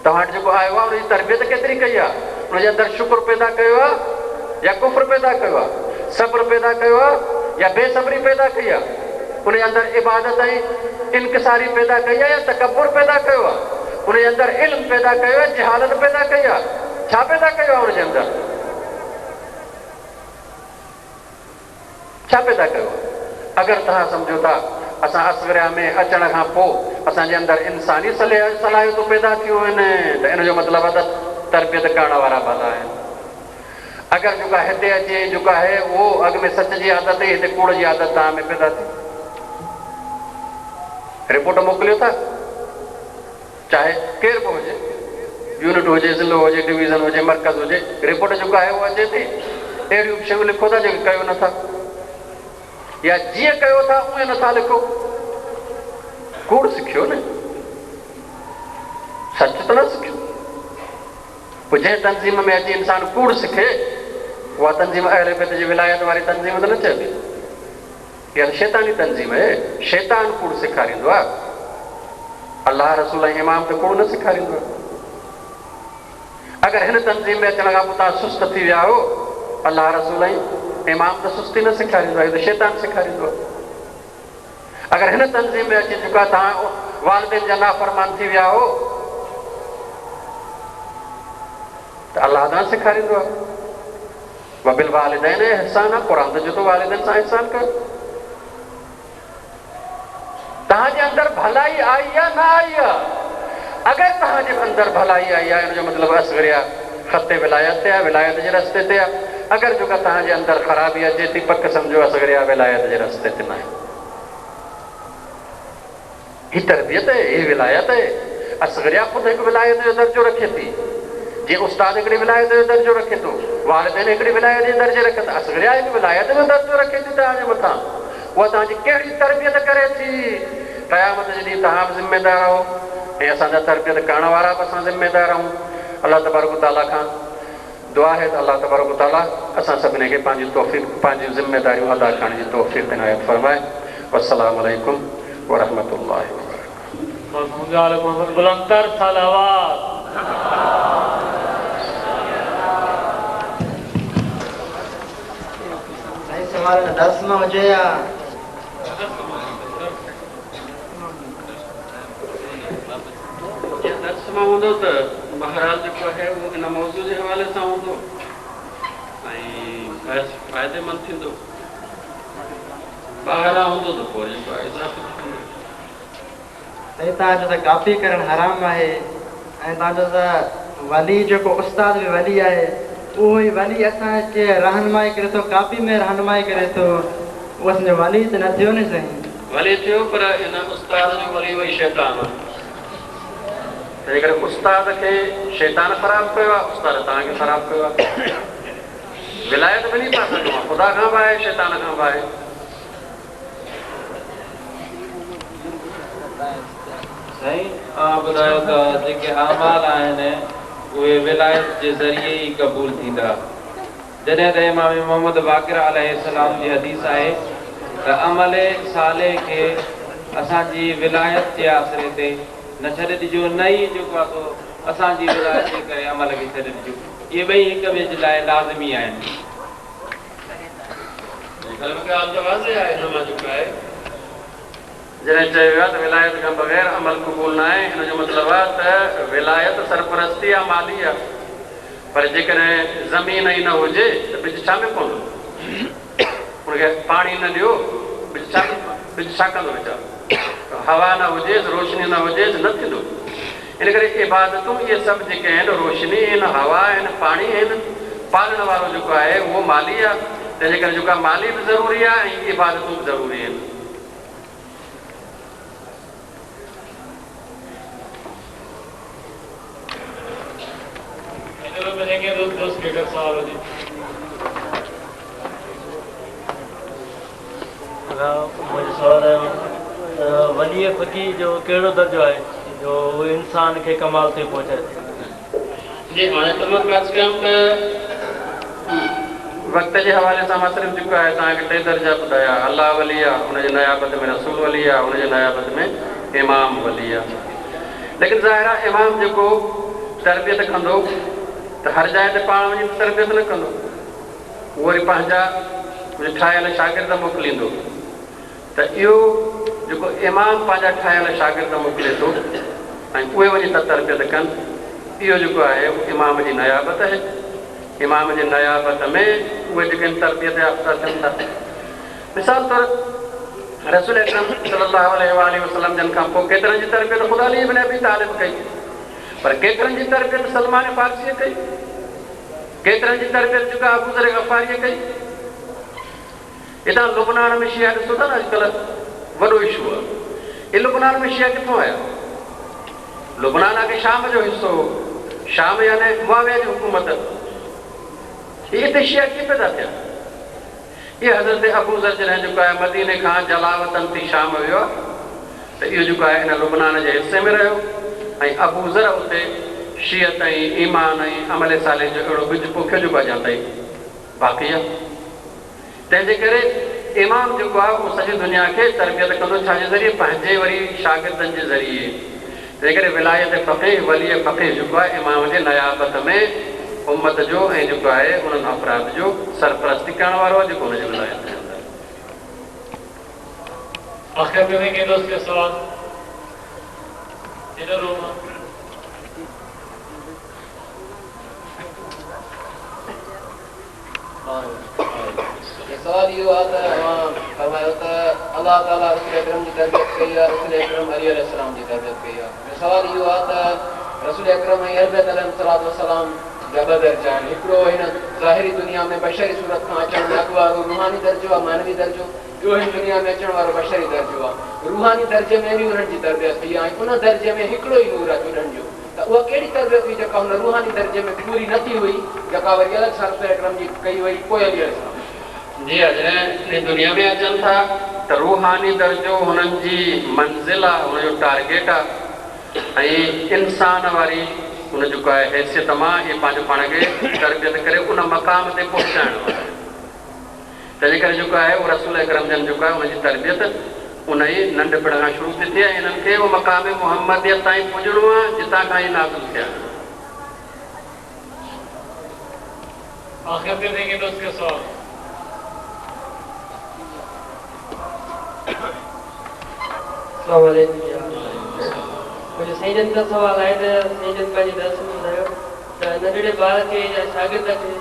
तव्हां वटि जेको आयो आहे उनजी तरबियत केतिरी कई आहे? उनजे अंदरि शुक्र पैदा कयो आहे या कुफ्र पैदा कयो आहे? सब्र पैदा कयो आहे या बेसब्री पैदा कई आहे? उनजे अंदरि इबादत ऐं इनकिसारी पैदा कई आहे या तकबुर पैदा कयो आहे? उनजे अंदरि इल्म पैदा कयो आहे, जहालत पैदा कई आहे? छा पैदा कयो आहे उनजे अंदरि? छा पैदा कयो? अगरि तव्हां सम्झो था असां असगरिया में अचण खां पोइ असांजे अंदरि इंसानी सलाहियतूं पैदा थियूं आहिनि, त इन जो मतिलबु आहे त तरबियत करण वारा भला आहिनि। अगरि जेका हिते अचे जेका आहे उहो अॻु में सच जी आदत आहे, हिते कूड़ जी आदत तव्हां में पैदा थी। रिपोर्ट मोकिलियो था, चाहे केरु बि हुजे, यूनिट हुजे, ज़िलो हुजे, डिवीज़न हुजे, मर्कज़ हुजे, रिपोर्ट जेका आहे उहा अचे थी। अहिड़ियूं शयूं लिखो था जेके कयो नथा, या जीअं कयो था उहे नथा लिखो। कूड़ सिखियो न, सच त न सिखियो। पोइ जंहिं तंज़ीम में अची इंसान कूड़ सिखे उहा तंज़ीम अहल बैत जी विलायत वारी तंज़ीम त न चइबी। इहा शैतानी तंज़ीम आहे, शैतान कूड़ सेखारींदो आहे। अलाह रसूल ऐं इमाम त कूड़ न सेखारींदो आहे। अगरि हिन तंज़ीम में अचण खां पोइ तव्हां सुस्त थी विया हो, अलाह रसूल ऐं इमाम त सुस्ती न सेखारींदो आहे, त शैतान सेखारींदो आहे। अगरि हिन तंज़ीम में अची चुका तव्हां वालिदैन जा नाफ़रमान थी विया हो त अलाह तव्हां सेखारींदो आहे। वबिल वालिदैन इहसान आहे, क़ुरान त चए थो वालिदैन सां इहसान कयो। तव्हांजे अंदरि भलाई आई आहे न आई आहे? अगरि तव्हांजे अंदरि भलाई आई आहे इन जो मतिलबु असगरिया ख़ते विलायत ते आहे, विलायत जे रस्ते ते आहे। अगरि जेका तव्हांजे अंदरि ख़राबी अचे थी, पक सम्झो असगरिया विलायत जे रस्ते ते न आहे। ही तरबियत आहे, ही विलायत आहे। असगरिया ख़ुदि हिकु विलायत जो दर्जो रखे थी, जीअं उस्ताद हिकिड़ी विलायत जो दर्जो रखे थो, वालिदैन हिकिड़ी विलायत जे दर्जे रखे थो, असगरिया हिकु विलायत जो दर्जो रखे थी तव्हांजे मथां। उहा तव्हांजी कहिड़ी तरबियत करे थी? क़यामत जे ॾींहुं तव्हां बि ज़िम्मेदार आहियो ऐं असांजा तरबियत करण वारा बि असां ज़िम्मेदार आहियूं। अलाह तबारक व तआला खां दुआ आहे त अलाह तबारक व तआला असां सभिनी खे पंहिंजी तौफ़ीक़, पंहिंजी ज़िम्मेदारियूं अदा करण जी तौफ़ीक़ इनायत फरमाए। वस्सलामु अलैकुम वरहमतुल्लाहि वबरकातुहू। बुलंदतर सलावत। हमारे दर्स में हुजे या दर्स में हूंदो त बहरहाल जेको आहे उहो इन मौज़ू जे हवाले सां हूंदो ऐं फ़ाइदेमंद थींदो। ॿाहिरां हूंदो त पोइ जेको आहे इज़ाफ़ो थींदो। साईं तव्हांजो त कॉपी करणु हराम आहे ऐं तव्हांजो त वली जेको उस्ताद बि वली आहे, उहो ई वली असांखे रहनुमाई करे थो, कॉपी में रहनुमाई करे थो, उहो असांजो वली त न थियो न साईं। वली थियो पर इन उस्ताद जो वली वई शैतान आहे। तंहिं करे उस्ताद खे शैतान ख़राबु कयो आहे, उस्ताद तव्हांखे ख़राबु कयो आहे। विलायत ॿिन्ही पासनि खां, ख़ुदा खां बि आहे, शैतान खां बि आहे। साईं तव्हां ॿुधायो त जेके अमाल आहिनि उहे विलायत जे ज़रिए ई क़बूल थींदा। जॾहिं त इमाम मोहम्मद बाक़िर अलैहिस्सलाम जी हदीस आहे त अमल साले खे असांजी विलायत जे आसिरे ते न छॾे ॾिजो, न ई जेको आहे सो असांजी विलायत जे करे अमल खे छॾे ॾिजो। इहे ॿई हिक ॿिए जे लाइ लाज़िमी आहिनि। जॾहिं चयो वियो आहे त विलायत खां बग़ैर अमल क़बूल न आहे, हिन जो मतिलबु आहे त विलायत सरपरस्ती आहे, माली आहे। पर जेकॾहिं ज़मीन ई न हुजे त बिज छा में पवंदो? हुनखे पाणी न ॾियो, बिज छा कंदो वीचारो? हवा न हुजेसि, रोशनी न हुजेसि, न थींदो। इन करे इबादतूं इहे सभु जेके आहिनि, रोशनी आहिनि, हवा आहिनि, पाणी आहिनि, पालण वारो जेको आहे उहो माली आहे। तंहिंजे करे जेको आहे माली बि ज़रूरी आहे ऐं इबादतूं बि ज़रूरी आहिनि। वली फ़क़ी जो कहिड़ो दर्जो आहे जो इंसान खे कमाल ते पहुचाए? जी हाणे तमामु ख़ासि कयूं त वक़्त जे हवाले सां मां सिर्फ़ु जेको आहे तव्हांखे टे दर्जा ॿुधाया। अलाह वली आहे, हुनजे नयाबत में रसूल वली आहे, हुनजे नयाबत में इमाम वली आहे। लेकिन ज़ाहिर आहे इमाम जेको तरबियत कंदो त हर जाइ ते पाण वञी तरबियत न कंदो, उहो वरी पंहिंजा ठाहियल शागिर्द मोकिलींदो। त इहो जेको इमाम पंहिंजा ठाहियल शागिर्द मोकिले थो ऐं उहे वञी त तरबियत कनि, इहो जेको आहे इमाम जी नयाबत आहे। इमाम जे नयाबत में उहे जेके तरबियत याफ़्ता थियनि था। मिसाल तौर रसूल अकरम सल्लल्लाहु अलैहि वसल्लम जन खां पोइ केतिरनि जी तरबियत ख़ुदा अली इब्न अबी तालिब कई, पर केतिरनि जी तरबियत सलमान फारसीअ कई, केतिरनि जी तरबियत जेका अबू ज़र गफ़ारीअ कई। हितां लुबनान में शिया ॾिसो था न, अॼुकल्ह वॾो इशू आहे। हे लुबनान में शिया किथां आया? लुबनान आहे शाम जो हिसो, शाम यानी मुआविया जी हुकूमत। हिते शिया कीअं पैदा थिया? इहे हज़रत अबू ज़र जॾहिं जेको आहे मदीने खां जलावतन थी शाम वियो आहे त इहो जेको आहे हिन लुबनान जे हिसे में रहियो ऐं अबू ज़र उते शियत ऐं ईमान ऐं अमल साले जो अहिड़ो बिज पोखियो जेको अञा ताईं बाक़ी आहे। तंहिंजे करे इमाम जेको आहे उहो सॼी दुनिया खे तरबियत कंदो, छाजे ज़रिए? पंहिंजे वरी शागिर्दनि जे ज़रिए। तंहिं करे विलायत फ़क़ीह, वली फ़क़ीह जेको आहे इमाम जे नयाबत में उम्मत जो ऐं जेको आहे उन्हनि अफ़राद जो सरपरस्ती करण वारो आहे जेको हुनजी विलायत जे अंदरि। आख़िर में के दोस्त के सवाल इधर हो। सवाल इहो आहे त फरमायो त अलाह ताला रसूल अकरम जी तरबियत कई आहे, रसूल अकरम अली अलैहिस्सलाम जी तरबियत कई आहे। सवाल इहो आहे त रसूल अकरम ऐं हज़रत अलैहिस्सलाम जा ॿ दर्जा आहिनि। हिकिड़ो हिन ज़ाहिरी दुनिया में बशरी सूरत खां अचण वारो रूहानी दर्जो आहे, मानवी दर्जो। ॿियो हिन दुनिया में अचण वारो बशरी दर्जो आहे। रूहानी दर्जे में बि उन्हनि जी तरबियत थी आहे, उन दर्जे में हिकिड़ो ई नूर आहे उन्हनि जो। त उहा कहिड़ी तरबियत हुई जेका हुन रूहानी दर्जे में पूरी न थी हुई, जेका वरी अलॻि सां रसूल अकरम जी कई वई पोइ अली अलैहिस्सलाम। जी जॾहिं हिन दुनिया में अचनि था त रूहानी दर्जो हुननि जी मंज़िल आहे, हुनजो टारगेट आहे। ऐं इंसान वारी हुन जेको आहे हैसियत मां इहे पंहिंजो पाण खे तरबियत करे उन मक़ाम ते पहुचाइणो आहे। तंहिंजे करे जेको आहे उहो रसूल अकरम जन जेको आहे हुनजी तरबियत उन ई नंढपिण खां शुरू थी थिए। हिननि खे उहो मक़ाम मुहम्मदियत ताईं पुॼणो आहे जितां खां ई नाज़िल थिया। आखिर में देंगे तो उसके सवाल। मुझे सईदन का सवाल है तो सईदन का दर्शन ॿुधायो त नंढड़े ॿार खे या शागिर्द खे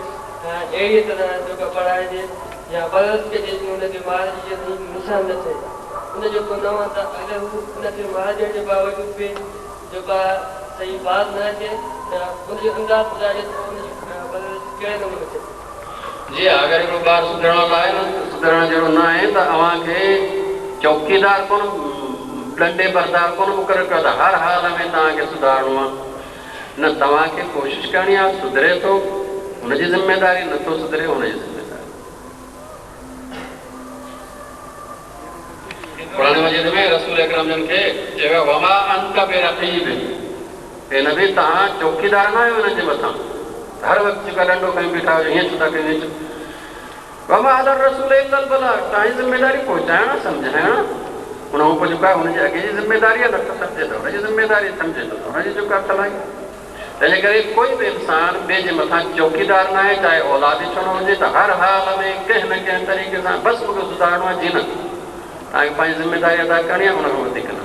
अहिड़ी तरह जेका पढ़ाइजे या परवरिश कजे कि हुनखे ॿार जी नुक़सान न थिए, उनजो को न त अगरि हू उनखे ॿार ॾियण जे बावजूद बि जेका सही बात न अचे त उनजो अंदाज़ ॿुधाइजे त उनजी परवरिश कहिड़े नमूने थिए। जी अगरि हिकिड़ो ॿार सुधरण लाइ सुधरण जहिड़ो न आहे त अव्हांखे चौकीदार कोन डंडे बरदार कोन मुक़ररु कयो त हर हाल में तव्हांखे सुधारणो आहे। न तव्हांखे कोशिशि करणी आहे सुधरे थो हुनजी ज़िमेदारी, नथो सुधरे हुनजी ज़िमेदारी। क़ुरान मजीद में रसूल अकरम जन खे चयो वमा अंत बिरक़ीब, हे नबी तव्हां चौकीदार न आहियो हिनजे मथां, हर वक़्तु जेका डंडो खणी बीठा हुजो हीअं छो था कयो। वमा अदर रसूल इल्लल बलाग, तव्हांजी ज़िमेदारी पहुचाइण सम्झाइण। हुन पोइ जेको आहे हुनजे अॻे जी ज़िमेदारी आहे, नथो सम्झे त हुनजी ज़िमेदारी सम्झे थो हुनजी जेको आहे तलाई। तंहिंजे करे कोई बि इंसान ॿिए जे मथां चौकीदार न आहे, चाहे औलादी छो न हुजे, त हर हाल में कंहिं न कंहिं तरीक़े सां बसि मूंखे सुधारणो आहे। जी न, तव्हांखे पंहिंजी ज़िमेदारी अदा करणी आहे, हुन खां वधीक न।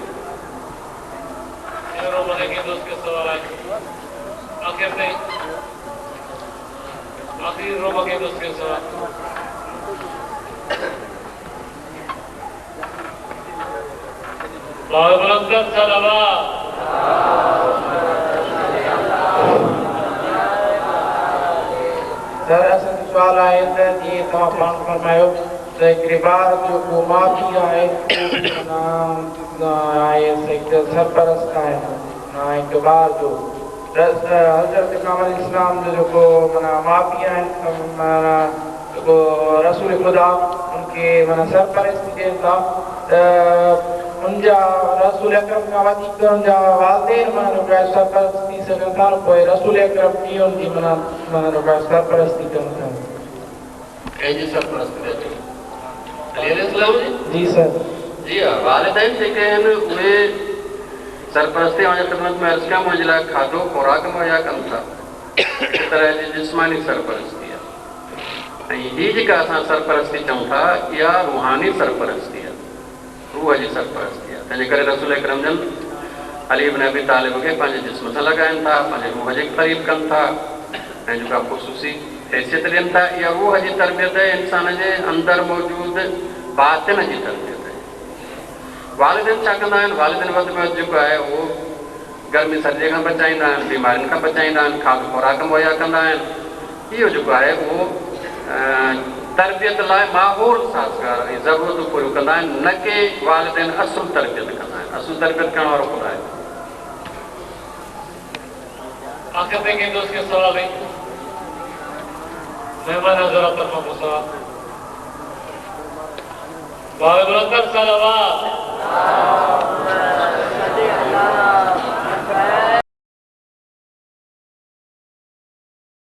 सर असांजो सुवाल आहे त जीअं तव्हां पाण फरमायो त हिकिड़े ॿार जो को माउ पीउ आहे सरपरस्त आहे हिकु ॿार जो हज़रत कामल इस्लाम जो जेको माना माउ पीउ आहिनि जेको रसूल ख़ुदा उनखे माना सरपरस्ती ॾियनि था त उनजा रसूल अकरम खां वधीक उनजा वालिदैन माना सरपरस्ती थी सघनि था, पोइ रसूल अकरम कीअं उनजी माना सरपरस्ती कनि था। कंहिंजी सरपरस्ती अली अलैहिस्सलाम जी? जी सर। जी हा, वालिदैन जेके आहिनि उहे सरपरस्ती ऐं ख़िदमत में अर्ज़ु कया मुंहिंजे लाइ खाधो खुराक मुहैया कनि था। हिक तरह जी जिस्मानी सरपरस्ती आहे। ऐं हीअ जेका असां सरपरस्ती चऊं था इहा रूहानी सरपरस्ती आहे, रूह जी सरपरस्ती आहे। तंहिंजे करे रसूल अकरम जन अली इब्न अबी तालिब खे पंहिंजे जिस्म सां लॻाइनि था, पंहिंजे रूह जे क़रीब कनि था ऐं जेका ख़ुसूसी हैसियत ॾियनि था। इहा रूह जी तरबियत इंसान जे अंदरि मौजूदु बातिन जी तरबियत आहे। वालिदैन छा कंदा आहिनि? वालिदैन वधि में वधि जेको आहे उहो गर्मी सर्दीअ खां बचाईंदा आहिनि, बीमारियुनि खां बचाईंदा आहिनि, खाधो खुराक मुहैया कंदा आहिनि। इहो जेको आहे उहो तरबियत लाइ माहौल साज़गार ऐं ज़रूरतूं पूरियूं कंदा आहिनि, न की वालिदैन असुल तरबियत कंदा आहिनि। असुल तरबियत करण वारो ख़ुदा आहे। आखिर में के दोस्त के सवाल है मेहमान जरा तरफा सवाल वालेकुम सलाम।